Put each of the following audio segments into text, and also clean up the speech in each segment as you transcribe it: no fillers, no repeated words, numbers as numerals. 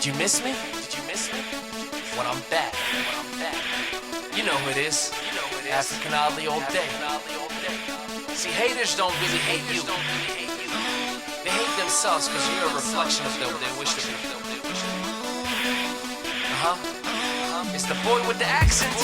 Did you miss me? When I'm back. You know who it is. African Ali all day. See, haters don't really hate you. They hate themselves because you're a reflection of them they wish to be. It's the boy with the accent.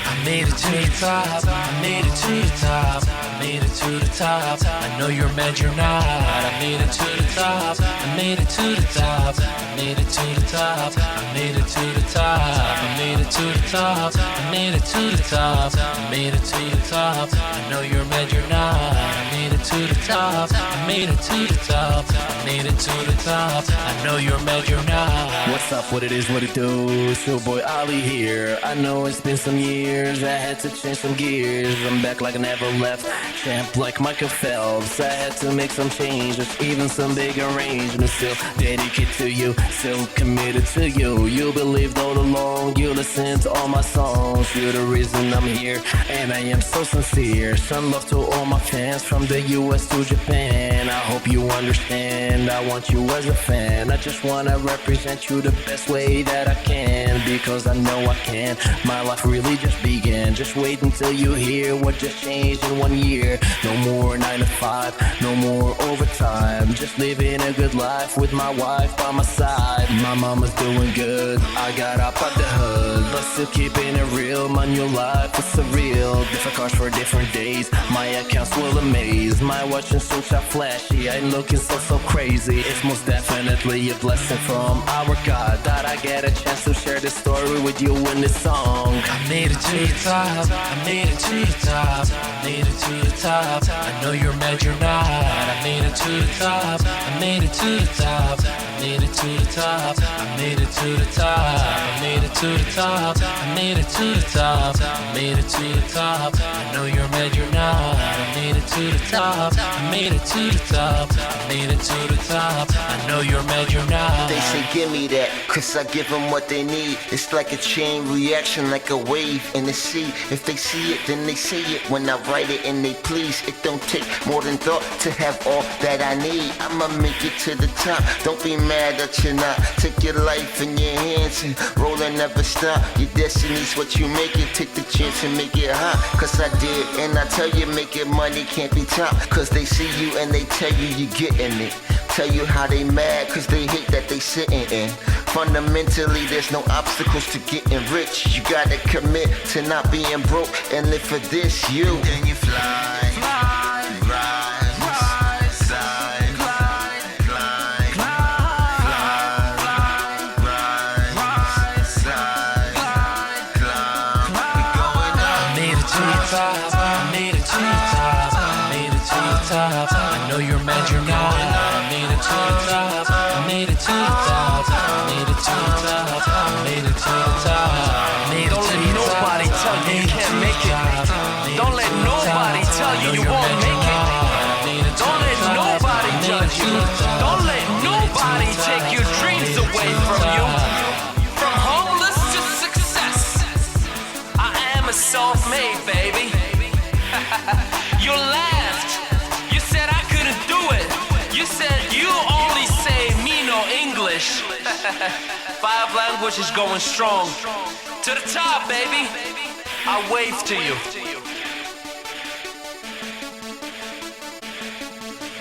I made it to the top, I made it to the top, I made it to the top. I know you're mad you're not. I made it to the top, I made it to the top, I made it to the top, I made it to the top, I made it to the top, I made it to the top, I made it to the top. I know you're mad you're not. I made it to the top, I made it to the top, I made it to the top. I know you're mad you're not. What's up, what it is, what it do? It's your boy Ali here. I know it's been some years, I had to change some gears. I'm back like I never left, champ like Michael Phelps. I had to make some changes, even some big arrangements. Still dedicated to you, still committed to you. You believed all along, you listened to all my songs. You're the reason I'm here, and I am so sincere. Some love to all my fans from the US to Japan. I hope you understand, I want you as a fan. I just wanna represent you the best way that I can, because I know I can. My life really just began. Just wait until you hear what just changed in 1 year. No more 9 to 5, no more overtime. Just living a good life with my wife by my side. My mama's doing good, I got up out the hood, but still keeping it real. My new life is surreal. Different cars for different days, my accounts will amaze. My watch and suits are flashy, I'm looking so crazy. It's most definitely a blessing from our God that I get a chance to share this story with you in this song. I made it to the top, I made it to the top, I made it to the top. I know you're mad you're not. I made it to the top, I made it to the top, I made it to the top, I made it to the top, I made it to the top, I made it to the top, I made it to the top. I know you're mad you're not. I made it to the top, I made it to the top, I made it to the top. I know you're mad you're not. They say give me that, cause I give them what they need. It's like a chain reaction, like a wave in the sea. If they see it, then they say it. When I write it and they please, it don't take more than thought to have all that I need. I'ma make it to the top, don't be mad that you're not. Take your life in your hands and roll and never stop. Your destiny's what you make it, take the chance and make it hot. Cause I did, and I tell you making money can't be topped. Cause they see you and they tell you you getting it. Tell you how they mad cause they hate that they sitting in. Fundamentally there's no obstacles to getting rich. You gotta commit to not being broke and live for this you. And then you fly, rise, glide, glide, rise, glide. We going up. I made it to the top, I made it to the top, I made it to the top. I know you're mad you're not. I made it to the top, I made it to the top, I made it to the top, I made it to the top. Don't let nobody tell you you can't make it. Don't let nobody tell you you won't make it. Don't let nobody judge you. Don't let nobody take your dreams away from you. From homeless to success, I am a self-made, baby. You laughed. You said I couldn't do it. You said you only say me no English. 5 languages going strong. To the top, baby. I wave to you.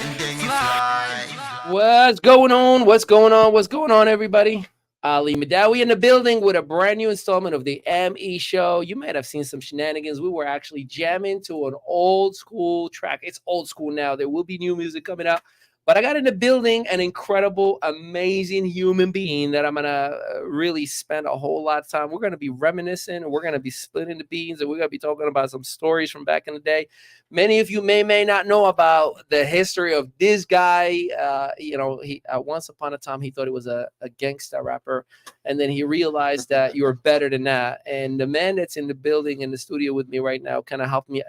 And then you fly. What's going on? What's going on? What's going on, everybody? Ali Mehdaoui in the building with a brand new installment of the ME Show. You might have seen some shenanigans. We were actually jamming to an old school track. It's old school now. There will be new music coming out. But I got in the building an incredible, amazing human being that I'm going to really spend a whole lot of time. We're going to be reminiscing, and we're going to be splitting the beans, and we're going to be talking about some stories from back in the day. Many of you may not know about the history of this guy. He once upon a time, he thought he was a gangsta rapper, and then he realized that you were better than that. And the man that's in the building, in the studio with me right now, kind of helped me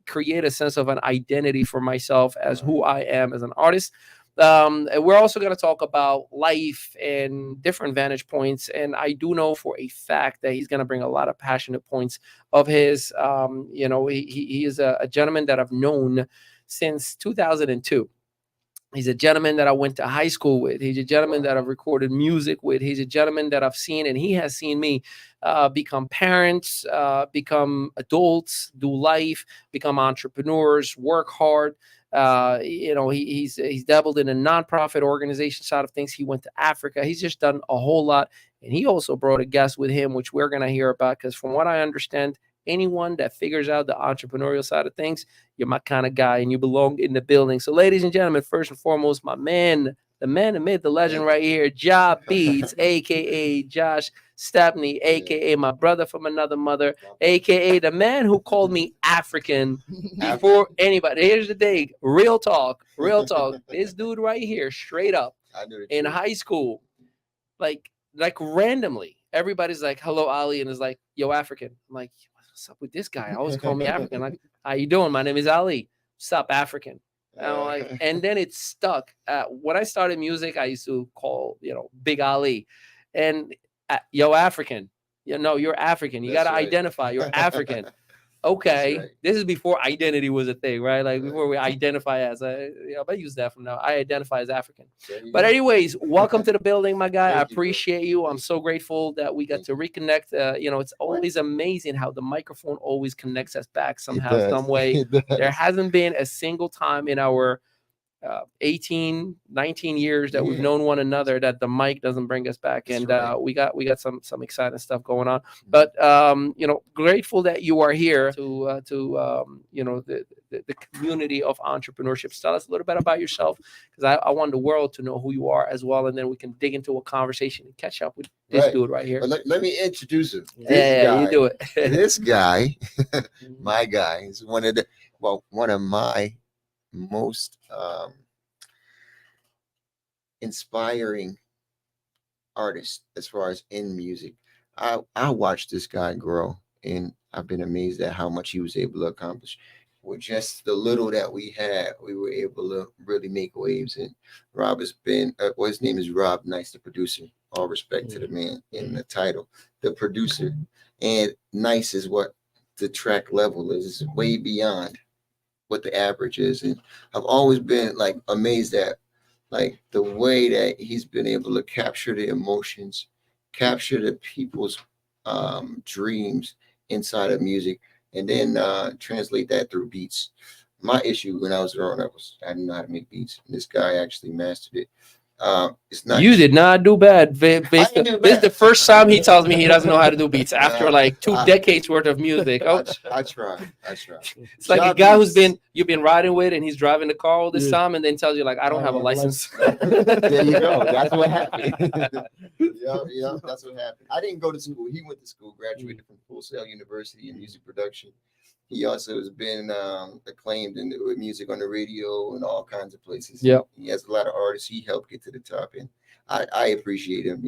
create a sense of an identity for myself as who I am as an artist. And we're also going to talk about life and different vantage points. And I do know for a fact that he's going to bring a lot of passionate points of his. He is a gentleman that I've known since 2002. He's a gentleman that I went to high school with. He's a gentleman that I've recorded music with. He's a gentleman that I've seen, and he has seen me become parents, become adults, do life, become entrepreneurs, work hard. He's dabbled in a nonprofit organization side of things. He went to Africa. He's just done a whole lot, and he also brought a guest with him, which we're going to hear about. Because from what I understand, anyone that figures out the entrepreneurial side of things, you're my kind of guy, and you belong in the building. So, ladies and gentlemen, first and foremost, my man, the man, the myth, the legend right here, Ja Beats, aka Josh Stepney, aka my brother from another mother, aka the man who called me African before anybody. Here's the thing, real talk, real talk. This dude right here, straight up, in high school, like randomly, everybody's like, "Hello, Ali," and is like, "Yo, African." I'm like, "What's up with this guy? I always call me African." Like, "How you doing? My name is Ali. What's up, African?" And I'm like, and then it stuck. When I started music, I used to call, Big Ali, and yo, African. No, you're African. You got to identify. You're African. Okay, right. This is before identity was a thing, right? Like before we identify as I use that from now. I identify as African. But anyways, welcome to the building, my guy. I appreciate you. I'm so grateful that we got to reconnect. It's always amazing how the microphone always connects us back somehow, some way. There hasn't been a single time in our 18, 19 years that we've known one another that the mic doesn't bring us back. And we got some exciting stuff going on. But grateful that you are here to the community of entrepreneurship. Tell us a little bit about yourself, because I want the world to know who you are as well, and then we can dig into a conversation and catch up with this dude right here. But let me introduce him. Yeah, you do it. This guy, my guy, is one of my most inspiring artists as far as in music. I watched this guy grow, and I've been amazed at how much he was able to accomplish. With just the little that we had, we were able to really make waves. And Rob has been, his name is Rob Nice, the producer. All respect to the man in the title, the producer. And Nice is what the track level is. It's way beyond what the average is. And I've always been like amazed at like the way that he's been able to capture the emotions, capture the people's dreams inside of music, and then translate that through beats. My issue when I was growing up was I didn't know how to make beats. And this guy actually mastered it. It's not. You did not do bad. This is the first time he tells me he doesn't know how to do beats after like 2 decades worth of music. I try. It's like a guy you've been riding with, and he's driving the car all this time, and then tells you like, "I don't have a license." There you go. That's what happened. Yeah, that's what happened. I didn't go to school. He went to school, graduated from Full Sail University in music production. He also has been acclaimed with music on the radio and all kinds of places. Yeah, he has a lot of artists he helped get to the top, and I appreciate him.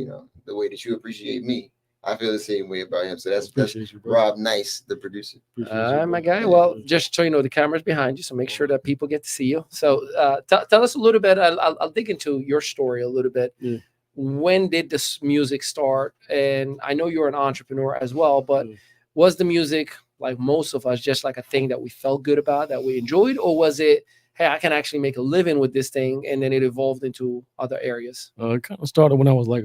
The way that you appreciate me, I feel the same way about him. So that's Rob Nice, the producer. My guy. Well, just so you know, the camera's behind you, so make sure that people get to see you. So tell us a little bit. I'll dig into your story a little bit. Yeah. When did this music start? And I know you're an entrepreneur as well, but was the music, like most of us, just like a thing that we felt good about, that we enjoyed? Or was it, hey, I can actually make a living with this thing, and then it evolved into other areys? It kind of started when I was like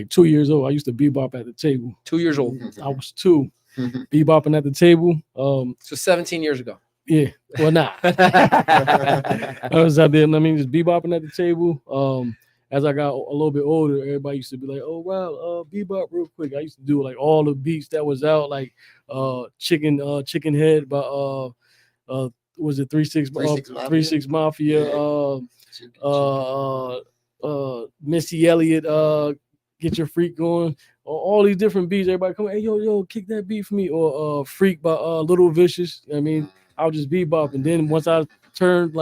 2 years old. I used to bebop at the table. 2 years old. I was 2, bebopping at the table. So 17 years ago. Yeah. Well, nah. I was out there, just bebopping at the table. As I got a little bit older, everybody used to be like, "Oh wow, bebop real quick." I used to do like all the beats that was out, like Chicken Head by was it 3-6 Mafia, Missy Elliott, Get Your Freak Going, all these different beats. Everybody come, "Hey yo, kick that beat for me," or Freak by Little Vicious. I would just bebop, and then once I turned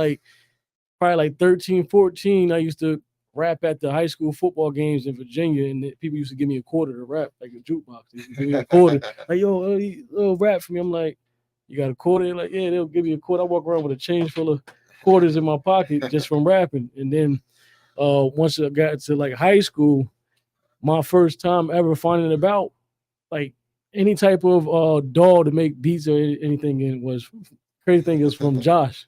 probably 13, 14, I used to rap at the high school football games in Virginia, and people used to give me a quarter to rap, like a jukebox. They used to give me a quarter, like, "Yo, little rap for me." I'm like, "You got a quarter?" They're like, "Yeah, they'll give me a quarter." I walk around with a change full of quarters in my pocket just from rapping. And then once I got to high school, my first time ever finding about any type of doll to make beats or anything in was crazy thing is from Josh.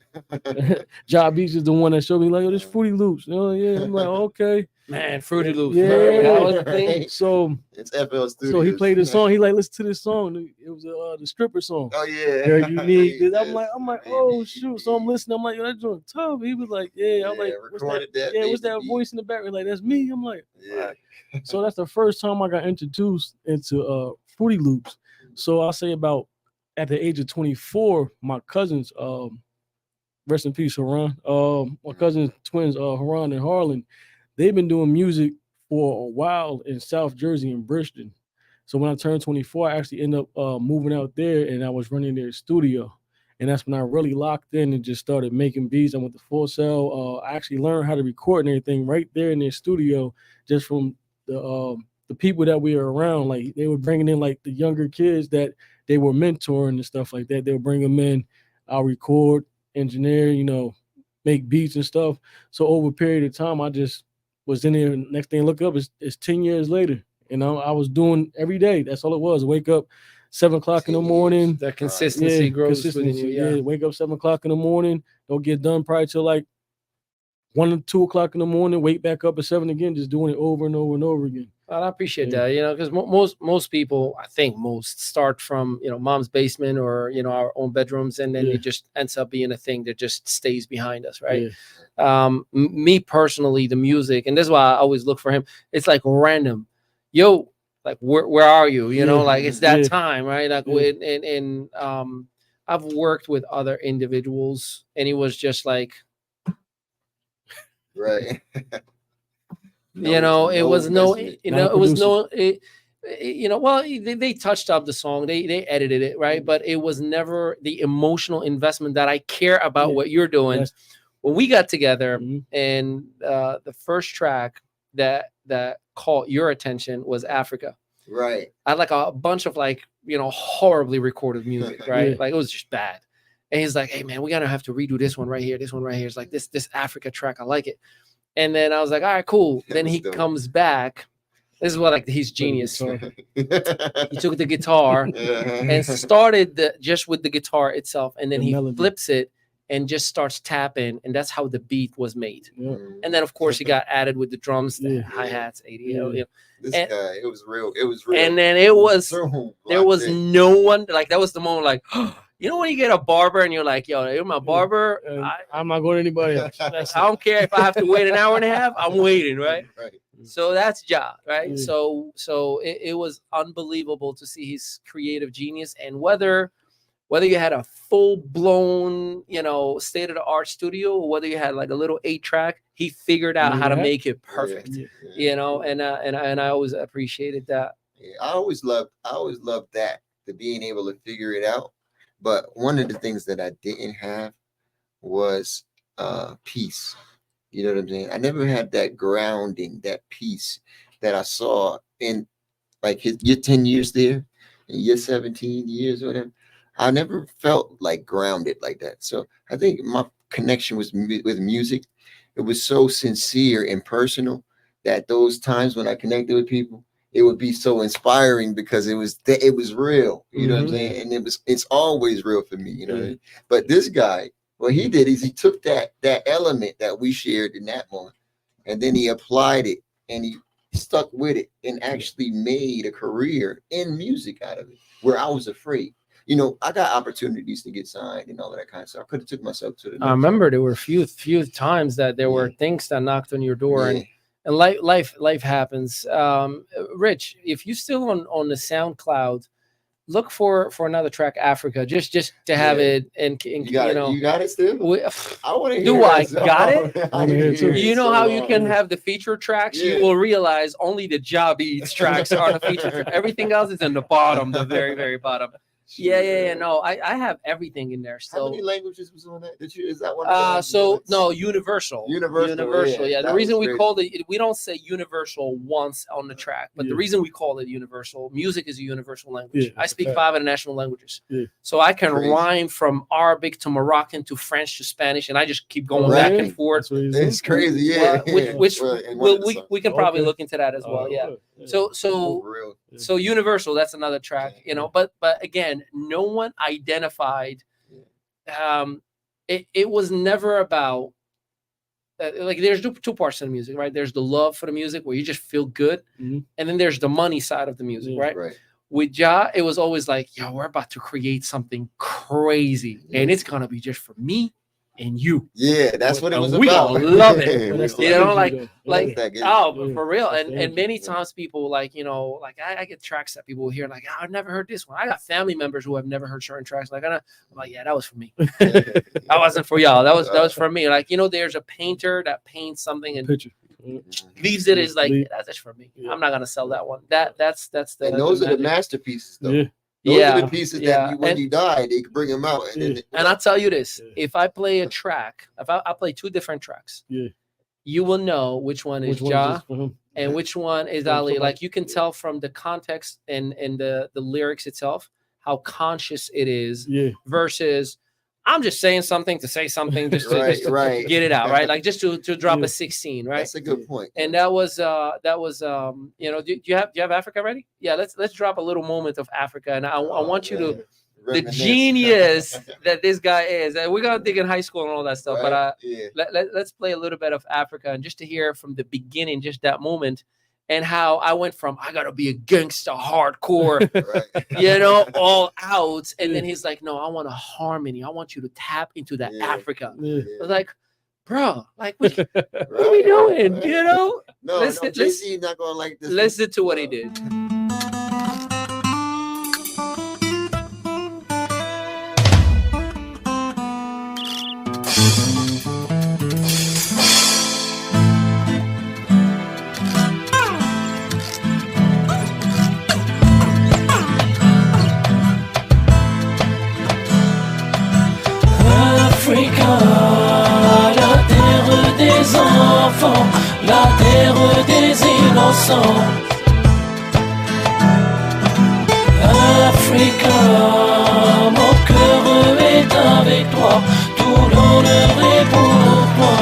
Josh Beach is the one that showed me like, oh, this Fruity Loops. Oh yeah, I'm like, okay, Man, Fruity Loops. yeah. That was the thing. So It's FL Studios. so he played the song. He like, listen to this song. It was the stripper song. Oh yeah. Girl, you need this. I'm Yes. like, oh shoot. So I'm listening. I'm like, yo, that joint tough. He was like, yeah. I'm like, what's that? recorded that. Yeah, made what's the that beat. voice in the background? Like, that's me. I'm like, Yeah. so that's the first time I got introduced into Fruity Loops. So I'll say about at the age of 24, my cousins, rest in peace, Haran. My cousins, twins, Haran and Harlan, they've been doing music for a while in South Jersey and Bridgeton. So when I turned 24, I actually ended up moving out there, and I was running their studio. And that's when I really locked in and just started making beats. I went to Full Sail. I actually learned how to record and everything right there in their studio, just from the people that we were around. Like they were bringing in like the younger kids that they were mentoring and stuff like that. They would bring them in. I'll record, engineer, make beats and stuff. So over a period of time, I just was in there. Next thing I look up, it's 10 years later. I was doing every day. That's all it was. Wake up 7 o'clock in the morning. That consistency grows within you. Yeah, wake up 7 o'clock in the morning. Don't get done probably till like 1 or 2 o'clock in the morning. Wake back up at 7 again, just doing it over and over and over again. I appreciate that, because most people, I think most start from, mom's basement or, our own bedrooms, and then it just ends up being a thing that just stays behind us, right? Yeah. Me personally, the music, and this is why I always look for him. It's like random. Yo, like where are you? Like it's that time, right? Like I've worked with other individuals, and it was just like, right. Well, they touched up the song, they edited it, right? But it was never the emotional investment that I care about what you're doing. Yes. When we got together, and the first track that caught your attention was Africa. Right. I had like a bunch of horribly recorded music, right? Like it was just bad. And he's like, hey man, we gotta have to redo this one right here. This one right here is like this Africa track. I like it. And then I was like, all right, cool. Then he comes back. This is what he's genius. He took the guitar and started just with the guitar itself, and then he flips it and just starts tapping, and that's how the beat was made. Yeah. And then of course he got added with the drums, the hi-hats, ADO. This guy, it was real. And then there was no one, like that was the moment, like, when you get a barber and you're like, yo, you're my barber. I'm not going to anybody else. I don't care if I have to wait an hour and a half, I'm waiting, right? Right. So that's Ja, right? Yeah. So it was unbelievable to see his creative genius, and whether you had a full-blown, state-of-the-art studio, or whether you had like a little 8-track, he figured out how to make it perfect. And I always appreciated that. Yeah, I always loved that, the being able to figure it out. But one of the things that I didn't have was peace. You know what I'm saying? I never had that grounding, that peace that I saw in like your 10 years there, and your 17 years, whatever. I never felt like grounded like that. So I think my connection with music, it was so sincere and personal that those times when I connected with people, it would be so inspiring because it was real. You know what I'm saying? And it's always real for me. You know what I mean? But this guy, what he did is he took that element that we shared in that moment, and then he applied it, and he stuck with it, and actually made a career in music out of it, where I was afraid. I got opportunities to get signed and all of that kind of stuff. I could have took myself to the. I remember there were few times that there were things that knocked on your door, and life happens. Rich, if you're still on the SoundCloud, look for another track, Africa, just to have it. And you got it still. I want to hear. Do I got it? I hear too. You know how you can have the feature tracks? You will realize only the Ja Beats tracks are the feature track. Everything else is in the bottom, the very, very bottom. Yeah. No, I have everything in there. So how many languages was on that? Is that one? No, universal. Universal. Yeah. The reason we called it, we don't say universal once on the track, but the reason we call it universal, music is a universal language. Yeah, I speak 5 international languages, so I can rhyme from Arabic to Moroccan to French to Spanish, and I just keep going back and forth. It's crazy, yeah. Which we can probably look into that as well. Yeah. So universal, that's another track, but again, no one identified it was never about like there's two parts of the music, right? There's the love for the music where you just feel good, and then there's the money side of the music, right? With Ja, it was always like, yo, we're about to create something crazy, and it's gonna be just for me and you. Yeah, that's what it was we about. all love it. That's You know, like that for real. That's And many times people like, you know, like I get tracks that people hear like, I've never heard this one. I got family members who have never heard certain tracks. Like I'm like, yeah, that was for me. That wasn't for y'all. That was for me. Like, you know, there's a painter that paints something and picture. leaves it as like, that's just for me. I'm not gonna sell that one. That's the and those are the masterpieces though. Yeah. Those are the pieces that when you die, they can bring them out. And I'll tell you this: if I play a track, if I play two different tracks, you will know which one is Ja and which one is Ali. Like you can tell from the context and the lyrics itself how conscious it is versus I'm just saying something to say something just to get it out, right? Like just to drop a 16, right? That's a good point. And that was you know, do you have Africa ready? Yeah, let's drop a little moment of Africa, and I want you to the genius that this guy is. And we're gonna dig in high school and all that stuff, but let's play a little bit of Africa and just to hear from the beginning, just that moment. And how I went from I gotta be a gangster hardcore, you know, all out, and then he's like, "No, I want a harmony. I want you to tap into that Africa." I was like, "Bro, like, what are we doing?" You know? No, Jay-Z not gonna like this. Listen to what he did. La terre des enfants, la terre des innocents. Africa, mon cœur est avec toi, tout l'honneur est pour toi.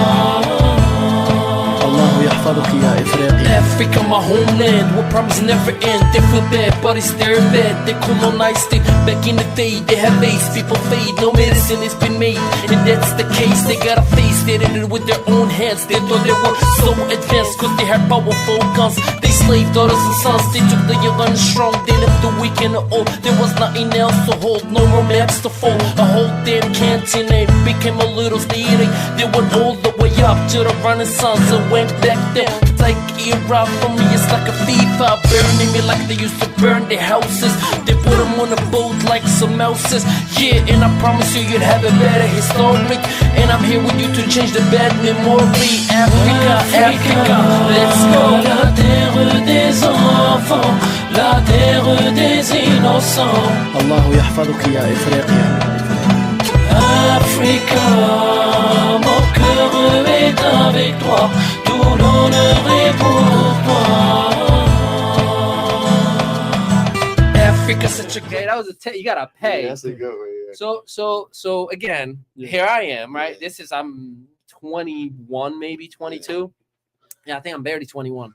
Africa, my homeland, where promise never end. They feel bad, but it's their bed. They colonized it back in the day. They have AIDS, people fade, no medicine has been made. And that's the case, they gotta face it. They did it with their own hands. They thought they were so advanced, cause they had powerful guns. They slaved daughters and sons, they took the young and the strong. They left the weak and the old. There was nothing else to hold, no more maps to fold. A whole damn canteen and became a little state. They went all the way up to the Renaissance and went back there. Like era for me, it's like a FIFA, burning me like they used to burn their houses. They put them on a boat like some mouses. Yeah, and I promise you, you'd have a better historic. And I'm here with you to change the bad memory. Africa, Africa, let's go. La terre des enfants, la terre des innocents. الله يحفظك يا إفريقيا. Africa, mon cœur est avec toi, tout l'honneur est pour toi. Africa, such a Okay, that was you gotta pay. Yeah, that's a good one. So again, here I am, right? This is I'm 21, maybe 22. Yeah, I think I'm barely 21.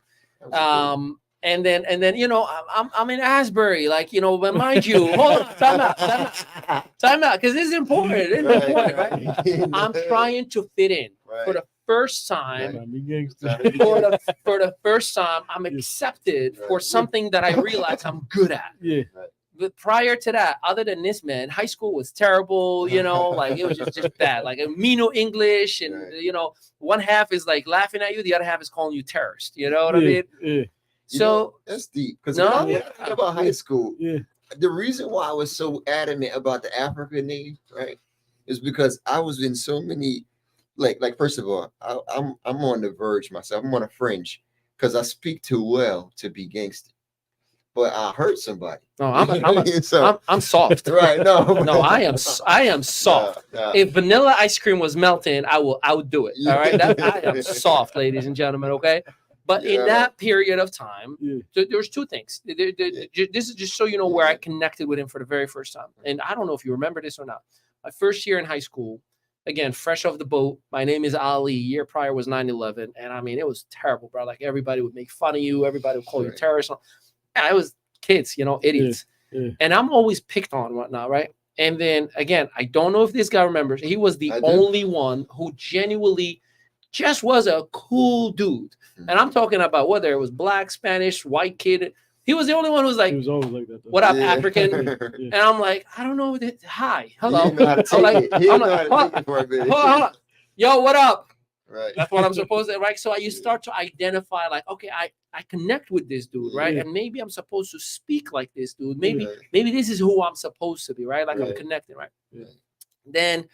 And then you know I'm in Asbury, like, you know, but mind you, hold on, time out, because this is important. It's important, right? I'm trying to fit in for the first time. For the first time, I'm accepted for something that I realize I'm good at. Yeah. But prior to that, other than this, man, high school was terrible. You know, like it was just bad. Like no English, and you know, one half is like laughing at you, the other half is calling you terrorist. You know what I mean? Yeah. So that's deep. Because when I think about high school, the reason why I was so adamant about the African name, right, is because I was in so many, like first of all, I'm on the verge myself. I'm on a fringe because I speak too well to be gangster, but I hurt somebody. No, I'm soft. Right? No, I am soft. If vanilla ice cream was melting, I would do it. All right, I am soft, ladies and gentlemen. Okay. But in that period of time, there's two things. This is just so you know where I connected with him for the very first time. And I don't know if you remember this or not. My first year in high school, again, fresh off the boat. My name is Ali. Year prior was 9/11. And I mean, it was terrible, bro. Like everybody would make fun of you. Everybody would call you terrorist. I was kids, you know, idiots. And I'm always picked on and whatnot, right? And then again, I don't know if this guy remembers. He was the I do. only one who genuinely just was a cool dude. And I'm talking about whether it was black, Spanish, white kid. He was the only one who was like, He was always like that. Though. "What up, Yeah. African?" And I'm like, I don't know. Hi, hello. He didn't know how to I'm take like, it. He I'm didn't know like, how to take it for a minute. hold on. Yo, what up? Right. That's what I'm supposed to, right? So you start to identify, like, okay, I connect with this dude, right? Yeah. And maybe I'm supposed to speak like this dude. Maybe Right. maybe this is who I'm supposed to be, right? Like I'm Right. connecting, right? Yeah. Then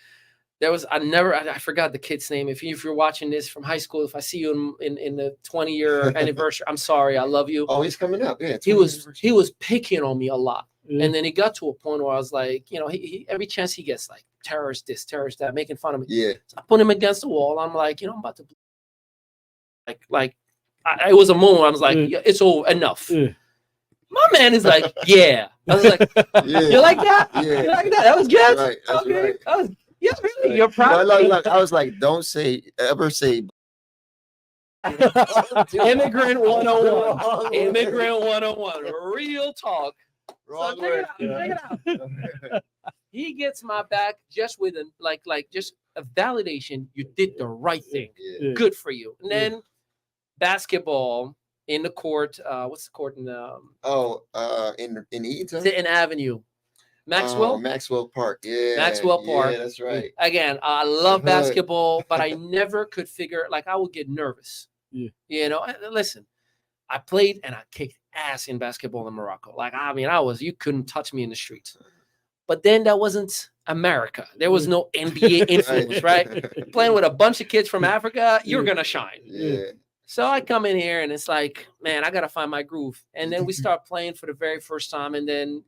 there was I forgot the kid's name. If you're watching this from high school, if I see you in the 20-year anniversary, I'm sorry, I love you. Oh, he's coming up. Yeah. He was picking on me a lot. Yeah. And then it got to a point where I was like, you know, he every chance he gets, like, terrorist this, terrorist that, making fun of me. Yeah. So I put him against the wall. I'm like, you know, I'm about to it was a moment where I was like, Yeah. it's all enough. Yeah. My man is like, yeah. I was like, Yeah. you like that? Yeah. You like that? That was good. Right. That's Okay. right. That was, yeah, really. Right. You're proud. Look, I was like, don't ever say. Immigrant 101. Immigrant 101. Real talk. So check it out. He gets my back just with just a validation. You did the right thing. Yeah. Good for you. And then basketball in the court. What's the court in In Eaton. Sitting Avenue? Maxwell? Maxwell Park. Yeah. Maxwell Park. Yeah, that's right. Again, I love Hood. basketball, but I never could figure, like, I would get nervous. Yeah. You know, and listen, I played and I kicked ass in basketball in Morocco. Like, I mean, you couldn't touch me in the streets. But then that wasn't America. There was no NBA influence, right? Playing with a bunch of kids from Africa, you're going to shine. Yeah. So I come in here and it's like, man, I got to find my groove. And then we start playing for the very first time. And then,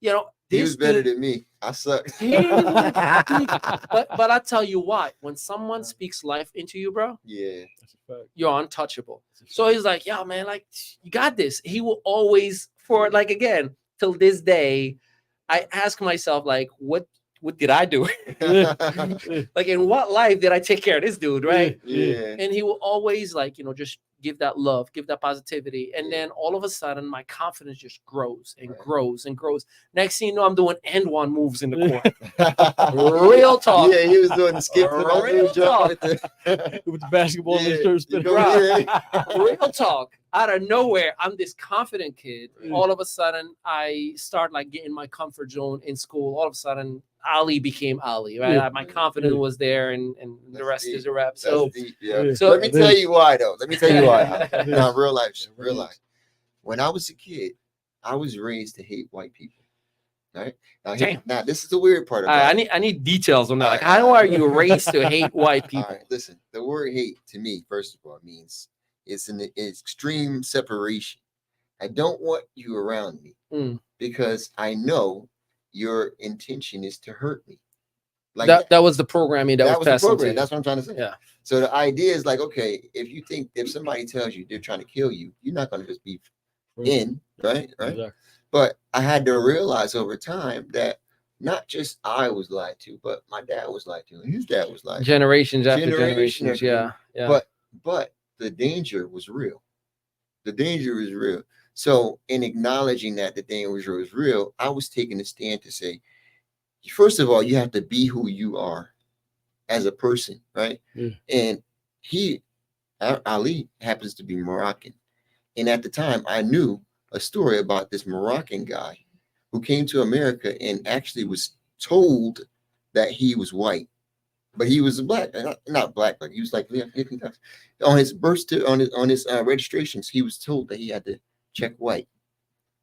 you know, He was better than me. I sucked. but I tell you what, when someone speaks life into you, bro, Yeah. That's a fact. you're untouchable. So he's like, yo, man, like, you got this. He will always, again, till this day, I ask myself, like, what did I do? Like, in what life did I take care of this dude, right? Yeah. And he will always, like, you know, just give that love, give that positivity. And then all of a sudden, my confidence just grows and grows and grows. Next thing you know, I'm doing end one moves in the court. Real talk. Yeah, he was doing the skip. Real talk. With the basketball in Yeah, his shirt you spinning go- around. yeah. Real talk. Out of nowhere, I'm this confident kid. All of a sudden, I start, like, getting my comfort zone in school. All of a sudden, Ali became Ali, right? Yeah. My confidence was there, and the That's rest deep. is a wrap. That's So, deep, yeah. so Let me tell you why, though. Let me tell you why. Yeah. No, real life. When I was a kid, I was raised to hate white people. Right? Damn. Now this is the weird part about it. I need details on that. Like, how are you raised to hate white All people? right, listen, the word hate to me, first of all, means it's an extreme separation. I don't want you around me Mm. because I know your intention is to hurt me. Like That was the programming that was the passed on to program. you. That's what I'm trying to say. Yeah. So the idea is like, okay, if somebody tells you they're trying to kill you, you're not going to just be in, right? Exactly. But I had to realize over time that not just I was lied to, but my dad was lied to, and his dad was lied to. Generations after Generation generations. after Yeah. But the danger was real. The danger was real. So in acknowledging that the danger was real, I was taking a stand to say, first of all, you have to be who you are as a person, right? Yeah. And Ali happens to be Moroccan. And at the time, I knew a story about this Moroccan guy who came to America and actually was told that he was white, but he was black, not black, but he was like on his on his registrations, he was told that he had to check white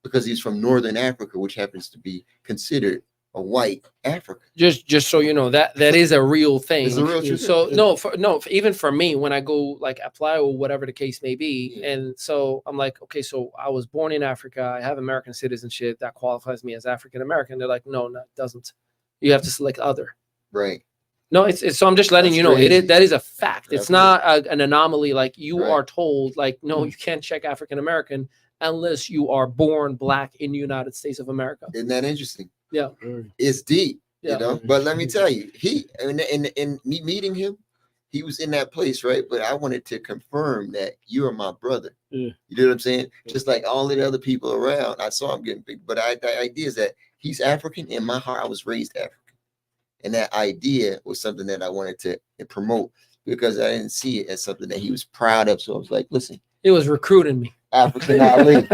because he's from Northern Africa, which happens to be considered a white Africa. Just so you know, that is a real thing. It's a real truth. So even for me, when I go, like, apply or whatever the case may be, and so I'm like, okay, so I was born in Africa, I have American citizenship, that qualifies me as African American. They're like, no, it doesn't. You have to select other. Right. No, it's so I'm just letting That's you know crazy. that is a fact. It's That's not an anomaly. Like, you Right. are told, like, no, you can't check African American unless you are born black in the United States of America. Isn't that interesting? Yeah. It's deep, Yeah. you know. But let me tell you, he in me meeting him, he was in that place, right? But I wanted to confirm that you are my brother. Yeah. You know what I'm saying? Just like all the other people around, I saw him getting big. But the idea is that he's African. In my heart, I was raised African, and that idea was something that I wanted to promote because I didn't see it as something that he was proud of. So I was like, listen, It was recruiting me. African Ali.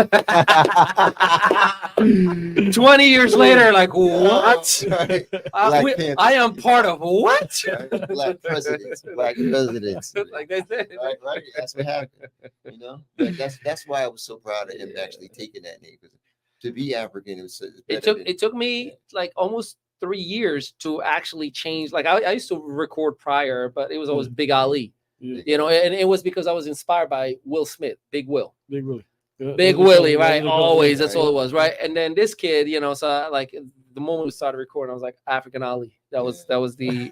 20 years later, like, what? Right. I am part of what? Right. Black presidents. Black presidents. Like that's it. Right. That's what happened. You know, but that's why I was so proud of him actually taking that name. Because to be African, it took me like almost 3 years to actually change. Like I used to record prior, but it was always Big Ali. Yeah. You know, and it was because I was inspired by Will Smith, Big Will. Big Willie. Yeah, Big those are Willie, cool. right? Those are cool. Always, that's all it was, right? And then this kid, you know, so like the moment we started recording, I was like African Ali. That was the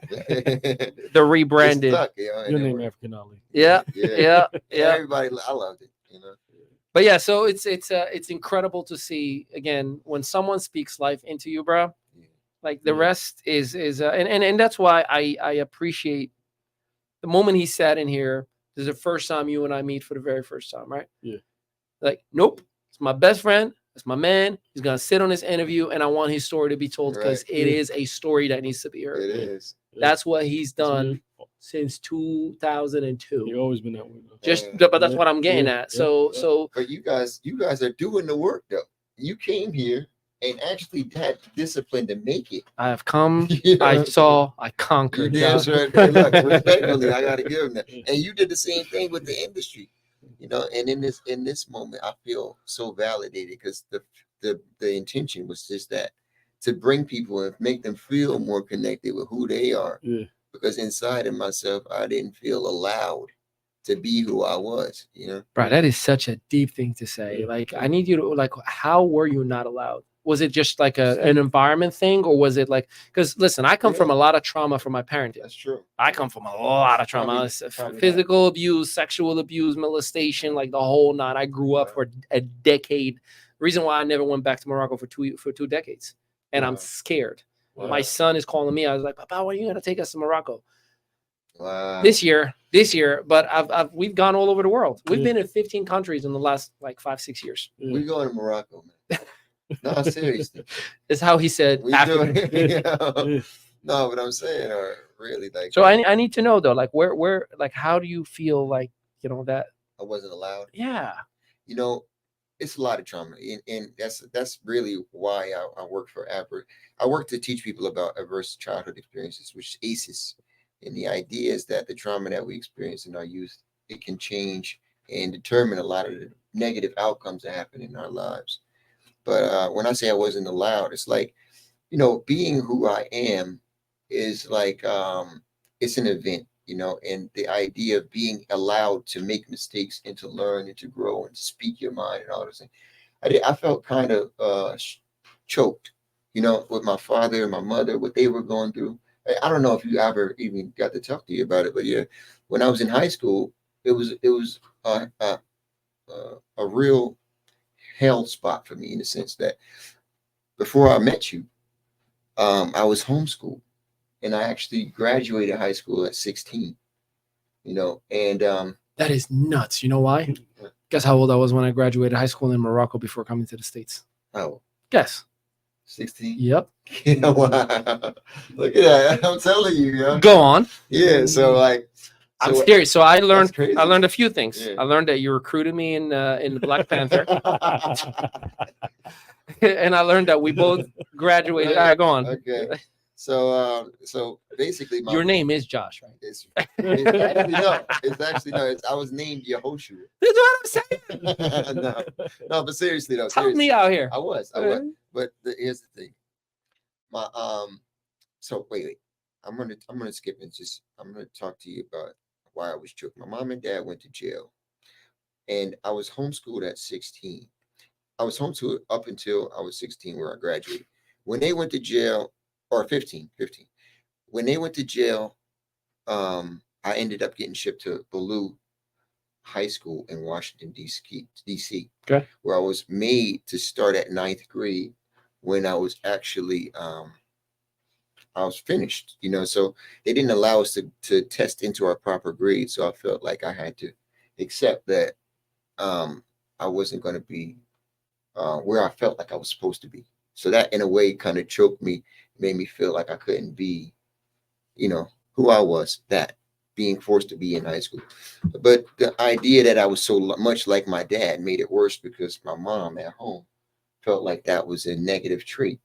rebranded. Stuck, you know, Your name African Ali. Yeah. Everybody, I loved it. You know. But yeah, so it's incredible to see again when someone speaks life into you, bro. Like the rest is and that's why I appreciate the moment he sat in here. This is the first time you and I meet for the very first time, right? Yeah. Like, nope, it's my best friend. It's my man. He's gonna sit on this interview, and I want his story to be told because it is a story that needs to be heard. It is. That's what he's done since 2002. You've always been that way. But that's what I'm getting at. So. But you guys are doing the work though. You came here and actually had discipline to make it. I have come. You know? I saw. I conquered. That's right. Hey, look, respectfully, I got to give him that. And you did the same thing with the industry. You know, and in this moment, I feel so validated because the intention was just that to bring people and make them feel more connected with who they are. Yeah. Because inside of myself, I didn't feel allowed to be who I was. You know, Bro, that is such a deep thing to say. Like, I need you to like, how were you not allowed? Was it just like an environment thing, or was it like? Because listen, I come from a lot of trauma from my parenting. that's true. I come from a lot of trauma, physical abuse, sexual abuse, molestation, like the whole nine. I grew up for a decade. Reason why I never went back to Morocco for two decades, and I'm scared. Wow. My son is calling me. I was like, Papa, when are you gonna take us to Morocco? Wow. This year, but we've gone all over the world. We've been in 15 countries in the last like 5-6 years. We going to Morocco, man. No, seriously. Is how he said. We doing it, you know? No, but I'm saying, or really, like. So I need to know though, like where, like, how do you feel like that? I wasn't allowed. Yeah. You know, it's a lot of trauma, and that's really why I work for APRA. I work to teach people about adverse childhood experiences, which is ACEs. And the idea is that the trauma that we experience in our youth, it can change and determine a lot of the negative outcomes that happen in our lives. But when I say I wasn't allowed, it's like, you know, being who I am is like, it's an event, you know, and the idea of being allowed to make mistakes and to learn and to grow and speak your mind and all those things. I felt kind of choked, you know, with my father and my mother, what they were going through. I don't know if you ever even got to talk to you about it, but yeah, when I was in high school, it was a real hell spot for me in the sense that before I met you, I was homeschooled, and I actually graduated high school at 16. You know, and that is nuts. You know why? Guess how old I was when I graduated high school in Morocco before coming to the States? Oh, guess. 16. Yep. Yeah, wow. Look at that. I'm telling you, yo. Go on. Yeah. So like, I'm serious. So I learned a few things. Yeah. I learned that you recruited me in the Black Panther, and I learned that we both graduated. All right, go on. Okay. So basically, your name is Josh, right? It's actually no. I was named Yehoshua. That's what I'm saying. no, but seriously though. Help me out here. I was. But here's the thing. So wait. I'm gonna skip and I'm gonna talk to you about why I was choked. My mom and dad went to jail, and I was homeschooled at 16. I was homeschooled up until I was 16, where I graduated. When they went to jail, or 15. When they went to jail, I ended up getting shipped to Ballou High School in Washington, D.C. Okay. Where I was made to start at 9th grade when I was actually I was finished, you know, so they didn't allow us to test into our proper grade. So I felt like I had to accept that I wasn't going to be where I felt like I was supposed to be. So that in a way kind of choked me, made me feel like I couldn't be, who I was, that being forced to be in high school. But the idea that I was so much like my dad made it worse, because my mom at home felt like that was a negative trait,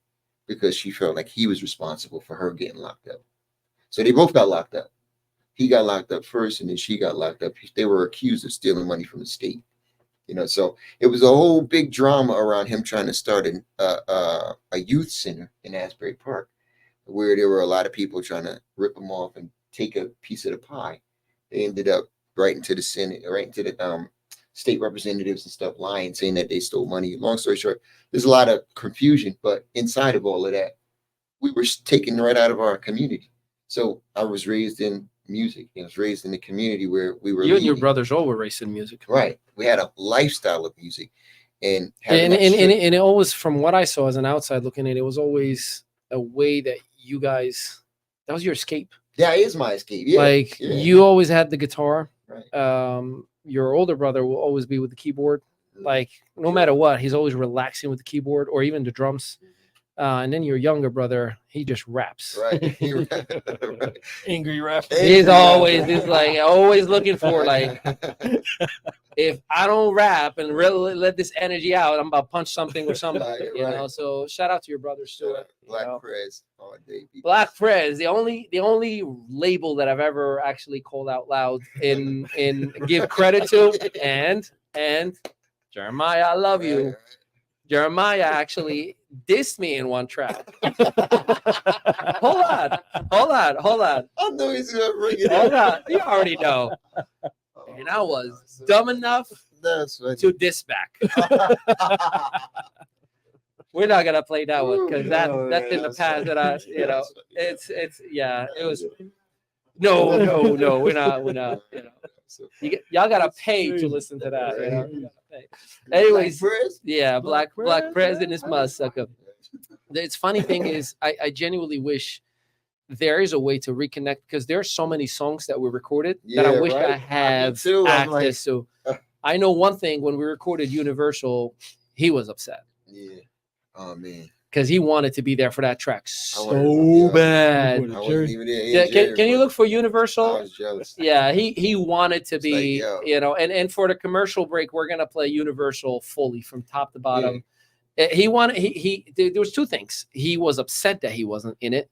because she felt like he was responsible for her getting locked up. So they both got locked up. He got locked up first, and then she got locked up. They were accused of stealing money from the state. So it was a whole big drama around him trying to start a youth center in Asbury Park, where there were a lot of people trying to rip him off and take a piece of the pie. They ended up right into the Senate, right into the state representatives and stuff, lying, saying that they stole money. Long story short, there's a lot of confusion, but inside of all of that, we were taken right out of our community. So I was raised in music. I was raised in the community where we were. You and your brothers all were raised in music, right? We had a lifestyle of music, and it always, from what I saw as an outside looking in, it was always a way that you guys, that was your escape. Yeah, it is my escape. Yeah, you always had the guitar. Right. Your older brother will always be with the keyboard. Like no matter what, he's always relaxing with the keyboard or even the drums. And then your younger brother, he just raps. Right. Angry rap. He's always looking for, like, if I don't rap and really let this energy out, I'm about to punch something or somebody. Right. So shout out to your brothers too. Black Prez all day. Black Prez, the only label that I've ever actually called out loud in give credit to, and Jeremiah, I love you. Right. Jeremiah actually dissed me in one track. Hold on. I know he's gonna bring it Hold on. You already know. And I was dumb enough to diss back. We're not gonna play that one because that's in the past. That it was. No, we're not. Y'all gotta pay to listen to that. Anyways, Black President is my sucker. It's funny thing is, I genuinely wish there is a way to reconnect, because there are so many songs that were recorded that I wish I have access to. I know one thing: when we recorded Universal, he was upset. Yeah. Oh man. Because he wanted to be there for that track so bad. I wasn't even there. Can you look for Universal? I was jealous. Yeah, he wanted to be, and for the commercial break, we're gonna play Universal fully from top to bottom. Yeah. There was two things. He was upset that he wasn't in it,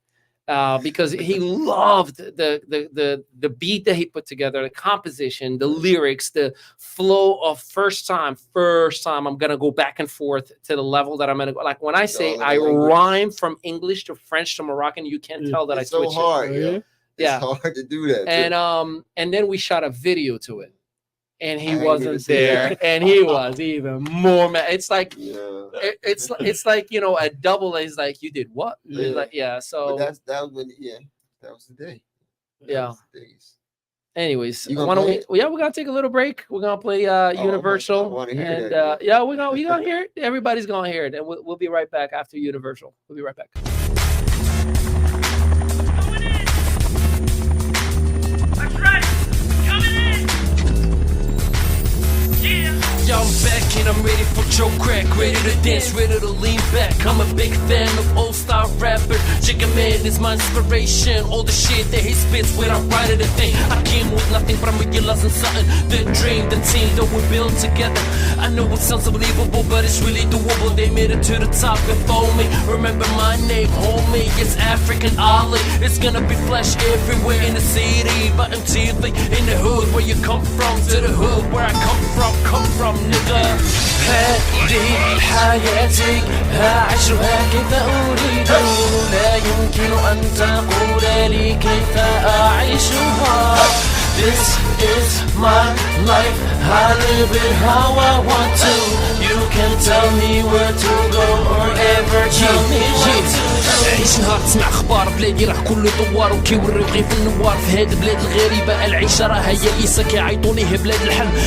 because he loved the beat that he put together, the composition, the lyrics, the flow of first time. I'm gonna go back and forth to the level that I'm gonna go. Like when I say I rhyme from English to French to Moroccan, you can't tell that it's I switch so hard. it. It's hard to do that. And then we shot a video to it, and he wasn't there, and he was even more mad. It's like it's like a double. Is like, you did what? Yeah. Like, so but that was the day. Anyways, we're gonna take a little break. We're gonna play Universal. I want to hear and that. we're gonna hear it. Everybody's gonna hear it, and we'll be right back after Universal. We'll be right back. That's right. Coming in. Yeah. I'm back and I'm ready for Joe Crack, ready to dance, ready to lean back. I'm a big fan of old style rapper. Chicken Man is my inspiration. All the shit that he spits without writing a thing. I came with nothing, but I'm realizing something. The dream, the team that we built together. I know it sounds unbelievable, but it's really doable. They made it to the top before me. Remember my name, homie. It's African Ali. It's gonna be flash everywhere in the city, but on TV, in the hood where you come from, to the hood where I come from, nigga. هذه حياتي أعيشها كيف أريد، لا يمكن أن تقول لي كيف أعيشها. This is my life, I live it how I want to. You can tell me where to go or ever tell me what to do. عيش نهار تسمع اخبار بلادي راه كله دوار وكيوريو غير في النوار. في هاد البلاد الغريبه العيشه راها يائسه كيعيطوا ليه بلاد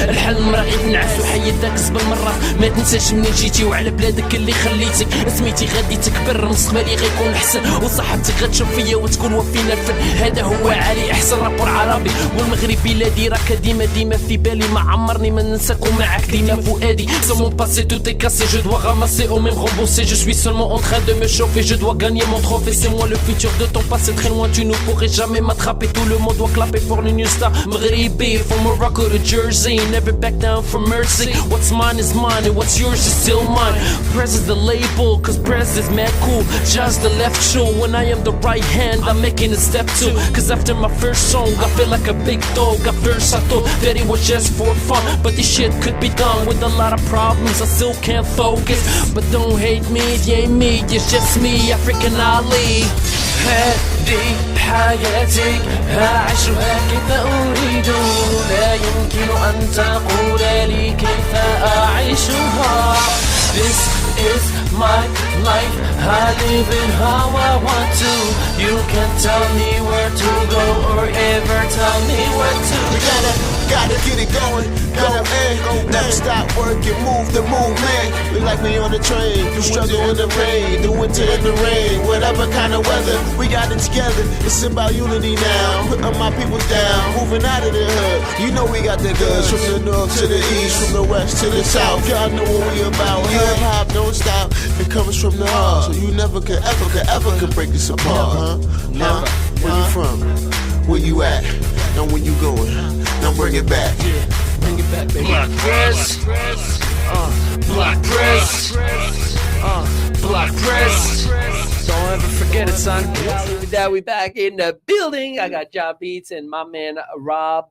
الحلم راه غير نعس وحياتك زبل مرات. ما تنساش منين جيتي وعلى بلادك اللي خليتك. سميتي غادي تكبر مستقبلي غيكون احسن وصحتك غتشوف فيا وتكون وفينا الفن. هذا هو علي احسن رابور عربي والمغرب بلادي راك ديما في بالي. ما عمرني ما ننساك ومعاك ديما فؤادي. سمون باسي تو تي cassé, je dois ramasser ou même rembourser. Je suis seulement en train de me chauffer, je dois gagner mon trophée. C'est moi le futur de ton passé, très loin, tu ne pourrais jamais m'attraper. Tout le monde doit clapper pour le new star. Mghribi, from Morocco to Jersey, never back down for mercy. What's mine is mine and what's yours is still mine. Press is the label, cause press is mad cool. Just the left shoe, when I am the right hand, I'm making a step too. Cause after my first song, I feel like a big dog. At first I thought that it was just for fun, but this shit could be done with a lot of problems. I still can't focus, but don't hate me, it ain't me, it's just me, African Ali. هذه حياتي أعيشها كيف أريد، لا يمكن أن تقول لي كيف أعيشها. This is my life, I live it how I want to. You can't tell me where to go or ever tell me where to go. Gotta get it going, go in, never stop working, move the movement. We like me on the train, you struggle in the rain, the winter in the rain, whatever kind of weather, we got it together. It's about unity now, putting my people down, moving out of the hood. You know we got the goods, from the north to the east, from the west to the south. Y'all know what we about, hip hop don't stop, it comes from the heart. So you never could ever could break us apart, huh? Never. Where you from? Where you at? Now where you going? Now bring it back. Bring it back, baby. Black press, black press, black press. Don't ever forget it, son. We back in the building. I got John Beats and my man Rob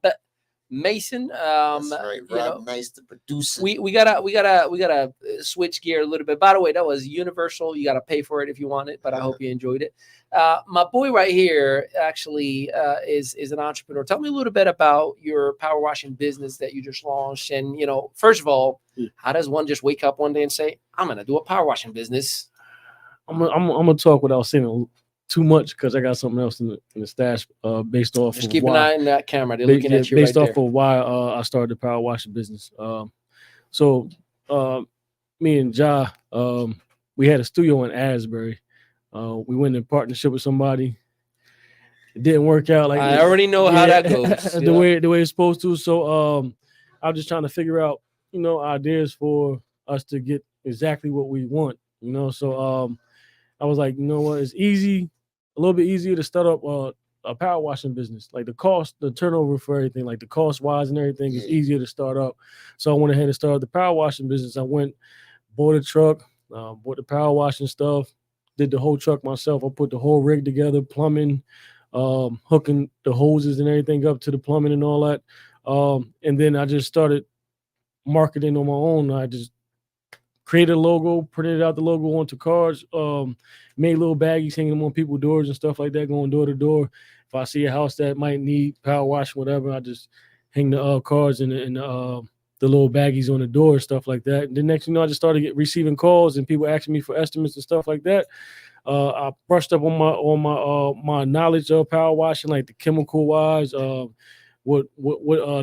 Mason. That's right, Rob. Nice, the producer. We gotta switch gear a little bit. By the way, that was universal. You gotta pay for it if you want it, but I hope you enjoyed it. My boy right here actually is an entrepreneur. Tell me a little bit about your power washing business that you just launched. And first of all, how does one just wake up one day and say, "I'm gonna do a power washing business"? I'm gonna talk without saying too much because I got something else in the stash based off. Just of keep why, an eye on that camera. They're looking at you based right off there. of why I started the power washing business. So me and Ja, we had a studio in Asbury. We went in partnership with somebody. It didn't work out. Like I already know how that goes. the way it's supposed to. So I was just trying to figure out, ideas for us to get exactly what we want. So I was like, you know what? It's easy, a little bit easier to start up a power washing business. Like the turnover for everything, like the cost wise and everything is easier to start up. So I went ahead and started the power washing business. I went, bought a truck, bought the power washing stuff, did the whole truck myself. I put the whole rig together, plumbing, hooking the hoses and everything up to the plumbing and all that. And then I just started marketing on my own. I just created a logo, printed out the logo onto cards, made little baggies, hanging them on people's doors and stuff like that, going door to door. If I see a house that might need power wash, whatever, I just hang the cards and the little baggies on the door and stuff like that. And then next, I just started receiving calls and people asking me for estimates and stuff like that. I brushed up on my knowledge of power washing, like the chemical wise, what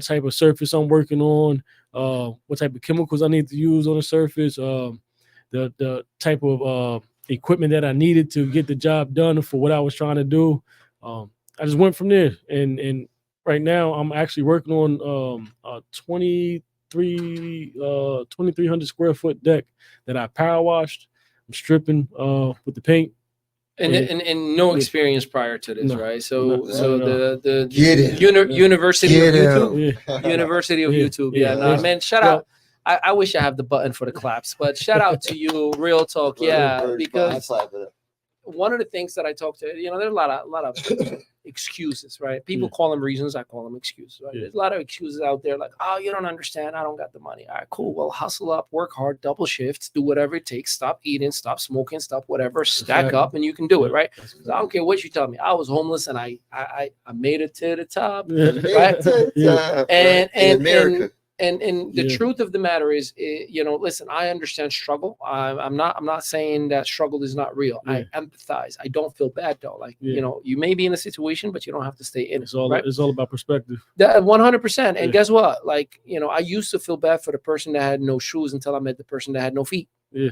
type of surface I'm working on, what type of chemicals I need to use on the surface, the type of equipment that I needed to get the job done for what I was trying to do. I just went from there, and right now I'm actually working on a 2,300 square foot deck that I power washed. I'm stripping with the paint. And no experience prior to this, right? So the University of YouTube, University of YouTube. Man, shout out. I wish I have the button for the claps, but shout out to you, real talk, because one of the things that I talk to, there's a lot of excuses, right? People call them reasons, I call them excuses, right? There's a lot of excuses out there, like, oh, you don't understand, I don't got the money. All right, cool. Well, hustle up, work hard, double shifts, do whatever it takes, stop eating, stop smoking, stop whatever, stack up, and you can do it, right? So I don't care what you tell me. I was homeless and I made it to the top, right? And America. And the truth of the matter is, listen, I understand struggle. I'm not saying that struggle is not real. I empathize. I don't feel bad though. Like, you may be in a situation, but you don't have to stay in it. It's all about perspective. 100%. And guess what? Like, I used to feel bad for the person that had no shoes until I met the person that had no feet. Yeah,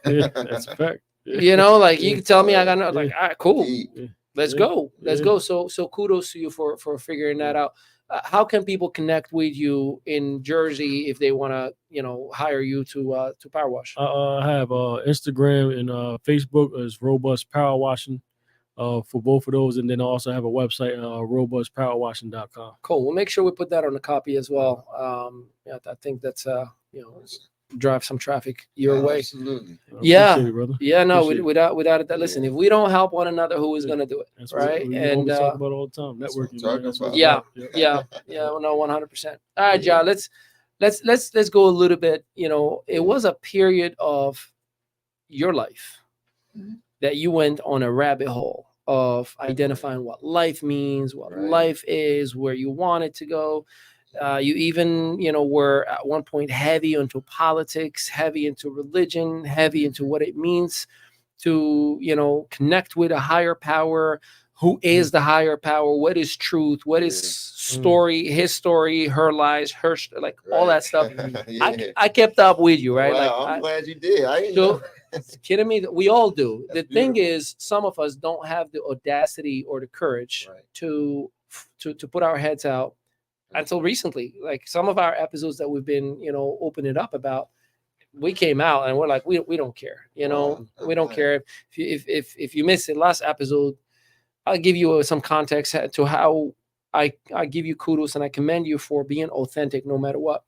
that's a fact. You can tell me I got no, like, all right, cool. Let's go. So kudos to you for figuring that out. how can people connect with you in Jersey if they want to, hire you to power wash? I have Instagram and Facebook as Robust Power Washing for both of those, and then I also have a website, robustpowerwashing.com. Cool. We'll make sure we put that on the copy as well. I think that's drive some traffic your way. Absolutely. Yeah, Appreciate it, brother. yeah. No, Appreciate it. without it. Listen, if we don't help one another, who is going to do it? That's Right. what we And always talk about all the time. That's what Networking. I'm Man. That's what talking it's about. about. Yep. yeah. No, 100%. All right, John. Let's go a little bit. It was a period of your life that you went on a rabbit hole of identifying what life means, what life is, where you want it to go. You even, were at one point heavy into politics, heavy into religion, heavy into what it means to, connect with a higher power. Who is the higher power? What is truth? What is story? His story, her lies, like all that stuff. I kept up with you, right? Wow, like I'm glad you did. I didn't so, know. kidding me? We all do. That's The thing beautiful. is, some of us don't have the audacity or the courage to put our heads out until recently. Like some of our episodes that we've been, opening up about, we came out and we're like, we don't care, we don't care if you missed it last episode. I'll give you some context to how I give you kudos and I commend you for being authentic no matter what.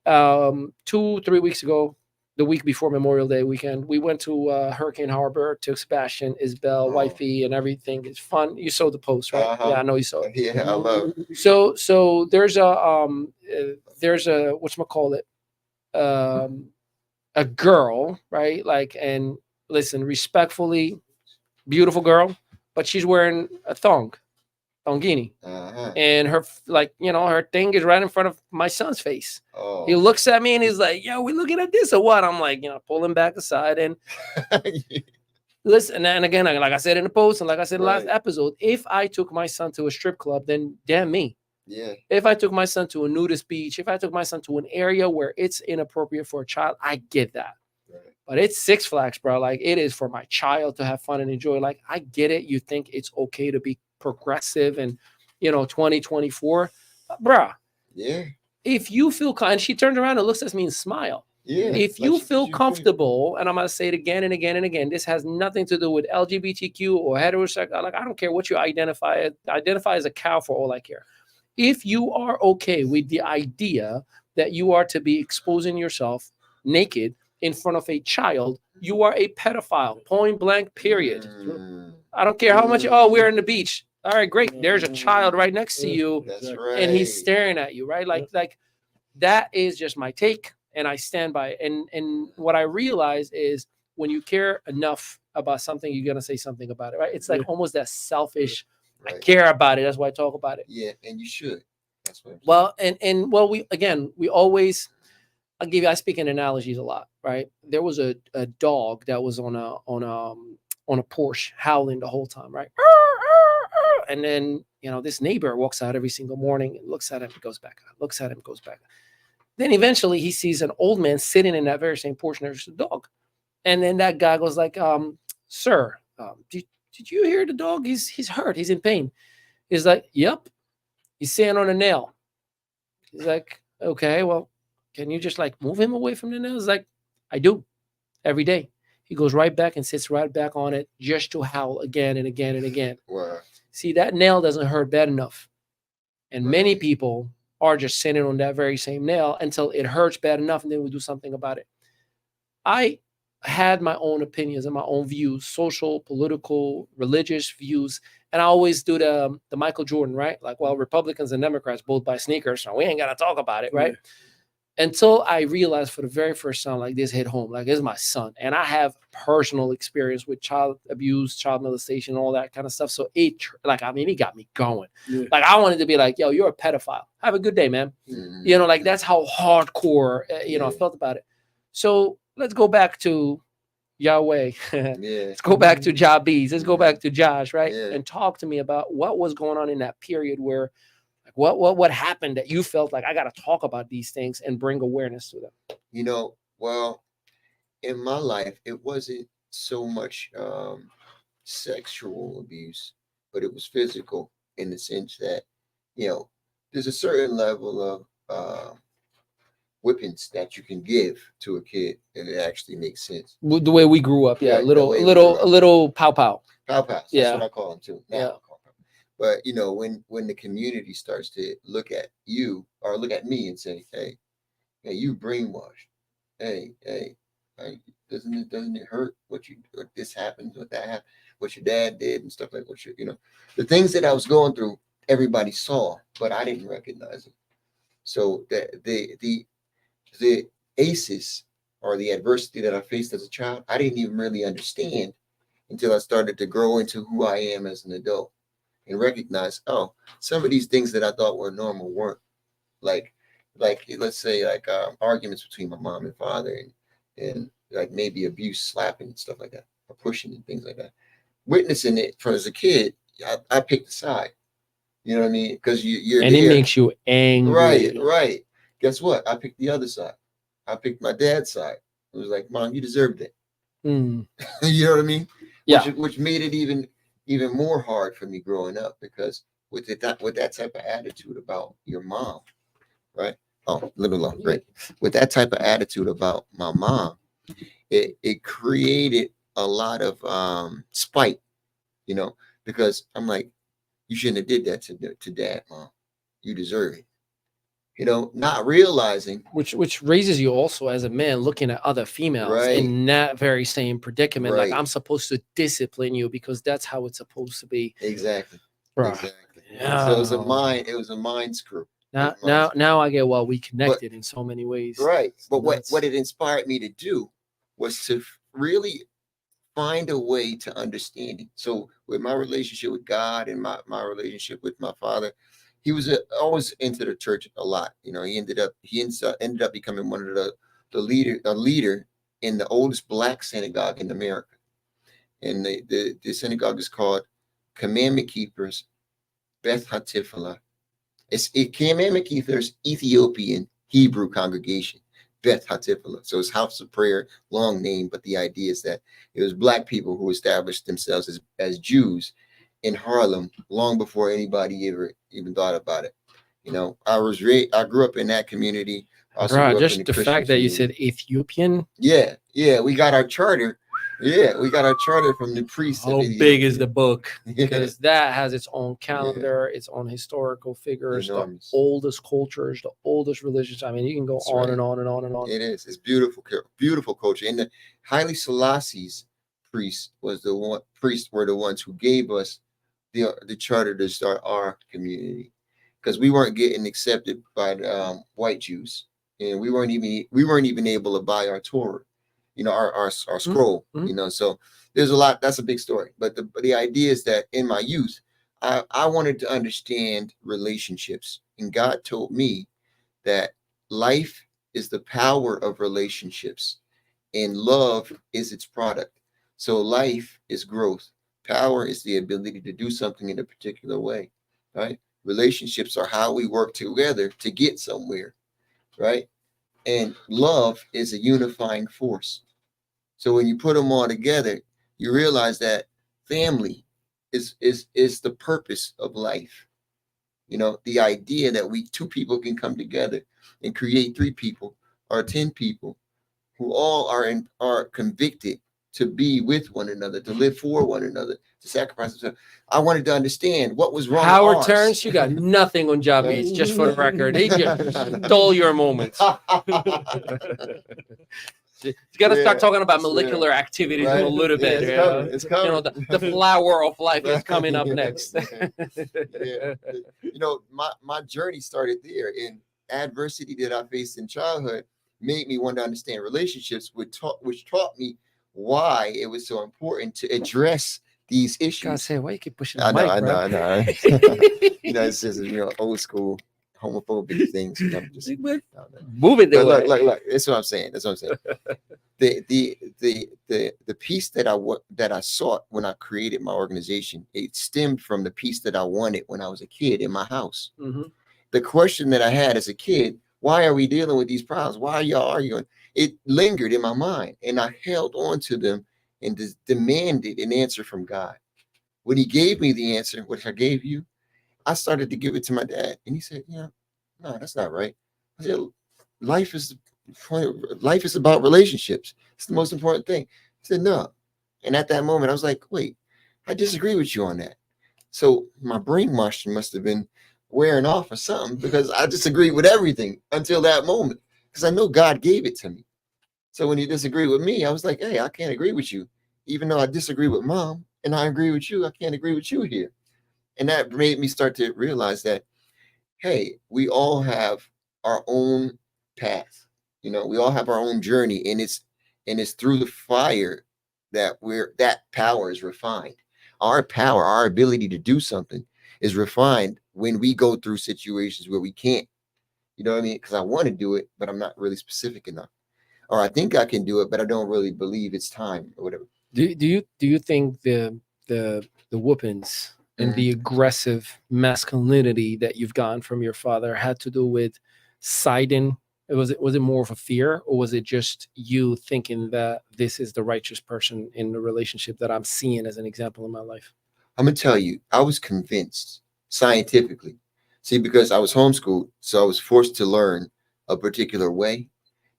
2-3 weeks ago, the week before Memorial Day weekend, we went to Hurricane Harbor, took Sebastian, Isabel, wifey, and everything. It's fun. You saw the post, right? Yeah, I know you saw it. Yeah, I love it. So there's a whatchamacallit, a girl, right? Like, and listen, respectfully, beautiful girl, but she's wearing a thongini. And her, her thing is right in front of my son's face. He looks at me and he's like, yo, we looking at this or what? I'm like, pulling back aside and listen. And again, like I said in the post and like I said in the last episode, if I took my son to a strip club, then damn me. Yeah. If I took my son to a nudist beach, if I took my son to an area where it's inappropriate for a child, I get that. But it's Six Flags, bro. Like, it is for my child to have fun and enjoy. Like, I get it. You think it's okay to be progressive and, 2024. Bruh. Yeah. If you feel and she turned around and looks at me and smiled. Yeah. If you feel comfortable, and I'm going to say it again and again and again, this has nothing to do with LGBTQ or heterosexual. Like, I don't care what you identify as a cow for all I care. If you are okay with the idea that you are to be exposing yourself naked in front of a child, you are a pedophile, point blank, period. I don't care how much, we're in the beach. All right, great. There's a child right next to you. That's right. And he's staring at you, right? Like that is just my take, and I stand by it. And what I realize is when you care enough about something, you're going to say something about it, right? It's like almost that selfish, I care about it. That's why I talk about it. Yeah, and you should. That's what we always, I speak in analogies a lot, right? There was a dog that was on a Porsche howling the whole time, right? And then, this neighbor walks out every single morning and looks at him, goes back out, looks at him, goes back out. Then eventually he sees an old man sitting in that very same Porsche next to the dog. And then that guy goes like, sir, did you hear the dog? He's hurt. He's in pain. He's like, yep. He's sitting on a nail. He's like, okay, well, can you just like move him away from the nail? He's like, I do every day. He goes right back and sits right back on it just to howl again and again and again. Wow. See, that nail doesn't hurt bad enough. And many people are just sitting on that very same nail until it hurts bad enough, and then we do something about it. I had my own opinions and my own views, social, political, religious views. And I always do the Michael Jordan, right? Like, well, Republicans and Democrats both buy sneakers, so we ain't got to talk about it, right? Until I realized for the very first time, like, this hit home. Like, this is my son. And I have personal experience with child abuse, child molestation, all that kind of stuff. So it got me going. Yeah. Like, I wanted to be like, yo, you're a pedophile. Have a good day, man. Mm-hmm. Like, that's how hardcore, I felt about it. So let's go back to Yahweh. Let's go back to Jabez. Let's go back to Josh, right? Yeah. And talk to me about what was going on in that period where, like, what happened that you felt like I got to talk about these things and bring awareness to them. Well, in my life, it wasn't so much sexual abuse, but it was physical in the sense that, there's a certain level of whippings that you can give to a kid, and it actually makes sense. The way we grew up, yeah, Right, the little, way a we little, grew a up. little pow pow. Pow pows. That's Yeah. what I call them too. Now Yeah. I call them. But you know, when the community starts to look at you or look at me and say, "Hey, hey, you brainwashed. Hey, hey, doesn't it hurt what this happened, what that happened, what your dad did and stuff like what you know, the things that I was going through, everybody saw, but I didn't recognize it. So the aces or the adversity that I faced as a child, I didn't even really understand until I started to grow into who I am as an adult and recognize, oh, some of these things that I thought were normal weren't. Like let's say like arguments between my mom and father and like maybe abuse, slapping and stuff like that, or pushing and things like that. Witnessing it from as a kid, I picked a side. You know what I mean? Because you're And it there. makes you angry. Right. Guess what? I picked the other side. I picked my dad's side. It was like, Mom, you deserved it. Mm. You know what I mean? Yeah. Which made it even more hard for me growing up, because with that type of attitude about your mom, right? Oh, a little long, great. With that type of attitude about my mom, it created a lot of spite, you know, because I'm like, you shouldn't have did that to dad, Mom. You deserve it. You know, not realizing, Which raises you also as a man looking at other females Right. in that very same predicament. Like, Right. I'm supposed to discipline you because that's how it's supposed to be. exactly. Bruh. Exactly. Yeah. So it was a mind screw. Now I get we connected in so many ways. Right. But That's- what it inspired me to do was to really find a way to understand it. So with my relationship with God and my relationship with my father, he was always into the church a lot. You know, he ended up becoming one of a leader in the oldest black synagogue in America. And the synagogue is called Commandment Keepers Beth Hatifala. It's Commandment Keepers Ethiopian Hebrew congregation, Beth Hatifala. So it's house of prayer, long name, but the idea is that it was black people who established themselves as Jews in Harlem long before anybody ever even thought about it. You know, I grew up in that community. I also grew Bruh, up just in the Christian fact that you community. said Ethiopian. Yeah, we got our charter. Yeah, we got our charter from the priest. How big is the book? Because that has its own calendar, its own historical figures, Enormous. the oldest cultures, the oldest religions. I mean, you can go That's on right. and on and on and on. It is. It's beautiful, beautiful culture. And the Haile Selassie's priests were the ones who gave us the charter to start our community, because we weren't getting accepted by the white Jews, and we weren't even able to buy our Torah, you know, our scroll, Mhm. you know. So there's a lot. That's a big story. But the idea is that in my youth, I wanted to understand relationships, and God told me that life is the power of relationships and love is its product. So life is growth. Power is the ability to do something in a particular way, right? Relationships are how we work together to get somewhere, right? And love is a unifying force. So when you put them all together, you realize that family is the purpose of life. You know, the idea that two people can come together and create 3 people or 10 people who all are convicted to be with one another, to live for one another, to sacrifice themselves. I wanted to understand what was wrong. Howard with ours. Terrence, you got nothing on job beats, just for the record. He just stole your moments. You got to start talking about molecular activities Right. a little Yeah, bit. it's you coming, know? it's You coming. know, the flower of life is coming up next. Yeah. You know, my journey started there, and adversity that I faced in childhood made me want to understand relationships, which taught me why it was so important to address these issues. God say, why you keep pushing the I know, mic, I know, bro? I know. You know, it's just old school homophobic things. You know, just, Move it. look. That's what I'm saying. The peace that I sought when I created my organization, it stemmed from the peace that I wanted when I was a kid in my house. Mm-hmm. The question that I had as a kid, why are we dealing with these problems? Why are y'all arguing? It lingered in my mind, and I held on to them and demanded an answer from God. When he gave me the answer, which I gave you, I started to give it to my dad, and he said, "Yeah, no, that's not right." I said, "Life is life is about relationships. It's the most important thing." He said, "No," and at that moment, I was like, "Wait, I disagree with you on that." So my brainwashing must have been wearing off or something because I disagreed with everything until that moment because I know God gave it to me. So when you disagree with me, I was like, "Hey, I can't agree with you, even though I disagree with mom, and I agree with you. I can't agree with you here." And that made me start to realize that, hey, we all have our own path. You know, we all have our own journey, and it's through the fire that that power is refined. Our power, our ability to do something is refined when we go through situations where we can't. You know what I mean? Because I want to do it, but I'm not really specific enough. Or I think I can do it, but I don't really believe it's time or whatever. Do you think the whoopings and the aggressive masculinity that you've gotten from your father had to do with siding? Was it more of a fear, or was it just you thinking that this is the righteous person in the relationship that I'm seeing as an example in my life? I'm gonna tell you, I was convinced scientifically. See, because I was homeschooled, so I was forced to learn a particular way.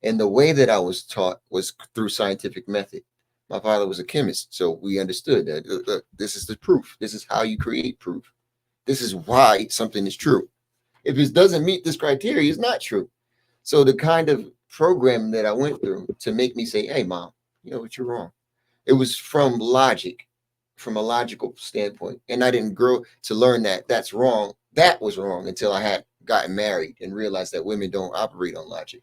And the way that I was taught was through scientific method. My father was a chemist, so we understood that look, this is the proof. This is how you create proof. This is why something is true. If it doesn't meet this criteria, it's not true. So the kind of program that I went through to make me say, "Hey, mom, you know what? You're wrong." It was from logic, from a logical standpoint, and I didn't grow to learn that that's wrong. That was wrong until I had gotten married and realized that women don't operate on logic.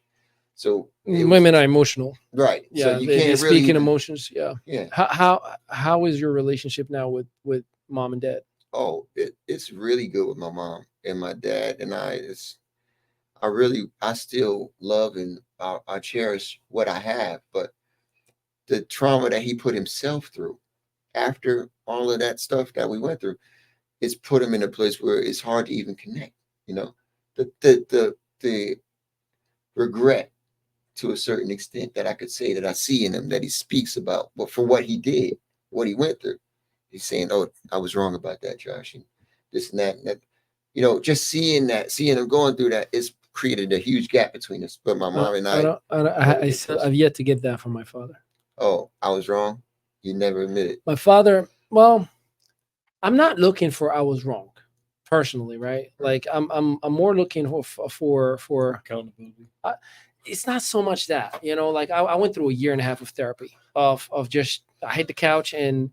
So Women are emotional. right. Yeah, So you they can't speak really in emotions. Yeah. yeah. How is your relationship now with mom and dad? Oh, it's really good with my mom and my dad and I. I still love and I cherish what I have, but the trauma that he put himself through after all of that stuff that we went through, it's put him in a place where it's hard to even connect. You know, the regret to a certain extent that I could say that I see in him that he speaks about, but for what he did, what he went through, he's saying, "Oh, I was wrong about that, Josh," and this and that, and that. You know, just seeing him going through that, it's created a huge gap between us. But my mom and I've yet to get that from my father. oh, I was wrong. You never admit it. My father, well, I'm not looking for I was wrong, personally, right? Like I'm more looking for Accountability. it's not so much that, like I went through a year and a half of therapy of just I hit the couch and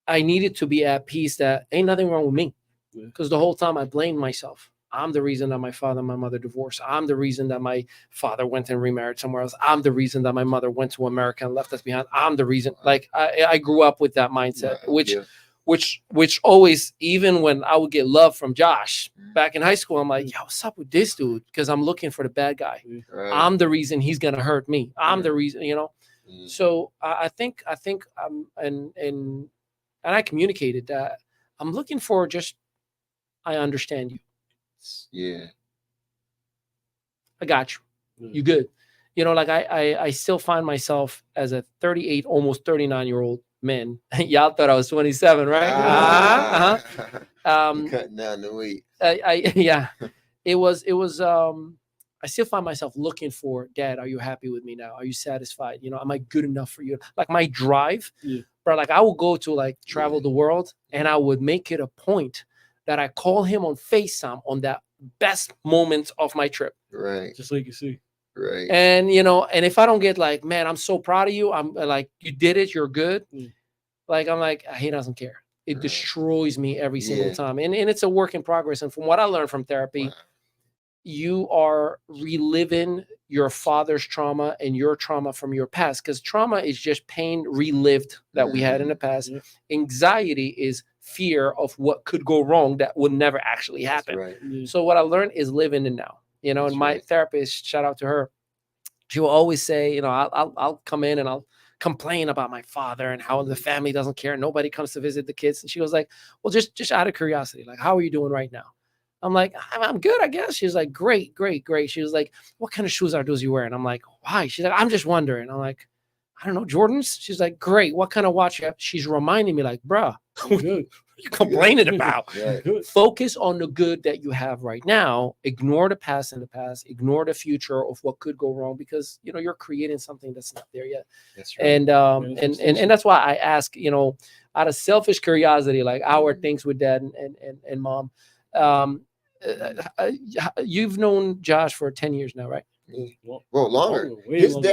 I needed to be at peace that ain't nothing wrong with me. Because the whole time I blamed myself. I'm the reason that my father and my mother divorced. I'm the reason that my father went and remarried somewhere else. I'm the reason that my mother went to America and left us behind. I'm the reason. Like I grew up with that mindset, which always, even when I would get love from Josh back in high school, I'm like, yo, what's up with this dude? Because I'm looking for the bad guy. Right. I'm the reason he's gonna hurt me. I'm the reason, Mm. So I think and I communicated that I'm looking for just I understand you. Yeah. I got you. You good. Like I still find myself as a 38, almost 39-year-old man. Y'all thought I was 27, right? You're cutting down the weight. Yeah. It was I still find myself looking for, Dad, are you happy with me now? Are you satisfied? Am I good enough for you? Like my drive, bro, like I will go to like travel the world and I would make it a point that I call him on FaceTime on that best moments of my trip. Right. Just so you can see. Right. And, and if I don't get like, man, I'm so proud of you. I'm like, you did it. You're good. Like, I'm like, he doesn't care. It destroys me every single time. And it's a work in progress. And from what I learned from therapy, you are reliving your father's trauma and your trauma from your past, because trauma is just pain relived that we had in the past. Anxiety is fear of what could go wrong that would never actually happen. Right. So what I learned is living in now, and my therapist, shout out to her, she will always say, I'll come in and I'll complain about my father and how the family doesn't care. Nobody comes to visit the kids. And she was like, well, just out of curiosity, like, how are you doing right now? I'm like, I'm good, I guess. She's like, great. She was like, what kind of shoes are those you wearing? I'm like, why? She's like, I'm just wondering. I'm like, I don't know, Jordans? She's like, great. What kind of watch you have? She's reminding me like, bruh, Good. you complaining about? Right. Good. Focus on the good that you have right now. Ignore the past and the past. Ignore the future of what could go wrong, because you're creating something that's not there yet. That's right. And and that's why I ask, out of selfish curiosity, like our things with dad and mom. You've known Josh for 10 years now, right? Well, longer. Way His longer.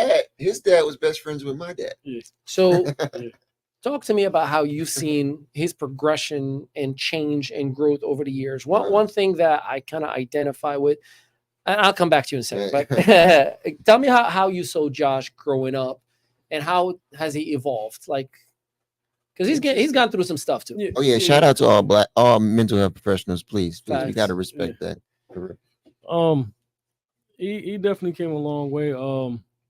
dad was best friends with my dad. Yeah. So Yeah. talk to me about how you've seen his progression and change and growth over the years. One thing that I kind of identify with, and I'll come back to you in a second, but tell me how you saw Josh growing up and how has he evolved? Like, because he's gone through some stuff too. Oh yeah, shout out to all mental health professionals, please. We Facts. gotta respect that. He definitely came a long way.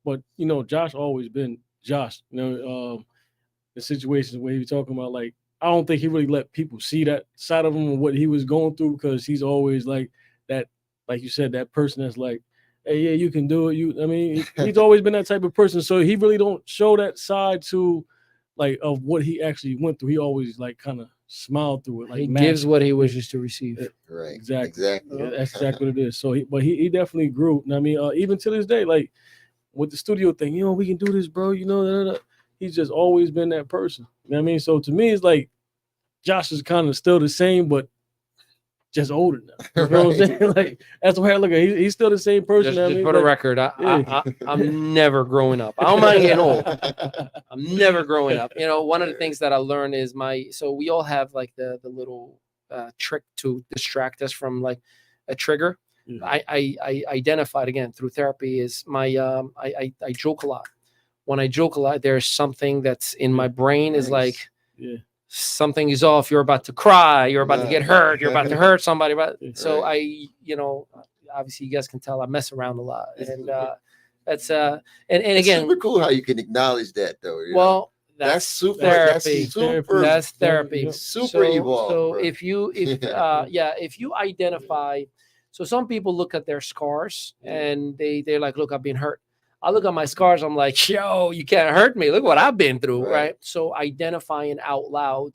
But Josh always been Josh. The situations where he was talking about, like, I don't think he really let people see that side of him and what he was going through, because he's always like that, like you said, that person that's like, hey, yeah, you can do it. He's always been that type of person. So he really don't show that side to, like, of what he actually went through. He always like kind of smiled through it. Like, He gives what he wishes to receive. Right. Exactly. Exactly. That's exactly what it is. So he definitely grew. Even to this day, like with the studio thing, we can do this, bro. He's just always been that person. You know what I mean? So to me, it's like Josh is kind of still the same, but just older now. You know what I'm saying? Like, that's the way I look at it. He's still the same person. Just for the record, I'm never growing up. I don't mind getting old. I'm never growing up. One of the things that I learned is so we all have like the little trick to distract us from like a trigger. Yeah. I identified again through therapy is I joke a lot. When I joke a lot, there's something that's in my brain is like, something is off. You're about to cry. You're about to get hurt. You're about to hurt somebody. So obviously you guys can tell I mess around a lot, and that's and It's again, super cool how you can acknowledge that though. well, that's super therapy. That's therapy. super evolved. So bro. if you identify, so some people look at their scars and they're like, look, I've been hurt. I look at my scars. I'm like, yo, you can't hurt me. Look what I've been through, right? So identifying out loud,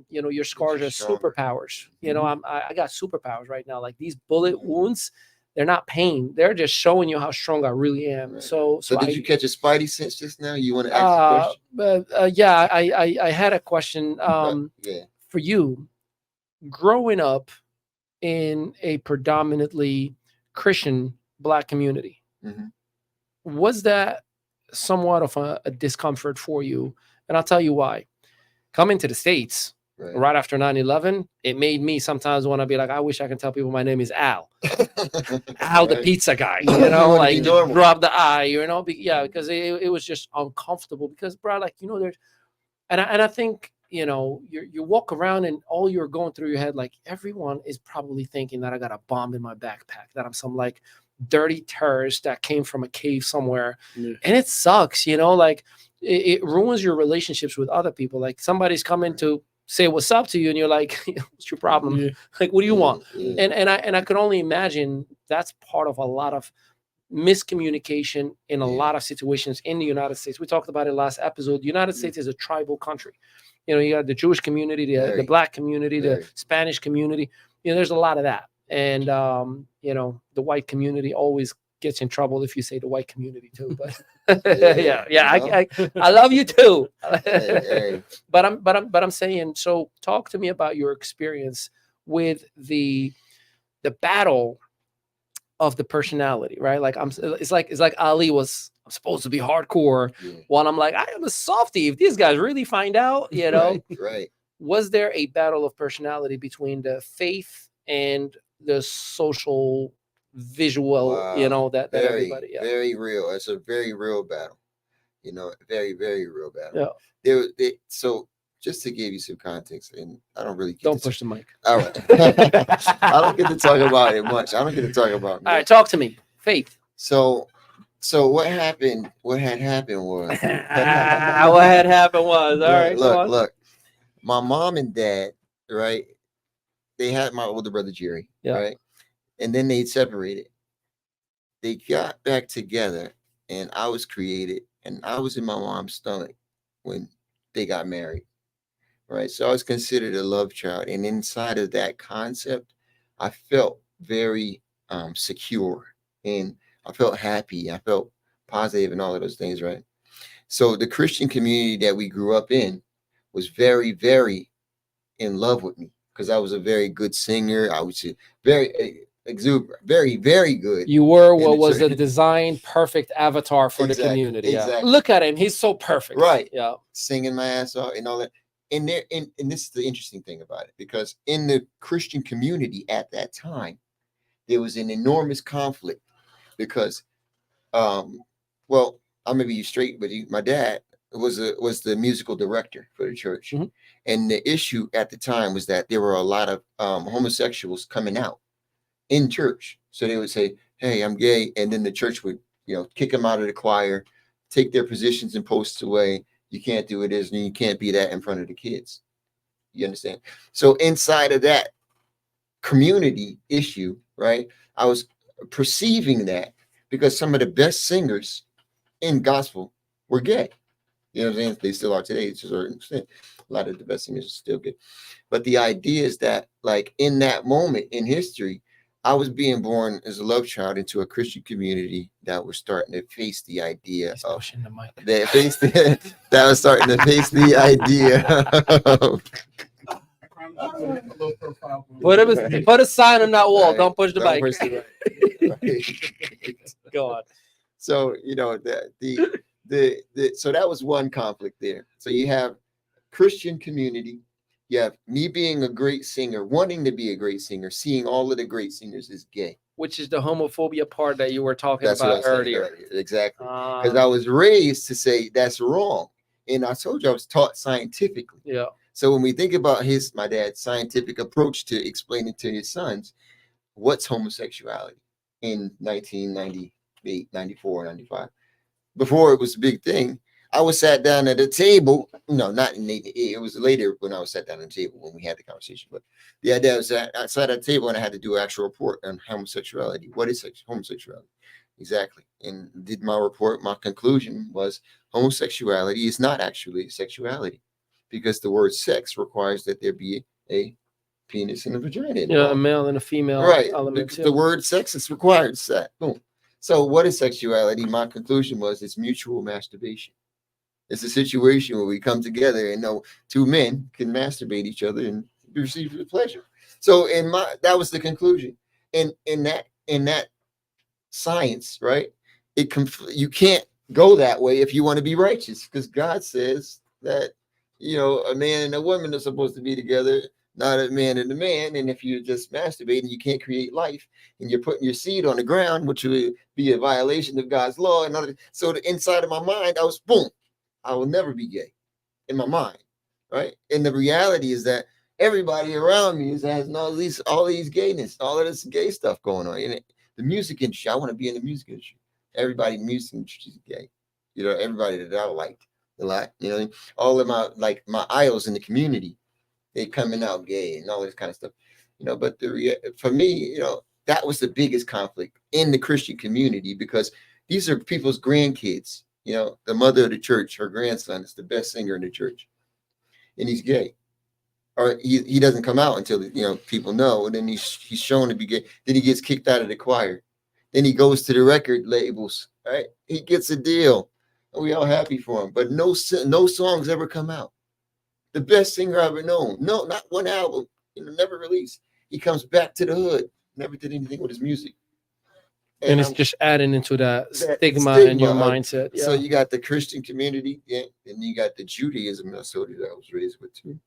your scars are superpowers. I got superpowers right now. Like these bullet wounds, they're not pain. They're just showing you how strong I really am. Right. So did you catch a spidey sense just now? You want to ask a question? I had a question. For you, growing up in a predominantly Christian Black community. Mm-hmm. Was that somewhat of a discomfort for you? And I'll tell you why. Coming to the States right after 9/11, it made me sometimes want to be like, I wish I could tell people my name is Al. Al, the pizza guy, like drop the I, because it was just uncomfortable because, bro, like, there's, and I think, you walk around and all you're going through your head, like everyone is probably thinking that I got a bomb in my backpack, that I'm some like dirty terrorist that came from a cave somewhere. And it sucks, like it ruins your relationships with other people. Like somebody's coming to say what's up to you and you're like, what's your problem? Like, what do you want? And I could only imagine that's part of a lot of miscommunication in a lot of situations in the United States. We talked about it last episode. The United States is a tribal country. You got the Jewish community, the Black community, the Spanish community. There's a lot of that. And, the white community always gets in trouble if you say the white community too. But I love you too. But I'm saying, so talk to me about your experience with the battle of the personality, right? Like it's like Ali was supposed to be hardcore, while I'm like, I am a softie. If these guys really find out, right. Was there a battle of personality between the faith and the social visual, that everybody, very real. It's a very real battle, very, very real battle. So just to give you some context, and I don't really don't push the mic. All right. I don't get to talk about it much. I don't get to talk about it. All right, talk to me. Faith. So what happened? What had happened was what had happened was all right. Look. My mom and dad, right? They had my older brother Jerry, right? And then they separated. They got back together, and I was created, and I was in my mom's stomach when they got married. right? So I was considered a love child, and inside of that concept, I felt very secure, and I felt happy. I felt positive, and all of those things, right? So the Christian community that we grew up in was very, very in love with me because I was a very good singer. I was very exuberant, very, very good. You were in what the was the church. designed perfect avatar for the Exactly, community. Yeah. exactly. Look at him. He's so perfect. Right. Yeah. Singing my ass off and all that. And this is the interesting thing about it, because in the Christian community at that time, there was an enormous conflict because well, I'm gonna be straight with you. My dad was the musical director for the church. Mhm. And the issue at the time was that there were a lot of homosexuals coming out in church. So they would say, "Hey, I'm gay," and then the church would, kick them out of the choir, take their positions and posts away. You can't do it, and you can't be that in front of the kids. You understand? So inside of that community issue, right? I was perceiving that because some of the best singers in gospel were gay. You know what I'm saying? They still are today to a certain extent. A lot of the best singers are still gay. But the idea is that, like, in that moment in history, I was being born as a love child into a Christian community that was starting to face the idea He's of pushing the mic. that was starting to face the idea of Put a sign on that wall. Right, Don't push the don't bike. push the right. Go on. So so that was one conflict there. So you have Christian community, you have me being a great singer, wanting to be a great singer, seeing all of the great singers as gay. Which is the homophobia part that you were talking That's what I about was saying earlier. exactly. Because I was raised to say that's wrong, and I told you I was taught scientifically. Yeah. So when we think about my dad's scientific approach to explaining to his sons what's homosexuality in 1998, 94, 95, before it was a big thing, I was sat down at a table. No, not in 88. It was later when I was sat down at the table when we had the conversation. But the idea was that I sat at a table and I had to do an actual report on homosexuality. What is homosexuality? Exactly. And did my report, my conclusion was homosexuality is not actually sexuality, because the word sex requires that there be a penis and a vagina. Yeah, a male and a female Right. element. Because the word sex is required. Sex. Boom. So what is sexuality? My conclusion was it's mutual masturbation. It's a situation where we come together and know two men can masturbate each other and receive pleasure. So that was the conclusion. And in that science, right? You can't go that way if you want to be righteous, because God says that a man and a woman are supposed to be together, not a man and a man. And if you're just masturbating, you can't create life, and you're putting your seed on the ground, which would be a violation of God's law. And other. So the inside of my mind, I was boom. I will never be gay in my mind, right? And the reality is that everybody around me has all these gayness, all of this gay stuff going on. And the music industry, I want to be in the music industry. Everybody in the music industry is gay. Everybody that I liked a lot, all of my idols in the community, they coming out gay and all this kind of stuff, but for me, that was the biggest conflict in the Christian community, because these are people's grandkids. The mother of the church, her grandson is the best singer in the church, and he's gay. Or he doesn't come out until people know, and then he's shown to be gay. Then he gets kicked out of the choir. Then he goes to the record labels. Right? He gets a deal, and we all happy for him. But no songs ever come out. The best singer I've ever known. No, not one album. Never released. He comes back to the hood. Never did anything with his music. And it's just adding into that stigma in your mindset. Yeah. So you got the Christian community, and you got the Judaism Minnesota that I was raised with too.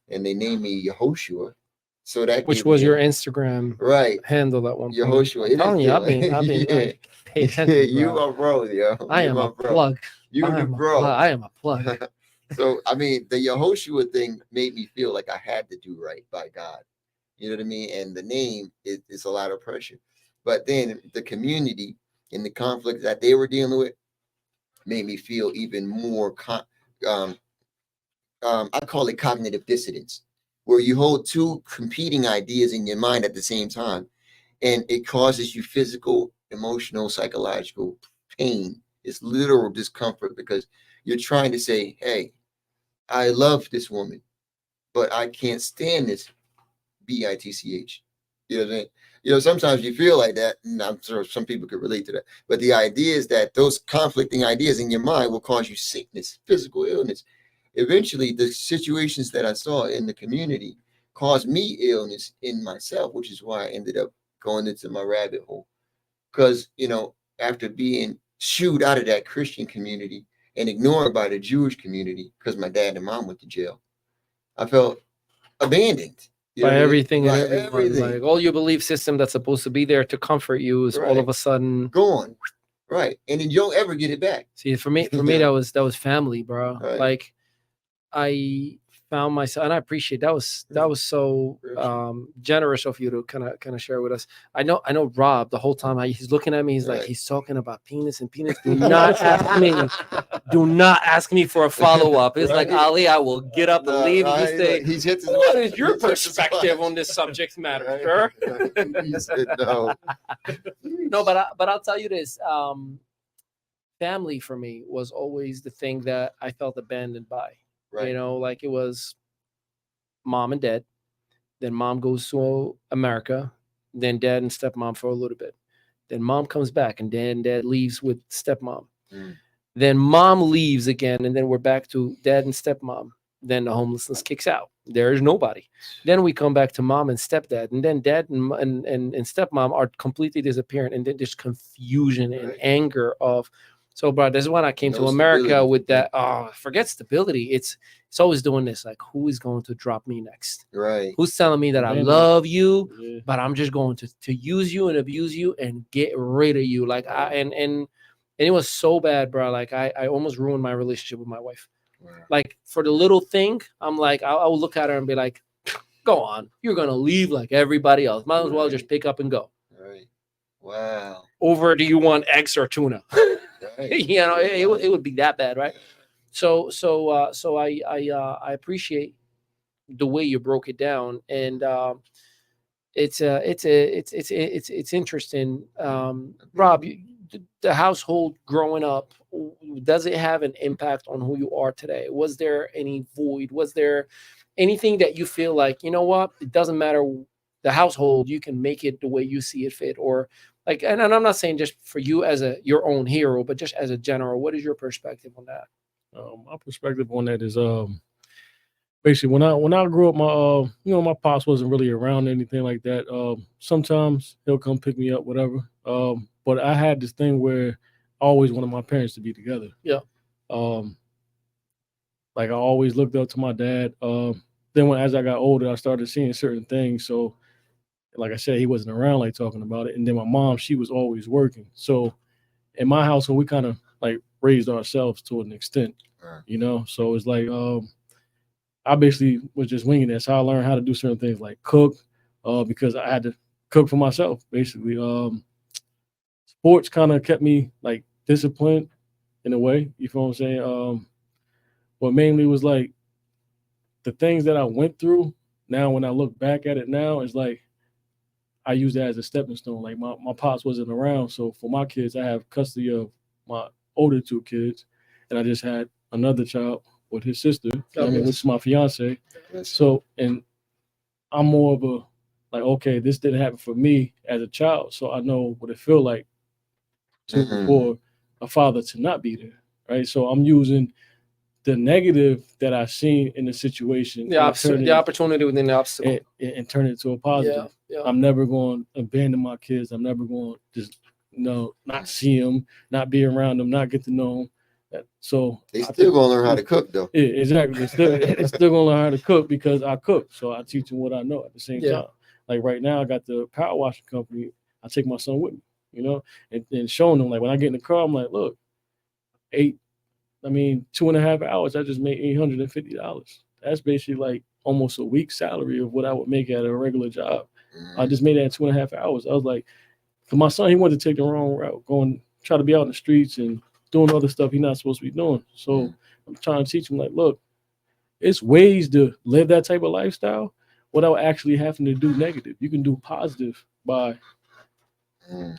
And they named me Yehoshua. So that which was your Instagram handle at one point. Yehoshua. I'm telling you, I've been pay attention. You are bro, yo. I am a plug. You the bro. I am a plug. So I mean, the Yehoshua thing made me feel like I had to do right by God. You know what I mean? And the name is a lot of pressure. But then the community and the conflict that they were dealing with made me feel even more, I call it cognitive dissonance, where you hold two competing ideas in your mind at the same time, and it causes you physical, emotional, psychological pain. It's literal discomfort, because you're trying to say, hey, I love this woman, but I can't stand this bitch. You know what I'm saying? You know, sometimes you feel like that, and I'm sure some people could relate to that. But the idea is that those conflicting ideas in your mind will cause you sickness, physical illness. Eventually, the situations that I saw in the community caused me illness in myself, which is why I ended up going into my rabbit hole. Because, you know, after being shooed out of that Christian community and ignored by the Jewish community because my dad and mom went to jail, I felt abandoned. You know By what I mean? everything and By everyone. everything. Like all your belief system that's supposed to be there to comfort you is all of a sudden gone. Right. And then you don't ever get it back. See, for me that was family, bro. Right. Like I found myself, and I appreciate that was so generous of you to kind of share with us. I know Rob the whole time he's looking at me, he's like, he's talking about penis and penis. Do not ask me for a follow-up. It's like, Ali, I will get up and leave. You say, what is your perspective on this subject matter, sir? He said no. No, but I'll tell you this. Family for me was always the thing that I felt abandoned by. Right. You know, like it was mom and dad. Then mom goes to America. Then dad and stepmom for a little bit. Then mom comes back and dad leaves with stepmom. Then mom leaves again. And then we're back to dad and stepmom. Then the homelessness kicks out. There's nobody. Then we come back to mom and stepdad. And then dad and stepmom are completely disappearing. And then there's confusion and anger of, so, bro, this is when I came to America with that. Forget stability. It's always doing this. Like, who is going to drop me next? Right. Who's telling me that I love you, but I'm just going to use you and abuse you and get rid of you? Like, and it was so bad, bro. Like, I almost ruined my relationship with my wife. Wow. Like, for the little thing, I'm like, I will look at her and be like, go on. You're going to leave like everybody else. Might as well just pick up and go. Right. Wow. Over, do you want eggs or tuna? You know, it would be that bad, right? So I appreciate the way you broke it down, and it's interesting. Rob, the household growing up, does it have an impact on who you are today? Was there any void? Was there anything that you feel like, you know what, it doesn't matter the household, you can make it the way you see it fit, or like, and I'm not saying just for you as your own hero, but just as a general, what is your perspective on that? My perspective on that is basically when I grew up, my my pops wasn't really around or anything like that. Sometimes he'll come pick me up, whatever. But I had this thing where I always wanted my parents to be together. Yeah. Like I always looked up to my dad. Then as I got older, I started seeing certain things. So like I said, he wasn't around like talking about it. And then my mom, she was always working. So in my household, we kind of like raised ourselves to an extent, you know? So it's like, I basically was just winging it. So I learned how to do certain things like cook, because I had to cook for myself, basically. Sports kind of kept me like disciplined in a way, you feel what I'm saying? But mainly was like the things that I went through. Now, when I look back at it now, it's like, I use that as a stepping stone. Like my pops wasn't around. So for my kids, I have custody of my older two kids. And I just had another child with his sister, which is my fiance. So, and I'm more of a, like, okay, this didn't happen for me as a child. So I know what it feels like for a father to not be there. Right. So I'm using the negative that I've seen in the situation, the opportunity within the obstacle, and turn it to a positive. Yeah. I'm never going to abandon my kids. I'm never going to just, not see them, not be around them, not get to know them. So they still gonna learn how to cook, though. Yeah, exactly. They're still gonna learn how to cook because I cook. So I teach them what I know at the same time. Like right now, I got the power washing company. I take my son with me, and showing them, like when I get in the car, I'm like, look, 2.5 hours, I just made $850. That's basically like almost a week's salary of what I would make at a regular job. I just made that in 2.5 hours. I was like, because my son, he wanted to take the wrong route, try to be out in the streets and doing other stuff he's not supposed to be doing. So I'm trying to teach him, like, look, it's ways to live that type of lifestyle without actually having to do negative. You can do positive by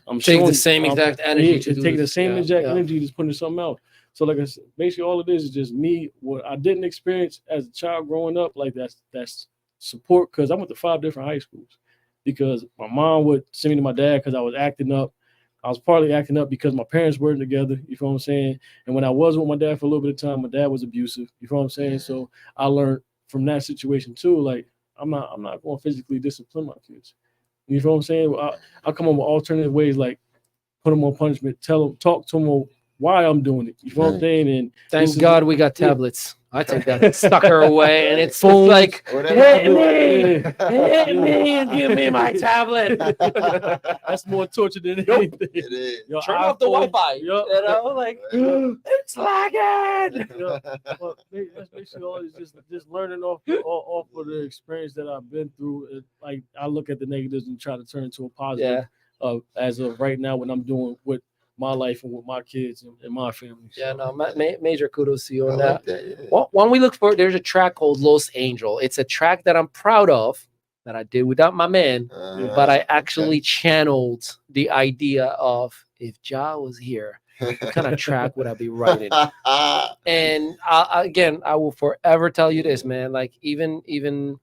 I'm Take the showing- same I'm- exact energy to yeah, do take the this. same Yeah, exact yeah. energy, just putting something out. So like I said, basically all it is just me. What I didn't experience as a child growing up, like that's support, because I went to 5 different high schools because my mom would send me to my dad because I was acting up. I was partly acting up because my parents weren't together. You feel what I'm saying? And when I was with my dad for a little bit of time, my dad was abusive. You feel what I'm saying? So I learned from that situation too. Like I'm not going to physically discipline my kids. You feel what I'm saying? I come up with alternative ways, like put them on punishment, talk to them why I'm doing it. You feel what I'm saying? And Thank God we got yeah. tablets. I take that sucker away, and it's Phones, like, whatever. hit me, Yeah. hit me, and give me my tablet. That's more torture than Nope. anything. It is. Your Turn off the iPhone, Wi-Fi. yup. You know, like it's lagging. But that's basically all. Is just learning off of the experience that I've been through. Like I look at the negatives and try to turn it to a positive. As of right now, when I'm doing with my life and with my kids and my family. Yeah, no, major kudos to you I on like that. that. Yeah. Well, when we look for it, there's a track called Los Angel. It's a track that I'm proud of that I did without my man, but I actually channeled the idea of if Ja was here, what kind of track would I be writing? And again, I will forever tell you this, man. Like even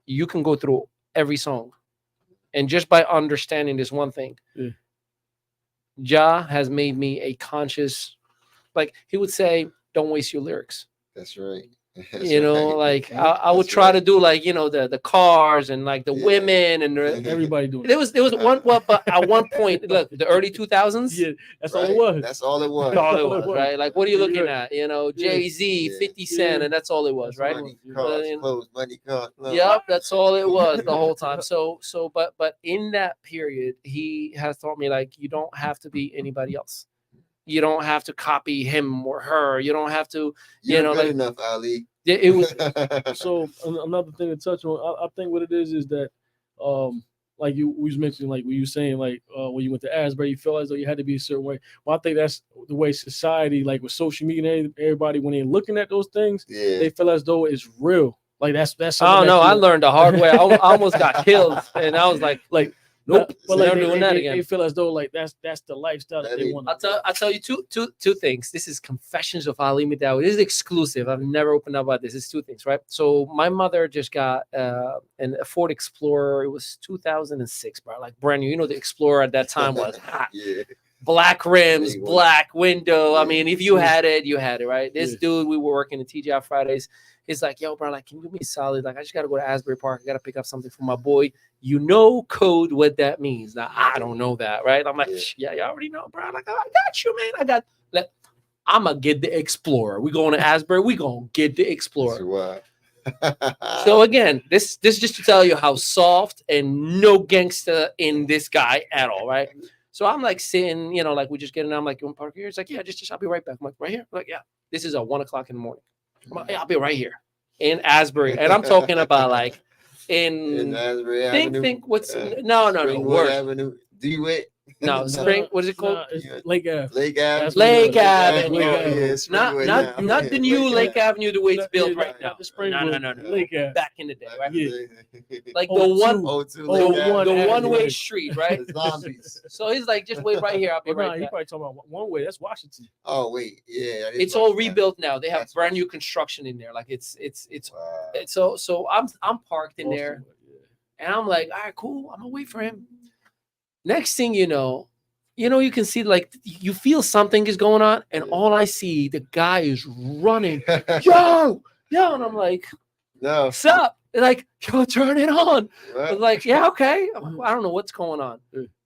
you can go through every song, and just by understanding this one thing, Ja has made me a conscious. Like he would say, "Don't waste your lyrics." That's right. You know, like I would try to do like the cars and like the women and Everybody doing it. there was one but at one point, look, the early 2000s. Yeah, that's all it was. That's all it was. That's all it was, right? Like, what are you looking Yeah. at? Jay-Z, Yeah. 50 Cent, and that's all it was, right? Money, cars, And- clothes, money, cars. clothes. Yep, that's all it was the whole time. But in that period, he has taught me like you don't have to be anybody else. You don't have to copy him or her. You don't have to, You're know, good like enough, Ali. it was. So another thing to touch on, I think what it is that, like you was mentioning, like when you saying like when you went to Asbury, you felt as though you had to be a certain way. Well, I think that's the way society, like with social media and everybody, when they're looking at those things, Yeah. they feel as though it's real. Like that's. Oh no, I learned the hard way. I almost got killed, and I was like, nope, But never like doing that they again. feel as though like that's the lifestyle that they want. I'll tell you two things. This is Confessions of Ali Mehdaoui. This is exclusive. I've never opened up about this. It's 2 things, right? So my mother just got a Ford Explorer. It was 2006, bro. Like brand new. You know, the Explorer at that time was hot. Yeah. Black rims, Big one. black window. I Yeah. mean, if you had it, you had it, right? This Yeah. dude, we were working in TGI Fridays. He's like, yo, bro, like, can you do me a solid? Like, I just got to go to Asbury Park. I got to pick up something for my boy. You know code what that means. Now, I don't know that, right? I'm like, yeah, you already know, bro. I'm like, oh, I got you, man. I'm going to get the Explorer. We going to Asbury. We going to get the Explorer. So again, this just to tell you how soft and no gangster in this guy at all, right? So I'm like sitting, like we just getting. I'm like, you want to park here? It's like, yeah, just I'll be right back. I'm like, right here. I'm like, yeah. This is at 1 o'clock in the morning. I'm like, yeah, I'll be right here in Asbury, and I'm talking about like in Asbury Avenue. think what's no Springwood worse. Avenue. DeWitt. No, Spring. What is it called? It's Lake Ave. Lake Avenue. Lake Avenue. Yeah, Not Springwood not now. the new Lake Avenue the way it's built Yeah, right now. the Springwood, No. Lake Ave. Back in the day, right? Yeah. Like the Oh, one Lake Ave. one-way street, right? The zombies. So he's like, just wait right here. I'll be Well, right he back. probably talking about one way. That's Washington. Oh wait, yeah. It's all rebuilt now. They have brand new construction in there. Like it's Wow. so I'm parked in there, and I'm like, all right, cool. I'm gonna wait for him. Next thing you know, you can see like you feel something is going on, and all I see, the guy is running, yo, and I'm like, No. what's up? They're like, yo, turn it on. I What? was like, yeah, okay. I'm like, I don't know what's going on.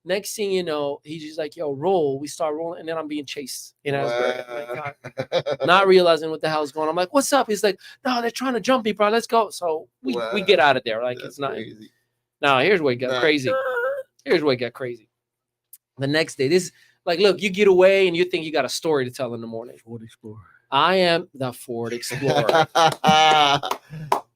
Next thing you know, he's just like, yo, roll. We start rolling, and then I'm being chased in Asbury. I'm like, not realizing what the hell's going on. I'm like, what's up? He's like, no, they're trying to jump me, bro. Let's go. So we get out of there. Like, That's it's not. crazy. Now, here's where it got crazy. Here's where it got crazy. The next day, this like, look, you get away and you think you got a story to tell in the morning. Ford Explorer. I am the Ford Explorer.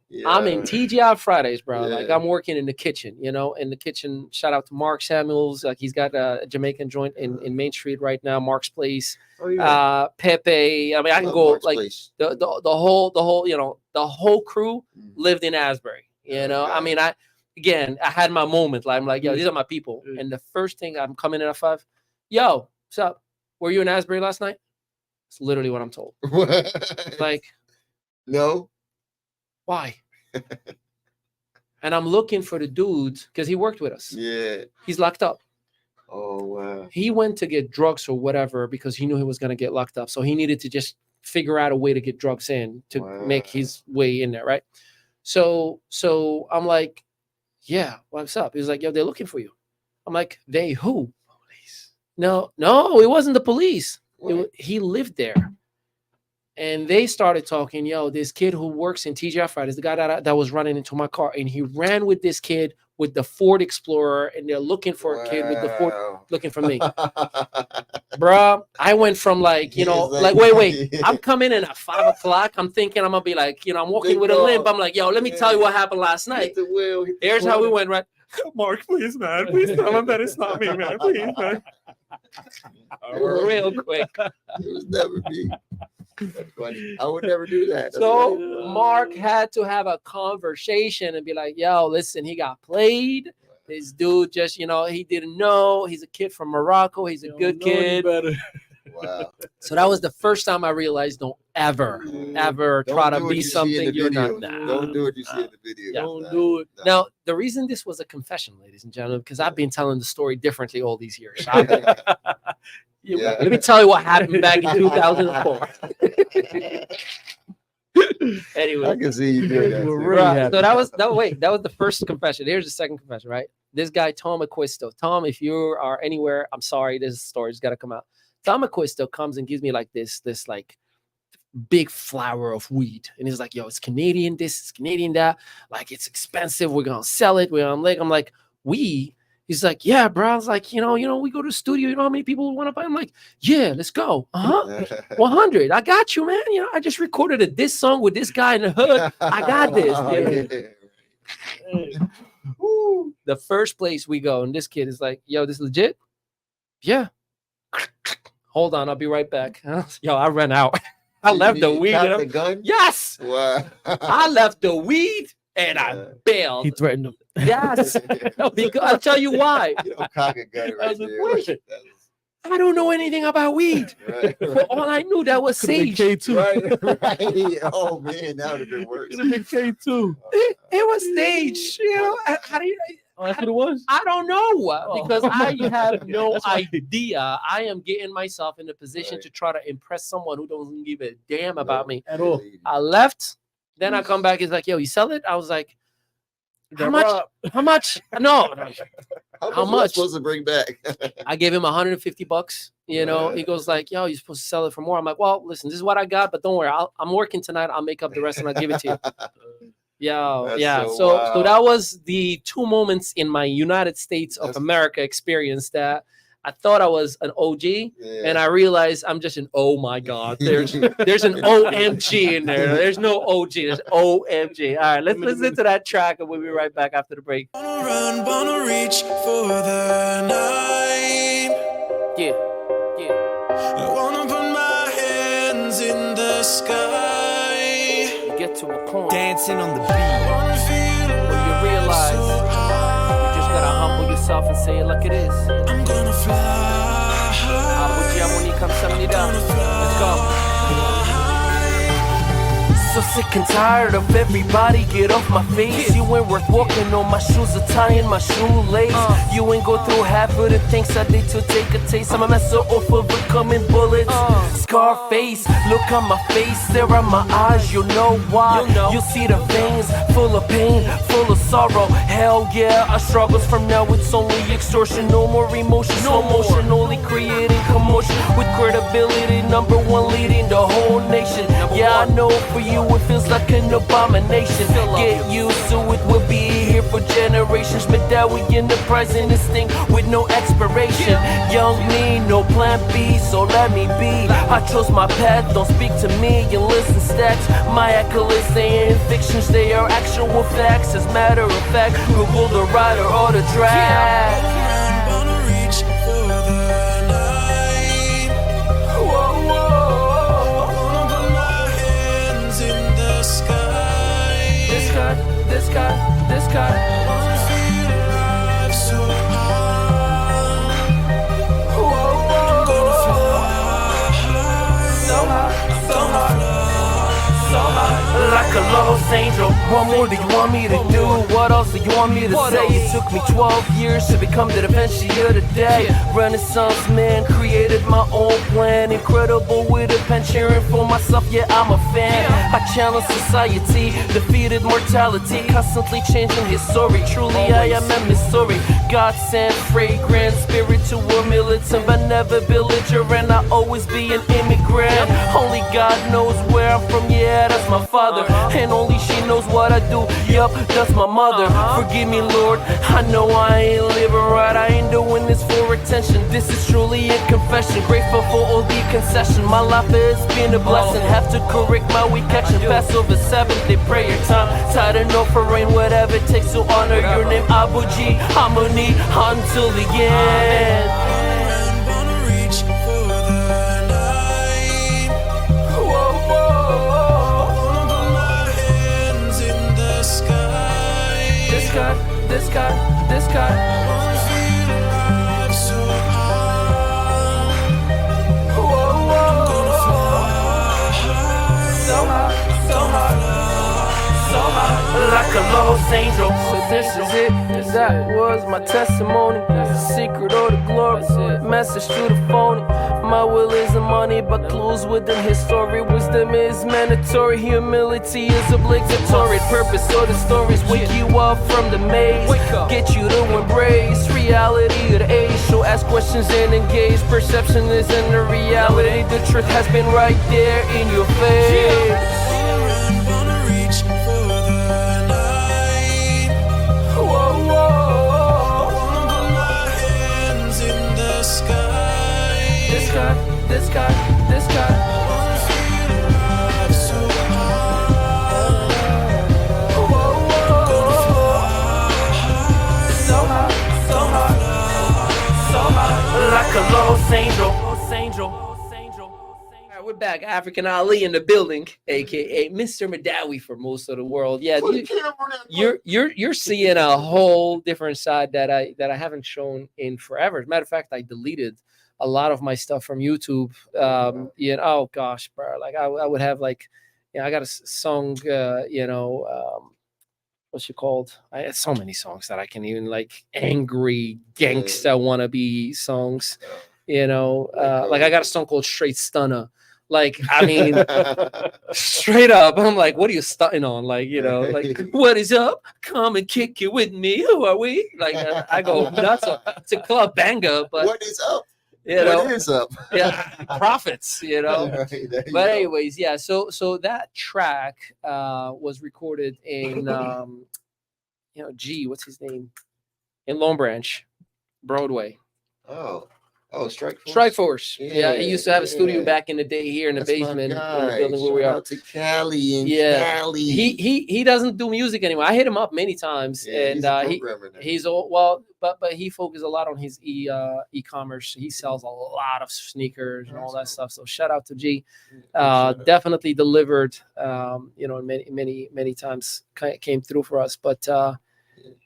Yeah. I'm in TGI Fridays, bro. Like Yeah. I'm working in the kitchen, in the kitchen. Shout out to Mark Samuels. Like he's got a Jamaican joint in Main Street right now, Mark's Place. Oh, yeah. Pepe. I mean, I can Love go Mark's like Place. the whole, the whole crew lived in Asbury. Okay. I mean, again, I had my moment. Like, I'm like, yo, these are my people. And the first thing I'm coming in at 5, yo, what's up? Were you in Asbury last night? It's literally what I'm told. Like, no. why? And I'm looking for the dude because he worked with us. Yeah. He's locked up. Oh wow. He went to get drugs or whatever because he knew he was going to get locked up. So he needed to just figure out a way to get drugs in to make his way in there, right? So I'm like, yeah, what's up? He's like, yo, they're looking for you. I'm like, they who? Police. No, it wasn't the police. He lived there. And they started talking, yo, this kid who works in TGI Fridays, the guy that was running into my car, and he ran with this kid with the Ford Explorer, and they're looking for a kid with the Ford, looking for me. Bruh, I went from like, you know, like wait, I'm coming in at 5 o'clock. I'm thinking I'm going to be like, you know, I'm walking with a limp. I'm like, yo, let me tell you what happened last night. Here's how we went, right? Mark, please, man. Please tell him that it's not me, man. Please, man. Real quick. It was never me. That's funny. I would never do that. That's So funny. Mark had to have a conversation and be like, yo, listen, he got played. This dude just, you know, he didn't know. He's a kid from Morocco. He's a good kid. Wow. So that was the first time I realized don't ever try to be something you're not. Don't do what you see in the video. Yeah. Don't do it. Now, the reason this was a confession, ladies and gentlemen, because I've been telling the story differently all these years. Yeah. Let me tell you what happened back in 2004. Anyway, I can see you doing that. We're too. really right, happy. so that was the first confession. Here's the second confession, right? This guy, Tom Acquisto. Tom, if you are anywhere, I'm sorry, this story's got to come out. Tom Acquisto comes and gives me like this like big flower of weed. And he's like, yo, it's Canadian this, it's Canadian that. Like, it's expensive. We're going to sell it. I'm like, we? He's like, yeah, bro. I was like, you know, we go to the studio. You know how many people want to buy? I'm like, yeah, let's go. 100. I got you, man. You know, I just recorded a diss song with this guy in the hood. I got this. Woo. The first place we go, and this kid is like, yo, this legit? Yeah. Hold on, I'll be right back. Yo, I ran out. I left the weed. Got the gun? Yes. Wow. I left the weed and I bailed. He threatened him. Yes. Because I'll tell you why. You don't cock a gun right there. I don't know anything about weed. Right. But all I knew that was sage. K2. Right. Oh man, that would have been worse. Could have been K2. It was sage. You know, how do you? Oh, that's what it was? I don't know because I have no That's why- idea. I am getting myself in a position to try to impress someone who doesn't give a damn about me. At all. I left. Then I come back. He's like, yo, you sell it? I was like, how much? How much? No. How much? Am I supposed to bring back? I gave him $150. You know, he goes like, yo, you're supposed to sell it for more. I'm like, well, listen, this is what I got, but don't worry. I'm working tonight. I'll make up the rest and I'll give it to you. Yeah, That's yeah. so So wild. that was the 2 moments in my United States of America experience that I thought I was an OG, and I realized I'm just an oh my god. There's an OMG in there. There's no OG. There's OMG. All right, let's listen to that track, and we'll be right back after the break. Wanna reach for the night. Yeah. I wanna put my hands in the sky. You get to a point Dancing on the beat. I wanna feel where you realize you just gotta humble yourself and say it like it is. I'm gonna fly. Let's go. So sick and tired of everybody get off my face. You ain't worth walking on my shoes or tying my shoelace. You ain't go through half of the things I did to take a taste. I'm a messer off of becoming bullets. Scarface, look on my face, stare at my eyes, you know why. You see the veins, full of pain, full of sorrow. Hell yeah, our struggles from now, it's only extortion. No more emotion, no motion, only creating commotion. With credibility, #1 leading the whole nation. Yeah, I know for you it feels like an abomination. Get used to it, we'll be here for generations. Mehdaoui in the present, this thing with no expiration. Young me, no plan B, so let me be. I chose my path, don't speak to me and listen stacks. My accolades, they ain't fictions, they are actual facts. As matter of fact, Google the writer or the track. Wanna reach for the night. Whoa, whoa. I wanna put my hands in the sky. This guy. I wanna feel angel. What more do you want me to do? What else do you want me to say? It took me 12 years to become the Da Vinci of the day. Renaissance man, created my own plan. Incredible with a pen, cheering for myself, yeah, I'm a fan. I challenge society, defeated mortality, constantly changing his story. Truly I am a mystery. God sent fragrant, spiritual, militant, but never belligerent. I always be an immigrant. Only God knows where I'm from, yeah, that's my father. And only she knows what I do, yup, that's my mother. Forgive me, Lord, I know I ain't living right. I ain't doing this for attention. This is truly a confession. Grateful for all the concession. My life has been a blessing. Have to correct my weak action. Passover, 7th-day prayer time. Tired enough for rain, whatever it takes to honor your name. Abu G, harmony until the end. This guy. Like a lost angel. So this is it. That was my testimony. The secret or the glory. Message to the phony. My will isn't money, but clues within his story. Wisdom is mandatory. Humility is obligatory. Purpose of the stories wake you up from the maze. Get you to embrace reality of the age. So ask questions and engage. Perception isn't the reality. The truth has been right there in your face. This guy. So high. Like a lost angel. All right, we're back. African Ali in the building, aka Mr. Mehdaoui for most of the world. Yeah, you're seeing a whole different side that I haven't shown in forever. As a matter of fact, I deleted a lot of my stuff from YouTube. Oh gosh, bro. Like I would have like, I got a song, what's it called? I had so many songs that I can even like angry gangsta wannabe songs, like I got a song called Straight Stunner. Like, I mean, straight up, I'm like, what are you stunting on? Like, like, what is up? Come and kick it with me. Who are we? Like, I go nuts. It's a club banger, but what is up? What is up? Yeah, profits, Right, but anyways, yeah. So that track was recorded in, what's his name? In Long Branch, Broadway. Oh, Strike Force. Strike Force. Yeah, he used to have a studio back in the day here in the basement in the building where we are. Shout out to Cali and Cali. He doesn't do music anymore. I hit him up many times, and he's all but he focuses a lot on his e-commerce. He sells a lot of sneakers and all that stuff. So shout out to G. Definitely delivered. Many times came through for us, but.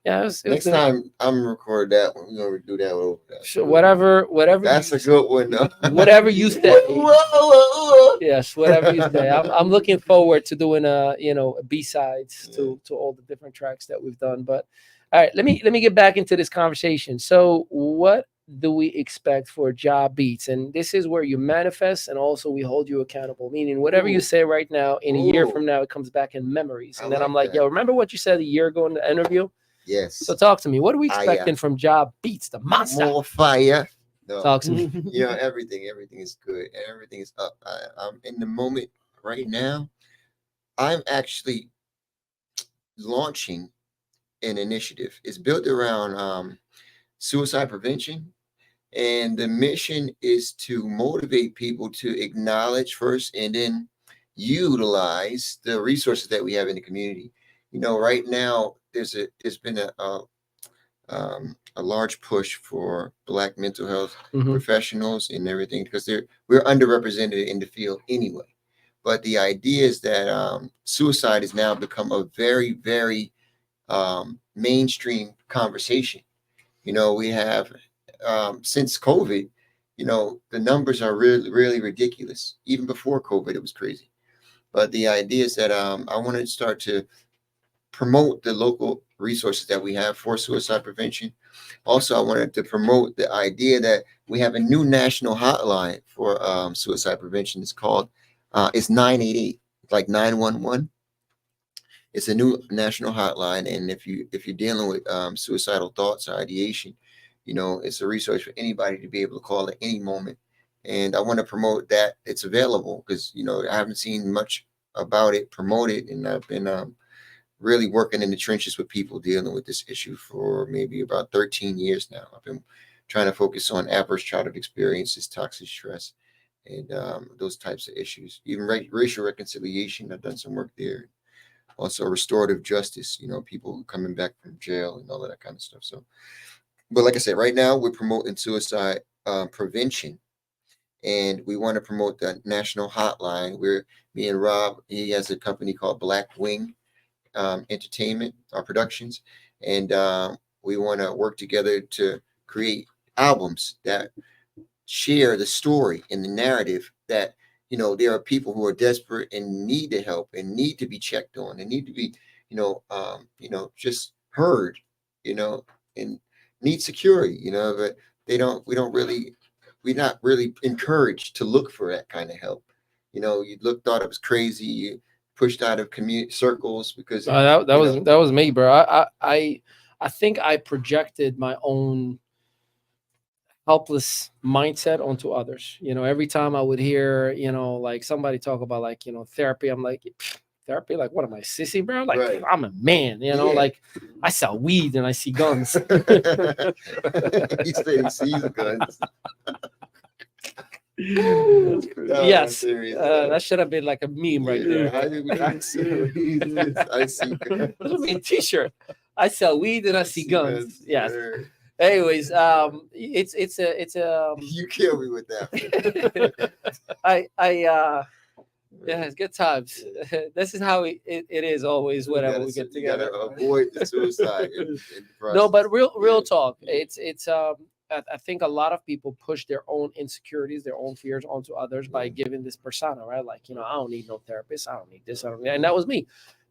Yeah, next time I'm record that one. We're gonna do that one over there. So whatever. That's a good one, though. Whatever you say. Yes, whatever you say. I'm looking forward to doing B-sides to all the different tracks that we've done. But all right, let me get back into this conversation. So what do we expect for Job Beats? And this is where you manifest, and also we hold you accountable. Meaning, whatever you say right now, in a year from now, it comes back in memories. And then I'm like, yo, remember what you said a year ago in the interview? Yes. So talk to me. What are we expecting from Job Beats, the monster? More fire. No. Talk to me. Everything is good. Everything is up. I'm in the moment right now. I'm actually launching an initiative. It's built around suicide prevention. And the mission is to motivate people to acknowledge first and then utilize the resources that we have in the community. Right now, there's been a large push for Black mental health professionals and everything, because we're underrepresented in the field anyway. But the idea is that suicide has now become a very, very mainstream conversation. We have since COVID, the numbers are really, really ridiculous. Even before COVID, it was crazy. But the idea is that I want to start to promote the local resources that we have for suicide prevention. Also, I wanted to promote the idea that we have a new national hotline for suicide prevention. It's called it's 988, like 911. It's a new national hotline, and if you're dealing with suicidal thoughts or ideation, it's a resource for anybody to be able to call at any moment. And I want to promote that it's available because I haven't seen much about it promoted, and I've been really working in the trenches with people dealing with this issue for maybe about 13 years now. I've been trying to focus on adverse childhood experiences, toxic stress, and those types of issues. Even racial reconciliation, I've done some work there. Also restorative justice, people coming back from jail and all of that kind of stuff. So, but like I said, right now we're promoting suicide prevention, and we want to promote the national hotline where me and Rob, he has a company called Black Wing Entertainment Productions, and we want to work together to create albums that share the story and the narrative that there are people who are desperate and need the help and need to be checked on and need to be just heard, and need security, but we're not really encouraged to look for that kind of help. Thought it was crazy, you pushed out of community circles because that was me, bro. I think I projected my own helpless mindset onto others. Every time I would hear, like somebody talk about like, therapy, I'm like, therapy? Like, what am I, sissy, bro? Like, Right. I'm a man, like I sell weed and I see guns. He said he sees guns. Yes, that should have been like a meme right there. I see guns. That should be a t-shirt. I sell weed and I see guns. Yes. Sure. Anyways, it's a You kill me with that. yeah, it's good times. This is how it is always whenever we get together. You gotta avoid the suicide. No, but real talk. It's I think a lot of people push their own insecurities, their own fears onto others by giving this persona, right? Like, I don't need no therapist. I don't need this. I don't need, and that was me.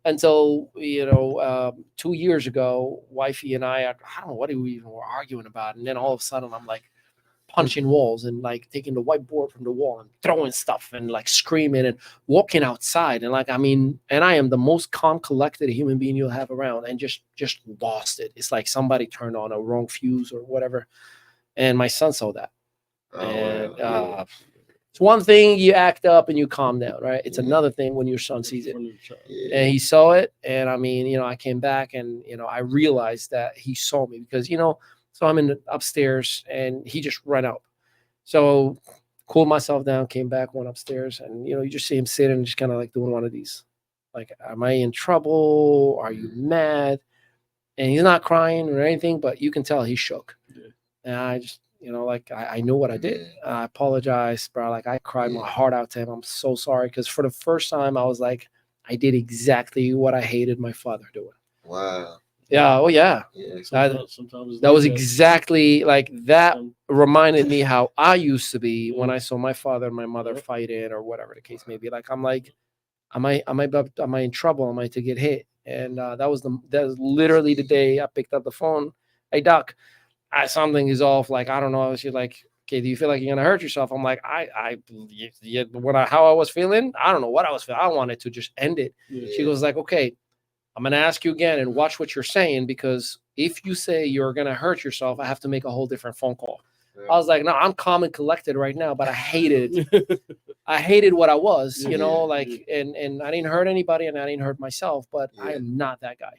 Until 2 years ago, wifey and I don't know what we even were arguing about, and then all of a sudden I'm like punching walls and like taking the whiteboard from the wall and throwing stuff and like screaming and walking outside, and like and I am the most calm, collected human being you'll have around, and just lost it. It's like somebody turned on a wrong fuse or whatever, and my son saw that. It's one thing you act up and you calm down, right? It's another thing when your son sees it. And he saw it. And I came back and, I realized that he saw me because, so I'm in the upstairs and he just ran out. So cooled myself down, came back, went upstairs, and, you just see him sitting and just kind of like doing one of these. Like, am I in trouble? Are you mad? And he's not crying or anything, but you can tell he's shook. Yeah. And I just, I knew what I did. I apologized, bro. Like, I cried my heart out to him. I'm so sorry. Because for the first time, I was like, I did exactly what I hated my father doing. Wow. Yeah. Oh, yeah. Sometimes that was exactly like that. Reminded me how I used to be when I saw my father and my mother fighting or whatever the case may be. Like, I'm like, am I in trouble? Am I to get hit? And that was literally the day I picked up the phone. Hey, Doc. Something is off. Like, I don't know. She's like, okay, do you feel like you're gonna hurt yourself? I'm like, how I was feeling, I don't know what I was feeling. I wanted to just end it. Yeah. She goes like, okay, I'm gonna ask you again and watch what you're saying, because if you say you're gonna hurt yourself, I have to make a whole different phone call. Yeah. I was like, no, I'm calm and collected right now, but I hated what I was, and I didn't hurt anybody and I didn't hurt myself, but I am not that guy.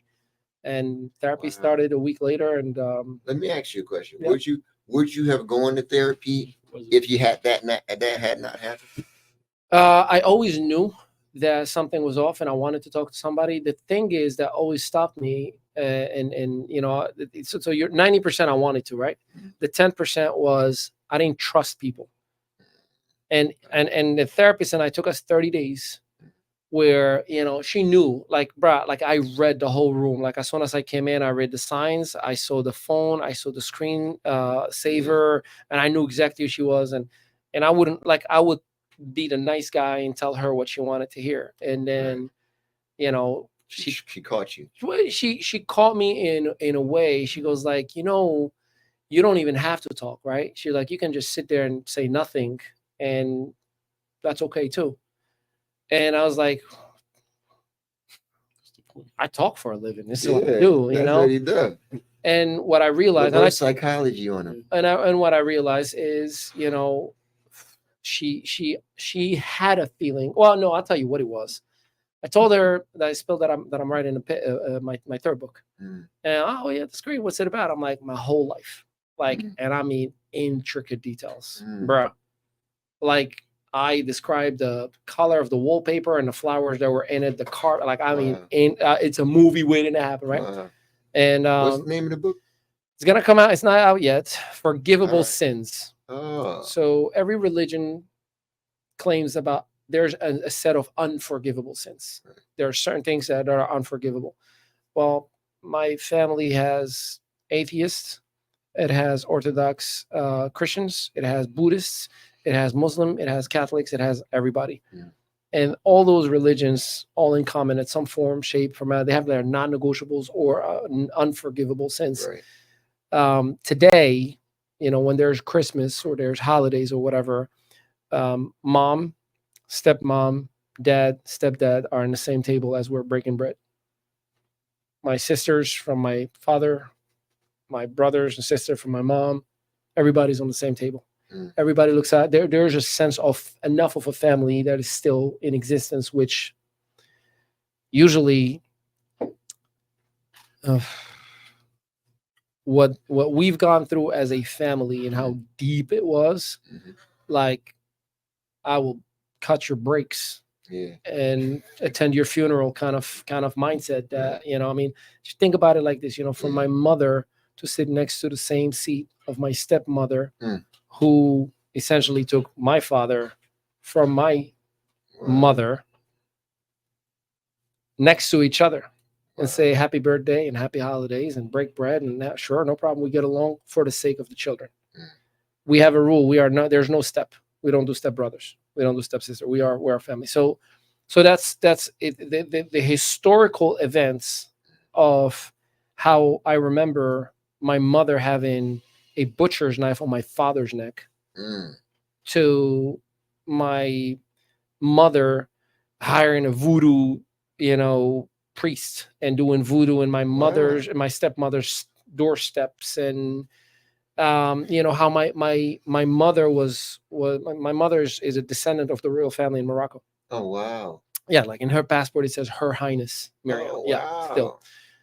And therapy started a week later. And let me ask you a question. Yeah. Would you have gone to therapy if you had that had not happened? I always knew that something was off and I wanted to talk to somebody. The thing is that always stopped me. So you're 90% I wanted to, right? The 10% was I didn't trust people. And the therapist and I took us 30 days. Where, she knew, like, bruh, like I read the whole room. Like, as soon as I came in, I read the signs. I saw the phone. I saw the screen saver, and I knew exactly who she was. And I would be the nice guy and tell her what she wanted to hear. And then, you know, She caught you. she caught me in a way. She goes like, you know, you don't even have to talk, right? She's like, you can just sit there and say nothing, and that's okay too. And I was like, I talk for a living. This is what I do, you that's know. what he done. And what I realized, Reverse psychology on him. and what I realized is, you know, she had a feeling. Well, no, I'll tell you what it was. I told her that I spilled that I'm writing my third book. Mm. And oh yeah, that's great. What's it about? I'm like, my whole life, like, and I mean intricate details, bro. Like, I described the color of the wallpaper and the flowers that were in it, the car. Like, I mean, it's a movie waiting to happen, right? And what's the name of the book? it's gonna come out. It's not out yet. Forgivable Sins. Oh, So every religion claims about there's a set of unforgivable sins. Right. There are certain things that are unforgivable. Well, my family has atheists, it has Orthodox Christians, it has Buddhists, it has Muslim, it has Catholics, it has everybody. Yeah. And all those religions, all in common at some form, shape, format, they have their non-negotiables or unforgivable sins. right. Today, you know, when there's Christmas or there's holidays or whatever, mom, stepmom, dad, stepdad are on the same table as we're breaking bread. My sisters from my father, my brothers and sister from my mom, everybody's on the same table. Everybody looks at there's a sense of enough of a family that is still in existence, which usually what we've gone through as a family and how deep it was, like, I will cut your brakes and attend your funeral kind of mindset that, you know, I mean, just think about it like this, you know, for my mother to sit next to the same seat of my stepmother, who essentially took my father from my mother, next to each other, and say happy birthday and happy holidays and break bread, and that, sure, no problem, we get along for the sake of the children. We have a rule. There's no step. We don't do step brothers. We don't do step sister. We're a family. So that's it. The historical events of how I remember my mother having a butcher's knife on my father's neck, to my mother hiring a voodoo, you know, priest and doing voodoo in my mother's and my stepmother's doorsteps, and you know, how my mother my mother's is a descendant of the royal family in Morocco. Oh wow. Yeah, like in her passport it says Her Highness Miriam. Oh, yeah, wow. still.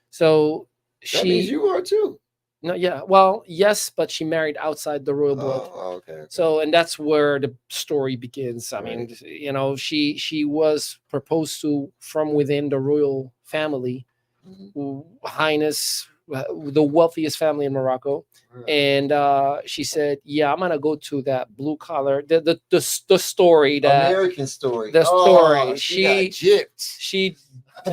So That means you are too. No, yeah, well, yes, but she married outside the royal blood. Oh, okay. So, and that's where the story begins. I mean, you know, she was proposed to from within the royal family, Highness, the wealthiest family in Morocco, and she said, "Yeah, I'm gonna go to that blue collar." The story that American story. The story. She got gypped.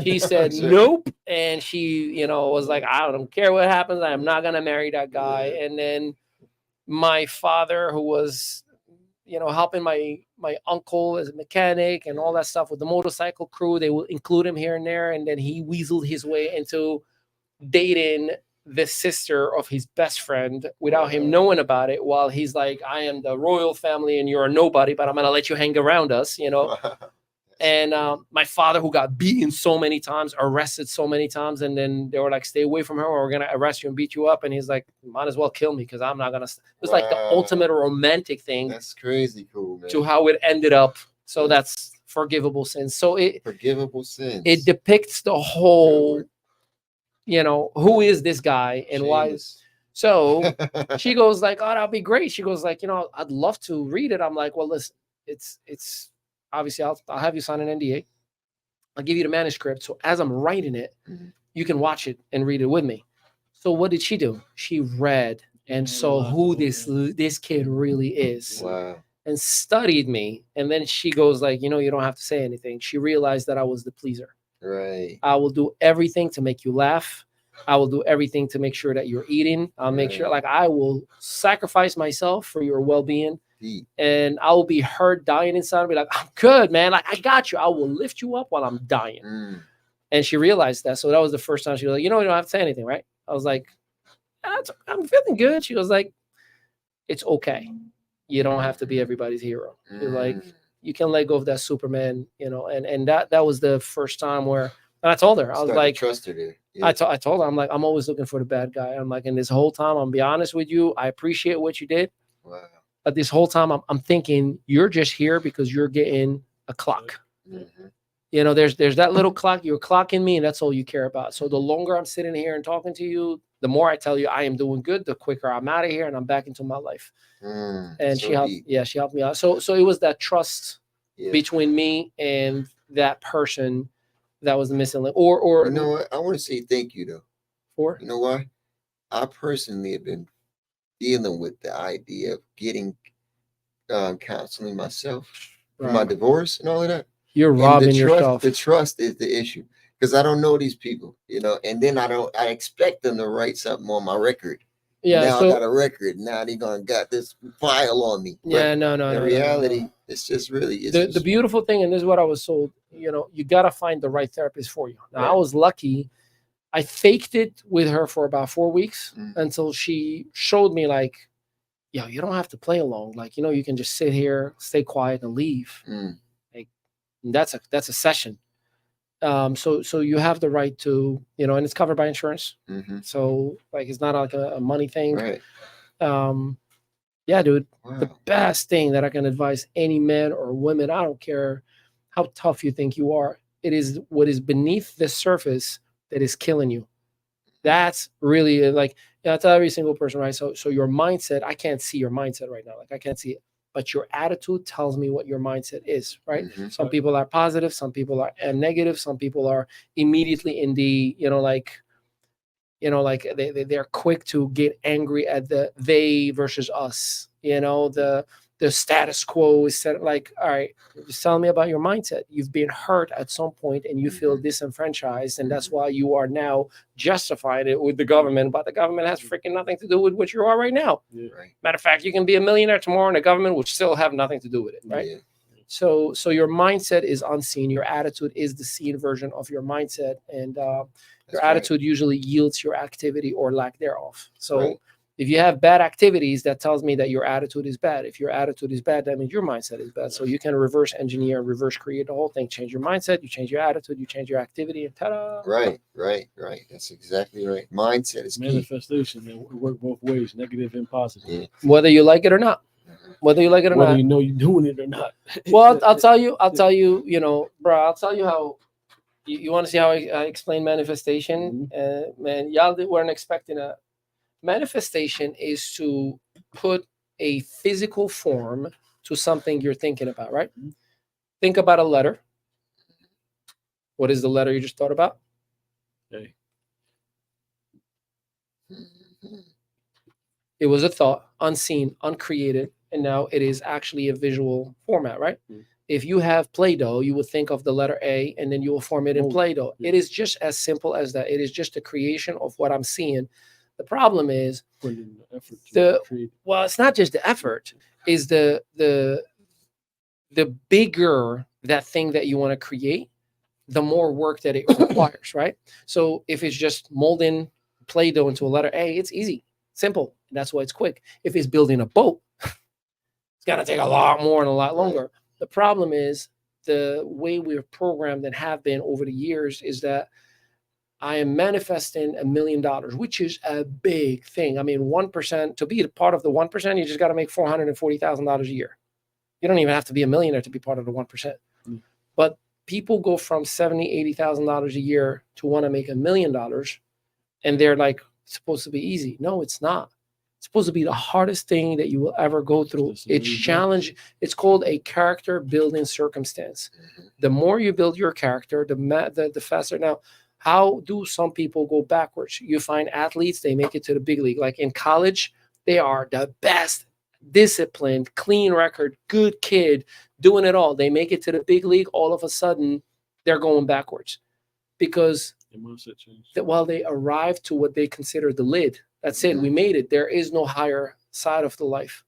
She said nope, and she, you know, was like, I don't care what happens, I'm not gonna marry that guy. And then my father, who was, you know, helping my uncle as a mechanic and all that stuff with the motorcycle crew, they will include him here and there, and then he weaseled his way into dating the sister of his best friend without him knowing about it, while he's like, I am the royal family and you're a nobody, but I'm gonna let you hang around us, you know. And my father, who got beaten so many times, arrested so many times, and then they were like, stay away from her or we're going to arrest you and beat you up. And he's like, might as well kill me because I'm not going to. It was like the ultimate romantic thing. That's crazy cool, man. To how it ended up. So that's forgivable sins. So forgivable sins. It depicts the whole, you know, who is this guy and why. So she goes like, oh, that'll be great. She goes like, you know, I'd love to read it. I'm like, well, listen, it's obviously I'll have you sign an NDA. I'll give you the manuscript. So as I'm writing it, you can watch it and read it with me. So what did she do? She read and saw who this kid really is. Wow. And studied me. And then she goes like, you know, you don't have to say anything. She realized that I was the pleaser. Right. I will do everything to make you laugh. I will do everything to make sure that you're eating. I'll make sure, like, I will sacrifice myself for your well-being. Deep. And I will be hurt, dying inside. I'll be like, I'm good, man. Like, I got you. I will lift you up while I'm dying. Mm. And she realized that. So that was the first time she was like, you don't have to say anything, right? I was like, I'm feeling good. She was like, it's okay. You don't have to be everybody's hero. She's like, you can let go of that Superman, and that was the first time where, and I told her, I was Started like, to trust her there. I told her, I'm like, I'm always looking for the bad guy. I'm like, and this whole time, I'm be honest with you, I appreciate what you did. Wow. But this whole time, I'm thinking you're just here because you're getting a clock. Mm-hmm. There's that little clock. You're clocking me, and that's all you care about. So the longer I'm sitting here and talking to you, the more I tell you I am doing good, the quicker I'm out of here and I'm back into my life. And so she helped. deep. Yeah, she helped me out. So it was that trust Yeah. between me and that person that was the missing link. Or You know what? I want to say thank you though. for You know why? I personally have been dealing with the idea of getting counseling myself for my divorce and all of that. you're And robbing the trust, yourself. the trust is the issue because I don't know these people, and then I expect them to write something on my record. Yeah. Now So I got a record. Now they gonna got this file on me. yeah, But no. in reality, it's just really The beautiful thing, and this is what I was told, you got to find the right therapist for you. Now, I Right. was lucky. I faked it with her for about 4 weeks Mm. until she showed me, like, you don't have to play along. Like, you can just sit here, stay quiet, and leave. Mm. Like, and that's a session. So you have the right to, and it's covered by insurance. Mm-hmm. So, like, it's not like a money thing. Right. Yeah, dude. Wow. The best thing that I can advise any man or woman, I don't care how tough you think you are, it is what is beneath the surface that is killing you. That's really like, I tell every single person, right? So your mindset, I can't see your mindset right now. Like, I can't see it. But your attitude tells me what your mindset is, right? Mhm. Some people are positive, some people are negative, some people are immediately in the, they're quick to get angry at the they versus us. The status quo is set, like, all right, just tell me about your mindset. You've been hurt at some point and you feel disenfranchised, and that's why you are now justifying it with the government, but the government has freaking nothing to do with what you are right now. Yeah. Right. Matter of fact, you can be a millionaire tomorrow and the government will still have nothing to do with it, right? Yeah. So your mindset is unseen. Your attitude is the seen version of your mindset, and your attitude usually yields your activity or lack thereof. So if you have bad activities, that tells me that your attitude is bad. If your attitude is bad, that means your mindset is bad. So you can reverse engineer, reverse create the whole thing. Change your mindset, you change your attitude, you change your activity, and ta-da. Right. That's exactly right. Mindset is key. Manifestation, it work both ways, negative and positive. Yeah. Whether you like it or not. Whether you like it or Whether not. you know you're doing it or not. Well, I'll tell you, bro, I'll tell you how. You want to see how I explain manifestation? Man, y'all weren't expecting a manifestation is to put a physical form to something you're thinking about, right? Think about a letter. What is the letter you just thought about? Okay. It was a thought, unseen, uncreated, and now it is actually a visual format, right? If you have Play-Doh, you would think of the letter A and then you will form it in Play-Doh. It is just as simple as that. It is just a creation of what I'm seeing. The problem is it's not just the effort, is the bigger that thing that you want to create, the more work that it requires, right? So if it's just molding Play-Doh into a letter A, it's easy, simple. And that's why it's quick. If it's building a boat, it's gonna take a lot more and a lot longer. The problem is the way we're programmed and have been over the years is that I am manifesting $1 million, which is a big thing. I mean, 1%, to be a part of the 1%, you just got to make $440,000 a year. You don't even have to be a millionaire to be part of the 1%. But people go from $70,000, $80,000 a year to want to make $1 million. And they're like, it's supposed to be easy. No, it's not. It's supposed to be the hardest thing that you will ever go through. It's challenge. It's called a character building circumstance. The more you build your character, the faster. Now, how do some people go backwards? You find athletes, they make it to the big league. Like in college, they are the best, disciplined, clean record, good kid, doing it all. They make it to the big league. All of a sudden, they're going backwards because while they arrive to what they consider the lid, that's it. We made it. There is no higher side of the life.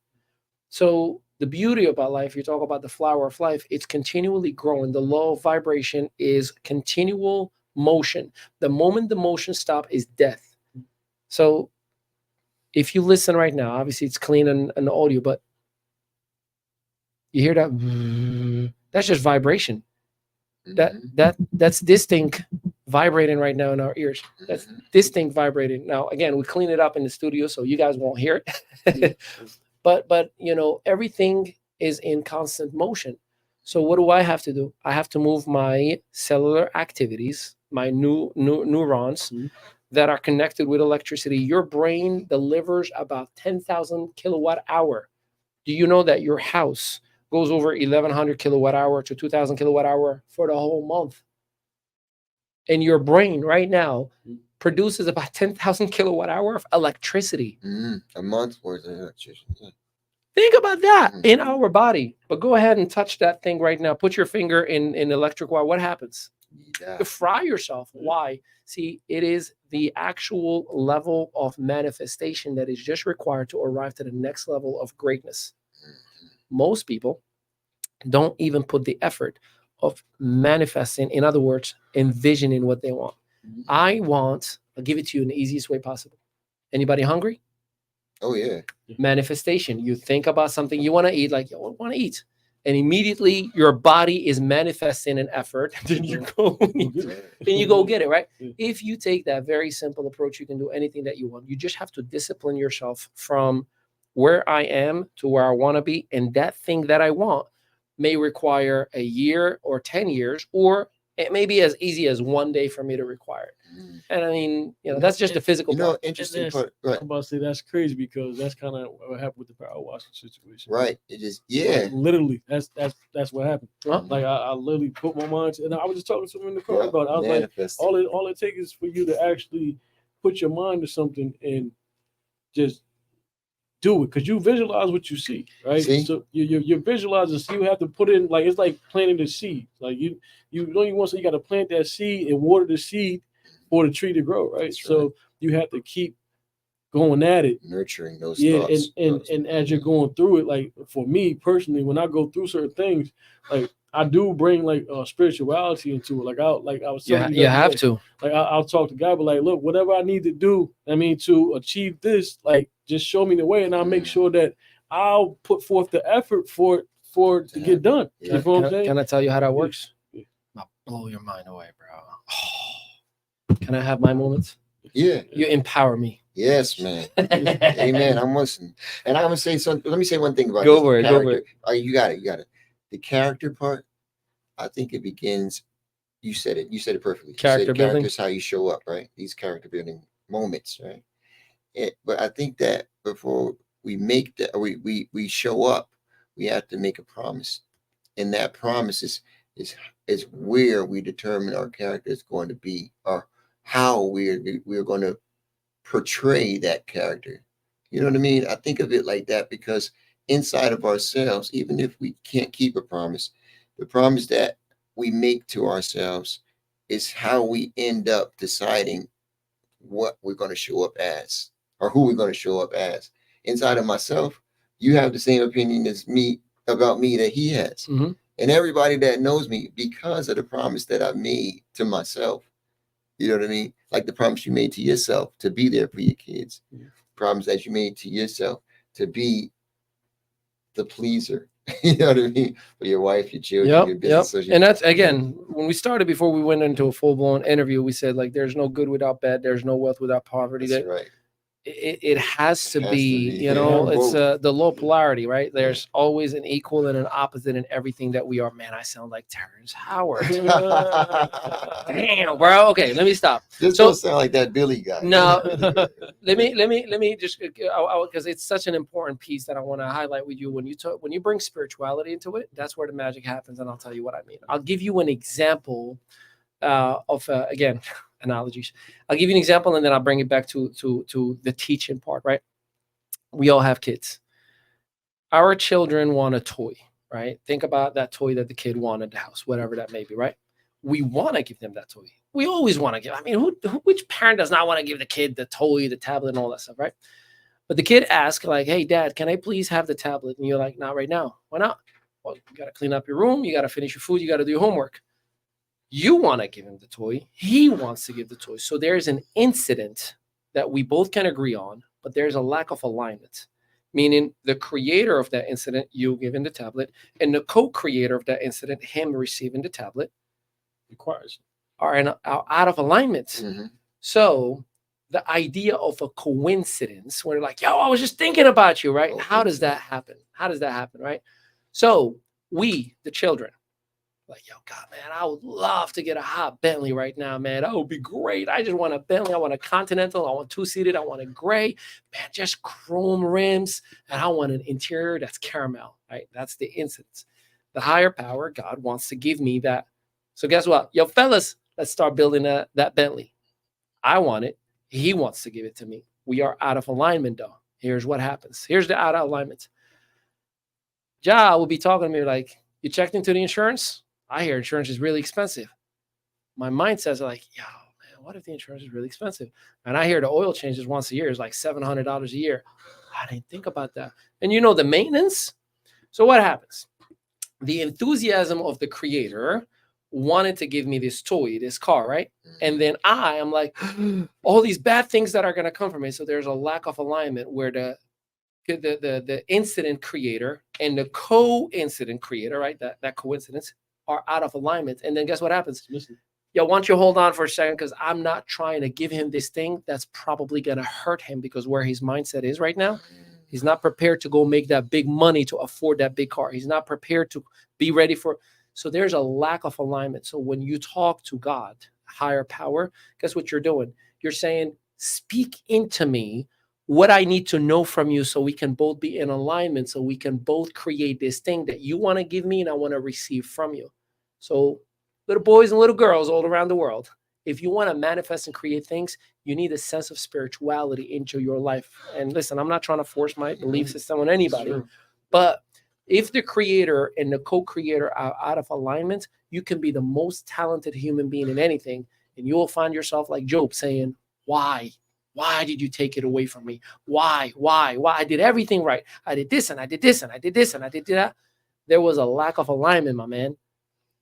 So The beauty about life, you talk about the flower of life, it's continually growing. The law of vibration is continual motion. The moment the motion stops is death. So if you listen right now, obviously it's clean and audio, but you hear that? That's just vibration. That's this thing vibrating right now in our ears. That's this thing vibrating. Now, again, we clean it up in the studio so you guys won't hear it. but everything is in constant motion. So what do I have to do? I have to move my cellular activities, my neurons that are connected with electricity. Your brain delivers about 10,000 kilowatt hour. Do you know that your house goes over 1,100 kilowatt hour to 2,000 kilowatt hour for the whole month? And your brain right now produces about 10,000 kilowatt hour of electricity. A month worth of electricity. Yeah. Think about that in our body. But go ahead and touch that thing right now. Put your finger in electric wire. What happens? You fry yourself. Why? See, it is the actual level of manifestation that is just required to arrive to the next level of greatness. Most people don't even put the effort of manifesting, in other words, envisioning what they want. I'll give it to you in the easiest way possible. Anybody hungry? Oh, yeah. Manifestation. You think about something you want to eat, like, I want to eat. And immediately your body is manifesting an effort. Then you go get it, right? If you take that very simple approach, you can do anything that you want. You just have to discipline yourself from where I am to where I want to be. And that thing that I want may require a year or 10 years, or it may be as easy as one day for me to require it. And I mean, that's just the physical part. Interesting part. Right. I'm about to say that's crazy because that's kind of what happened with the power washing situation. Right. It is. Yeah. Like, literally, that's what happened. Like I literally put my mind to, and I was just talking to someone in the car about it. I was like, all it takes is for you to actually put your mind to something and just do it, because you visualize what you see, right? So you're visualizing. So you have to put in, like, it's like planting a seed. Like you only want, so you got to plant that seed and water the seed for the tree to grow, right? So you have to keep going at it, nurturing those thoughts. And as you're going through it, like for me personally, when I go through certain things, like I do bring like spirituality into it. Like I was telling you, have to. Like I'll talk to God, but like, look, whatever I need to do, to achieve this, like, just show me the way, and I'll make sure that I'll put forth the effort for it to get done. You know what I'm saying? Can I tell you how that works? I'll blow your mind away, bro. Can I have my moments? Yeah. You empower me. Yes, man. Amen. I'm listening. And I'm gonna say something. Let me say one thing about Go for it. Oh, you got it. The character part, I think it begins. You said it perfectly. Character building. Characters, how you show up, right? These character building moments, right? But I think that before we make that, we show up, we have to make a promise, and that promise is where we determine our character is going to be, or how we're going to portray that character. You know what I mean? I think of it like that, because inside of ourselves, even if we can't keep a promise, the promise that we make to ourselves is how we end up deciding what we're going to show up as, or who we're going to show up as. Inside of myself, you have the same opinion as me about me that he has. And everybody that knows me, because of the promise that I made to myself. You know what I mean? Like the promise you made to yourself to be there for your kids. Promise that you made to yourself to be the pleaser. You know what I mean? For your wife, your children, your business. And that's, again, when we started, before we went into a full-blown interview, we said, like, there's no good without bad. There's no wealth without poverty. That's right. It has to be, it's the low polarity, right? There's always an equal and an opposite in everything that we are. Man, I sound like Terrence Howard. Damn, bro. Okay, let me stop. This don't sound like that Billy guy. No, let me just, because it's such an important piece that I want to highlight with you. When you bring spirituality into it, that's where the magic happens, and I'll tell you what I mean. I'll give you an example of again, analogies. I'll give you an example, and then I'll bring it back to the teaching part, right? We all have kids. Our children want a toy, right? Think about that toy that the kid wanted in the house, whatever that may be, right? We want to give them that toy. We always want to give. I mean, which parent does not want to give the kid the toy, the tablet, and all that stuff, right? But the kid asks, like, hey, dad, can I please have the tablet? And you're like, not right now. Why not? Well, you got to clean up your room. You got to finish your food. You got to do your homework. You want to give him the toy. He wants to give the toy. So there's an incident that we both can agree on, but there's a lack of alignment. Meaning the creator of that incident, you giving the tablet, and the co-creator of that incident, him receiving the tablet, Requires. are out of alignment. Mhm. So the idea of a coincidence, where like, yo, I was just thinking about you, right? How does that happen? How does that happen, right? So we, the children, like, yo, God, man, I would love to get a hot Bentley right now, man. That would be great. I just want a Bentley. I want a Continental. I want two-seated. I want a gray, man, just chrome rims. And I want an interior that's caramel, right? That's the instance. The higher power, God, wants to give me that. So guess what? Yo, fellas, let's start building that Bentley. I want it. He wants to give it to me. We are out of alignment, though. Here's what happens. Here's the out of alignment. Ja will be talking to me like, you checked into the insurance? I hear insurance is really expensive. My mind says like, yo, man, what if the insurance is really expensive? And I hear the oil changes once a year is like $700 a year. I didn't think about that. And you know the maintenance? So what happens? The enthusiasm of the creator wanted to give me this toy, this car, right? And then I am like, all these bad things that are going to come from it. So there's a lack of alignment where the incident creator and the co-incident creator, right? That coincidence are out of alignment. And then guess what happens? Yo, why don't you hold on for a second? Because I'm not trying to give him this thing that's probably going to hurt him, because where his mindset is right now, he's not prepared to go make that big money to afford that big car. He's not prepared to be ready for. So there's a lack of alignment. So when you talk to God, higher power, guess what you're doing? You're saying, speak into me what I need to know from you so we can both be in alignment, so we can both create this thing that you want to give me and I want to receive from you. So little boys and little girls all around the world, if you want to manifest and create things, you need a sense of spirituality into your life. And listen, I'm not trying to force my belief system on anybody, but if the creator and the co-creator are out of alignment, you can be the most talented human being in anything, and you will find yourself like Job saying, why? Why did you take it away from me? Why? I did everything right. I did this and I did this and I did this and I did that. There was a lack of alignment, my man.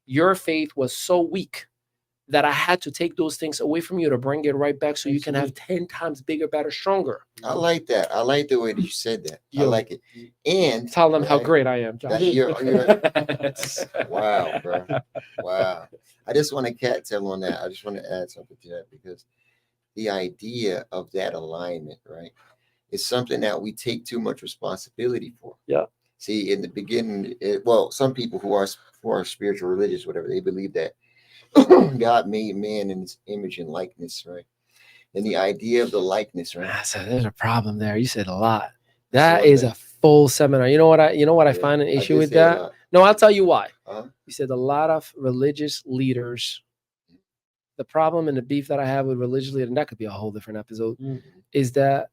Your faith was so weak that I had to take those things away from you to bring it right back so you can have 10 times bigger, better, stronger. I like that. I like the way that you said that. I like it. And tell them how great I am, Josh. Wow, bro. Wow. I just want to tell on that. I just want to add something to that, because the idea of that alignment, right, is something that we take too much responsibility for. Yeah. See, in the beginning, some people who are spiritual, religious, whatever, they believe that God made man in his image and likeness, right? And the idea of the likeness, right? So there's a problem there. You said a lot. That is a full seminar. You know what I find an issue with that? No, I'll tell you why. You said a lot of religious leaders. The problem and the beef that I have with religious leaders, and that could be a whole different episode, is that,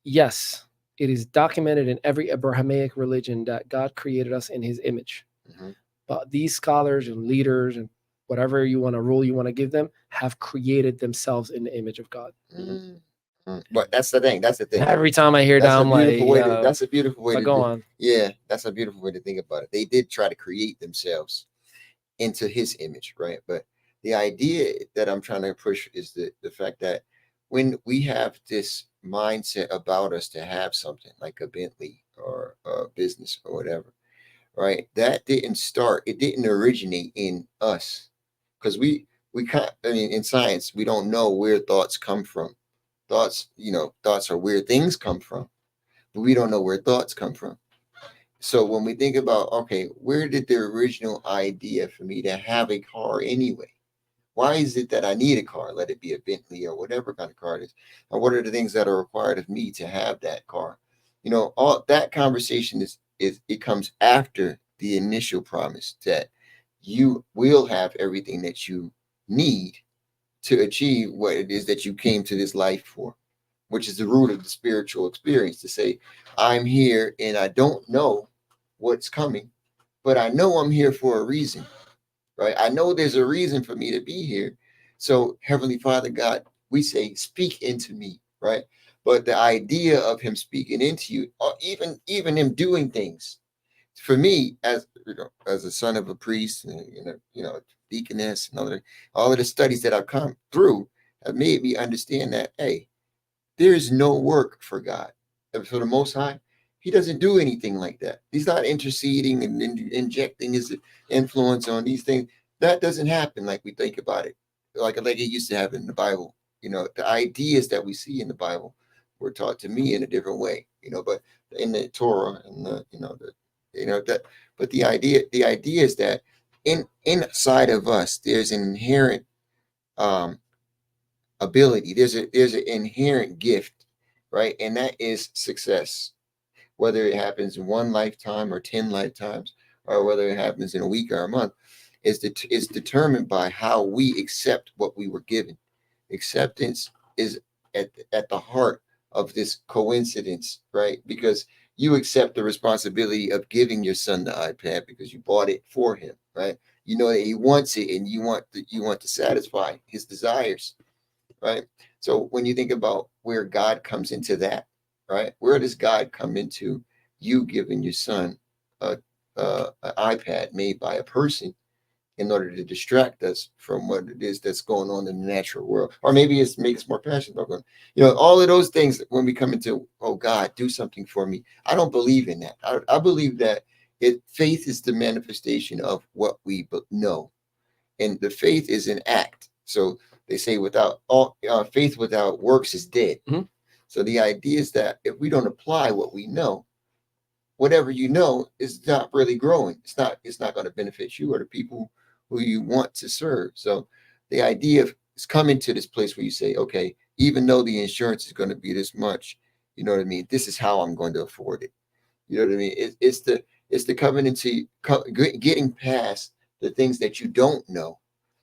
yes, it is documented in every Abrahamic religion that God created us in his image. But these scholars and leaders and whatever you want to rule, you want to give them, have created themselves in the image of God. But that's the thing. That's the thing. Every time I hear that, I'm like, that's a beautiful way to go on. Yeah, that's a beautiful way to think about it. They did try to create themselves into his image, right? But the idea that I'm trying to push is the fact that when we have this mindset about us to have something like a Bentley or a business or whatever, right? That it didn't originate in us, because we can't, in science, we don't know where thoughts come from. Thoughts are where things come from, but we don't know where thoughts come from. So when we think about, okay, where did the original idea for me to have a car anyway? Why is it that I need a car? Let it be a Bentley or whatever kind of car it is. And what are the things that are required of me to have that car? All that conversation is it comes after the initial promise that you will have everything that you need to achieve what it is that you came to this life for, which is the root of the spiritual experience, to say, I'm here and I don't know what's coming, but I know I'm here for a reason. Right? I know there's a reason for me to be here. So Heavenly Father God, we say, speak into me, right? But the idea of him speaking into you, or even him doing things, for me, as as a son of a priest, and deaconess, and all of the studies that I've come through have made me understand that, hey, there is no work for God. For the Most High, He doesn't do anything like that. He's not interceding and injecting His influence on these things. That doesn't happen like we think about it, like it used to happen in the Bible. The ideas that we see in the Bible were taught to me in a different way. But in the Torah and but the idea is that inside of us there's an inherent ability. There's an inherent gift, right? And that is success. Whether it happens in one lifetime or 10 lifetimes, or whether it happens in a week or a month, is determined by how we accept what we were given. Acceptance is at the heart of this coincidence, right? Because you accept the responsibility of giving your son the iPad because you bought it for him, right? You know that he wants it, and you want to satisfy his desires, right? So when you think about where God comes into that, right? Where does God come into you giving your son an iPad made by a person in order to distract us from what it is that's going on in the natural world? Or maybe it's make us more passionate about going, all of those things. When we come into, oh God, do something for me, I don't believe in that. I believe that faith is the manifestation of what we know, and the faith is an act. So they say faith without works is dead. Mm-hmm. So the idea is that if we don't apply what we know, whatever you know is not really growing. It's not going to benefit you or the people who you want to serve. So the idea of is coming to this place where you say, okay, even though the insurance is going to be this much, you know what I mean? This is how I'm going to afford it. You know what I mean? It's the coming into getting past the things that you don't know,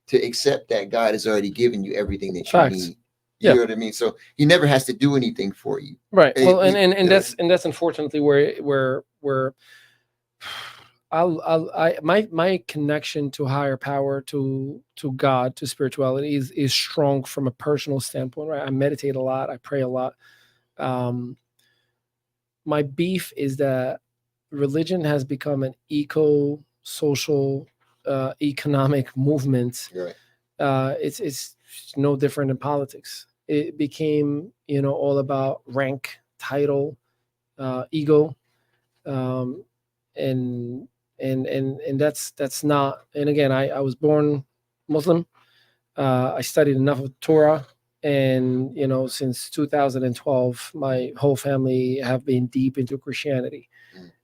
to accept that God has already given you everything that you need. You know what I mean? So He never has to do anything for you. Right. Well, and that's unfortunately where my connection to higher power, to God, to spirituality is strong from a personal standpoint. Right. I meditate a lot. I pray a lot. My beef is that religion has become an social, economic movement. Right. It's no different than politics. It became, all about rank, title, ego, and that's not. And again, I was born Muslim. I studied enough of Torah, and since 2012, my whole family have been deep into Christianity,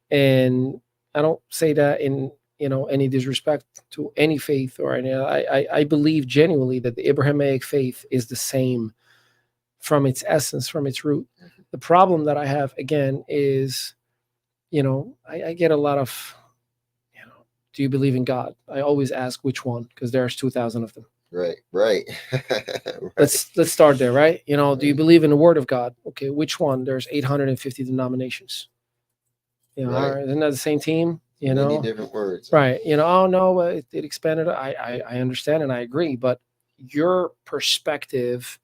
and I don't say that in any disrespect to any faith or any. I believe genuinely that the Abrahamic faith is the same from its essence, from its root. The problem that I have again is, I get a lot of, do you believe in God? I always ask which one, because there's 2,000 of them. Right. Let's start there, right? Do you believe in the Word of God? Okay, which one? There's 850 denominations. Right. Isn't that the same team? Many different words. Right. Oh no, it expanded. I understand and I agree, but your perspective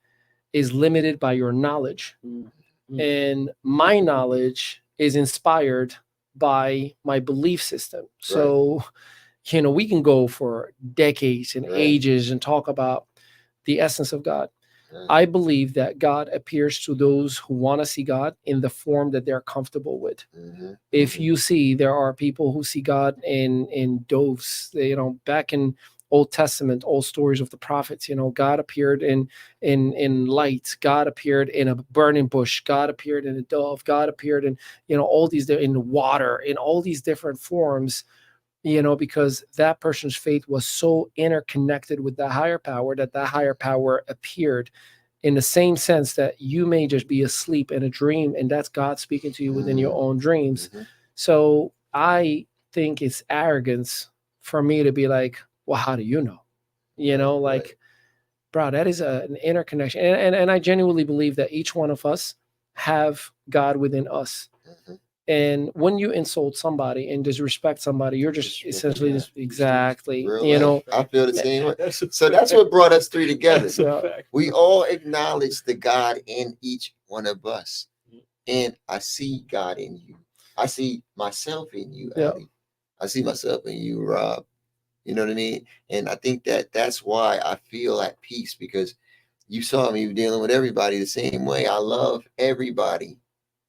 is limited by your knowledge. Mm-hmm. And my knowledge is inspired by my belief system. So, we can go for decades and ages and talk about the essence of God. I believe that God appears to those who want to see God in the form that they're comfortable with. Mm-hmm. If you see, there are people who see God in doves. Back in Old Testament, old stories of the prophets, God appeared in light. God appeared in a burning bush. God appeared in a dove. God appeared in, all these, in water, in all these different forms, because that person's faith was so interconnected with the higher power that higher power appeared, in the same sense that you may just be asleep in a dream and that's God speaking to you within your own dreams. Mm-hmm. So I think it's arrogance for me to be like, well, how do you know? Bro, that is an interconnection. And I genuinely believe that each one of us have God within us. Mm-hmm. And when you insult somebody and disrespect somebody, you're just essentially exactly, Real you know. life. I feel the same way. So that's what brought us three together. That's a fact. We all acknowledge the God in each one of us. And I see God in you. I see myself in you, Yeah. Ali. I see myself in you, Rob. You know what I mean? And I think that's why I feel at peace, because you saw me dealing with everybody the same way. I love everybody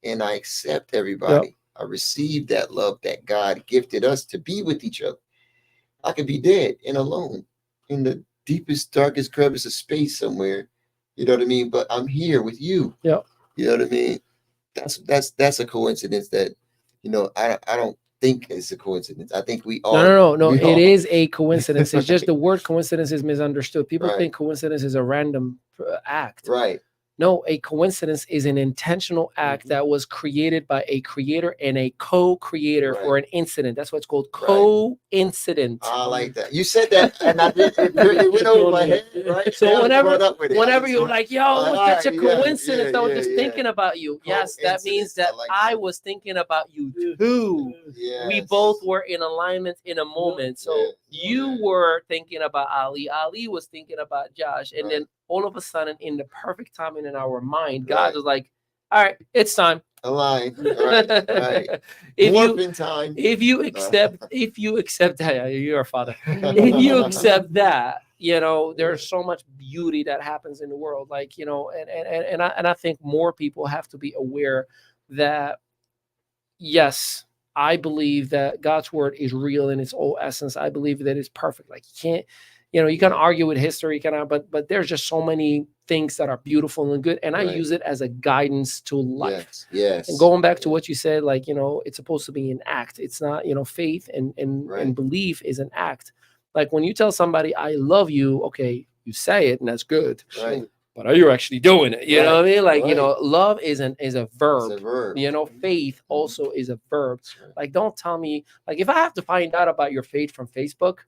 and I accept everybody. I receive that love that God gifted us to be with each other. I could be dead and alone in the deepest, darkest crevice of space somewhere. You know what I mean? But I'm here with you. Yeah. You know what I mean? That's a coincidence that, I don't think it's a coincidence. I think we all No. we It all- is a coincidence. It's just the word coincidence is misunderstood. People Right. think coincidence is a random act. right. No, a coincidence is an intentional act that was created by a creator and a co-creator for Right. an incident. That's what's called Right. coincident. I like that. You said that, and I did. It went over my head, right? So Now I'm whenever, brought up with it. I whenever just you're want- like, yo, all that's a right, yeah, coincidence. yeah, I was yeah, just yeah. thinking about you. Yes, that means Coincidence. I that like I that. was thinking about you too. We Yes. both were in alignment in a moment. So Yeah. you Yeah. were thinking about Ali. Ali was thinking about Josh. And then Right. all of a sudden, in the perfect timing in our mind, God Right. was like, all right, it's time. Align. Right. Right. if you Morphin time. if you accept that, yeah, you're a father. If you accept that, there's so much beauty that happens in the world. Like, and I think more people have to be aware that, yes, I believe that God's word is real in its whole essence. I believe that it's perfect. Like, you can argue with history, but there's just so many things that are beautiful and good. And I Right. use it as a guidance to life. Yes. And going back to what you said, like, it's supposed to be an act. It's not, faith and Right. belief is an act. Like when you tell somebody, I love you, okay, you say it and that's good. Right. But are you actually doing it? You know what I mean? Like, Right. love is a verb. It's a verb. Faith also is a verb. That's right. Like, don't tell me, like, if I have to find out about your faith from Facebook,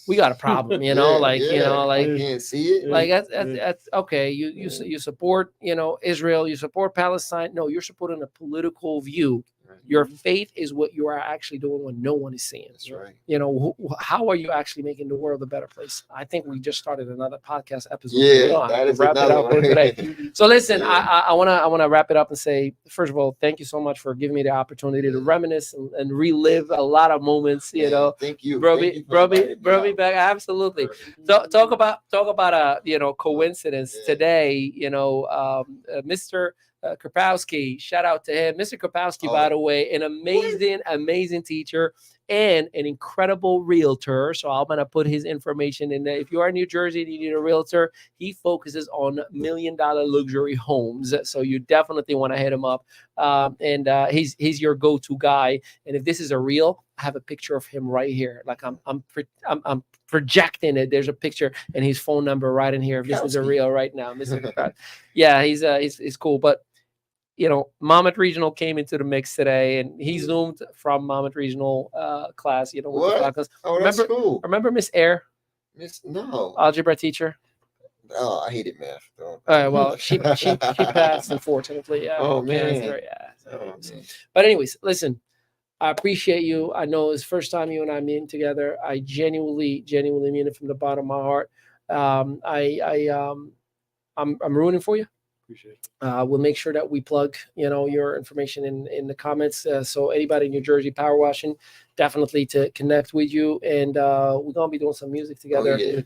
we got a problem, I can't see it. like that's okay. You support, Israel, you support Palestine. No, you're supporting a political view. Right. Your faith is what you are actually doing when no one is seeing. That's right. How are you actually making the world a better place? I think we just started another podcast episode. Yeah, that is wrap it another up for one. today. So listen, Yeah. I wanna wrap it up and say, first of all, thank you so much for giving me the opportunity to reminisce and relive a lot of moments. Yeah, thank you. Bro, Thank you for bro, inviting me out. back. Absolutely. Talk about a coincidence Yeah. today. Mr. Krapowski, shout out to him. Mr. Krapowski, by the way, an amazing teacher and an incredible realtor. So I'm going to put his information in there. If you are in New Jersey and you need a realtor, he focuses on $1 million luxury homes. So you definitely want to hit him up. And he's your go-to guy. And if this is a reel, I have a picture of him right here. Like I'm projecting it. There's a picture and his phone number right in here. If this is a reel right now, Mr. Krapowski. Yeah, he's cool. But Monmouth Regional came into the mix today, and he zoomed from Monmouth Regional class. With What? the Oh, that's cool. Remember Miss Air, No. algebra teacher? Oh, I hated math. Though. All right, well, she passed, unfortunately. Yeah. Oh, man. Cancer, yeah. Oh, man. But anyways, listen, I appreciate you. I know it's the first time you and I meeting together. I genuinely mean it from the bottom of my heart. I'm rooting for you. Appreciate it. We'll make sure that we plug, your information in the comments. So anybody in New Jersey power washing, definitely to connect with you. And we're gonna be doing some music together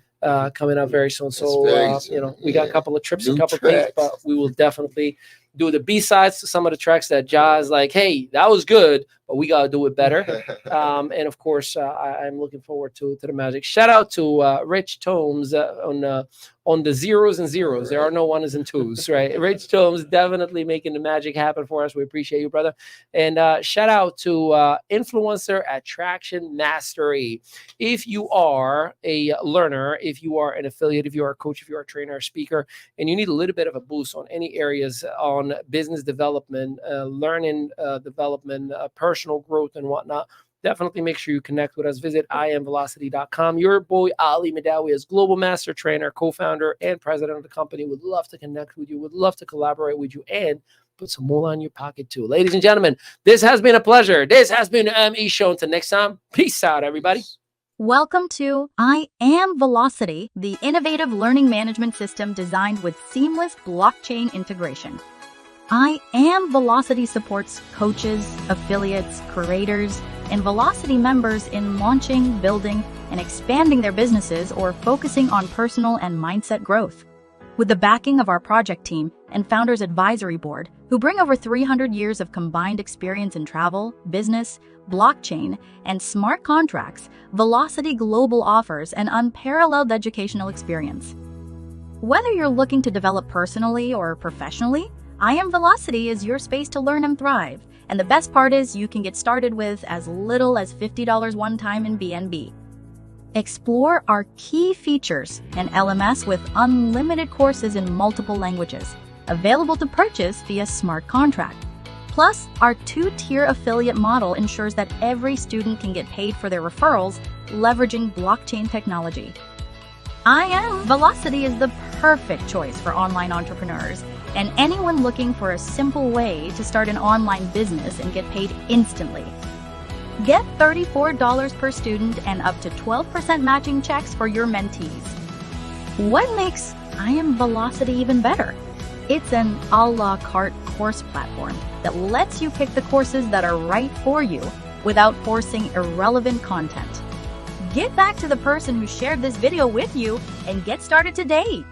coming up very soon. So very soon. we got a couple of trips, New a couple of things, tracks. but we will definitely do the B-sides to some of the tracks that Ja's like, hey, that was good, but we gotta do it better. And of course, I'm looking forward to the magic. Shout out to Rich Tomes on the zeros and zeros. There are no ones and twos, right? Rich Tomes definitely making the magic happen for us. We appreciate you, brother. And shout out to Influencer Attraction Mastery. If you are a learner, if you are an affiliate, if you are a coach, if you are a trainer, or speaker, and you need a little bit of a boost on any areas on business development, learning development, personal growth, and whatnot, definitely make sure you connect with us. Visit IamViLocity.com. Your boy Ali Mehdaoui is global master trainer, co-founder, and president of the company. Would love to connect with you. Would love to collaborate with you and put some moolah in your pocket too. Ladies and gentlemen, this has been a pleasure. This has been the ME Show. Until next time, peace out, everybody. Welcome to I Am ViLocity, the innovative learning management system designed with seamless blockchain integration. I Am ViLocity supports coaches, affiliates, creators, and ViLocity members in launching, building, and expanding their businesses or focusing on personal and mindset growth. With the backing of our project team and Founders Advisory Board, who bring over 300 years of combined experience in travel, business, blockchain, and smart contracts, ViLocity Global offers an unparalleled educational experience. Whether you're looking to develop personally or professionally, I Am ViLocity is your space to learn and thrive. And the best part is you can get started with as little as $50 one time in BNB. Explore our key features and LMS with unlimited courses in multiple languages, available to purchase via smart contract. Plus, our 2-tier affiliate model ensures that every student can get paid for their referrals, leveraging blockchain technology. I Am ViLocity is the perfect choice for online entrepreneurs and anyone looking for a simple way to start an online business and get paid instantly. Get $34 per student and up to 12% matching checks for your mentees. What makes I Am ViLocity even better? It's an a la carte course platform that lets you pick the courses that are right for you without forcing irrelevant content. Get back to the person who shared this video with you and get started today.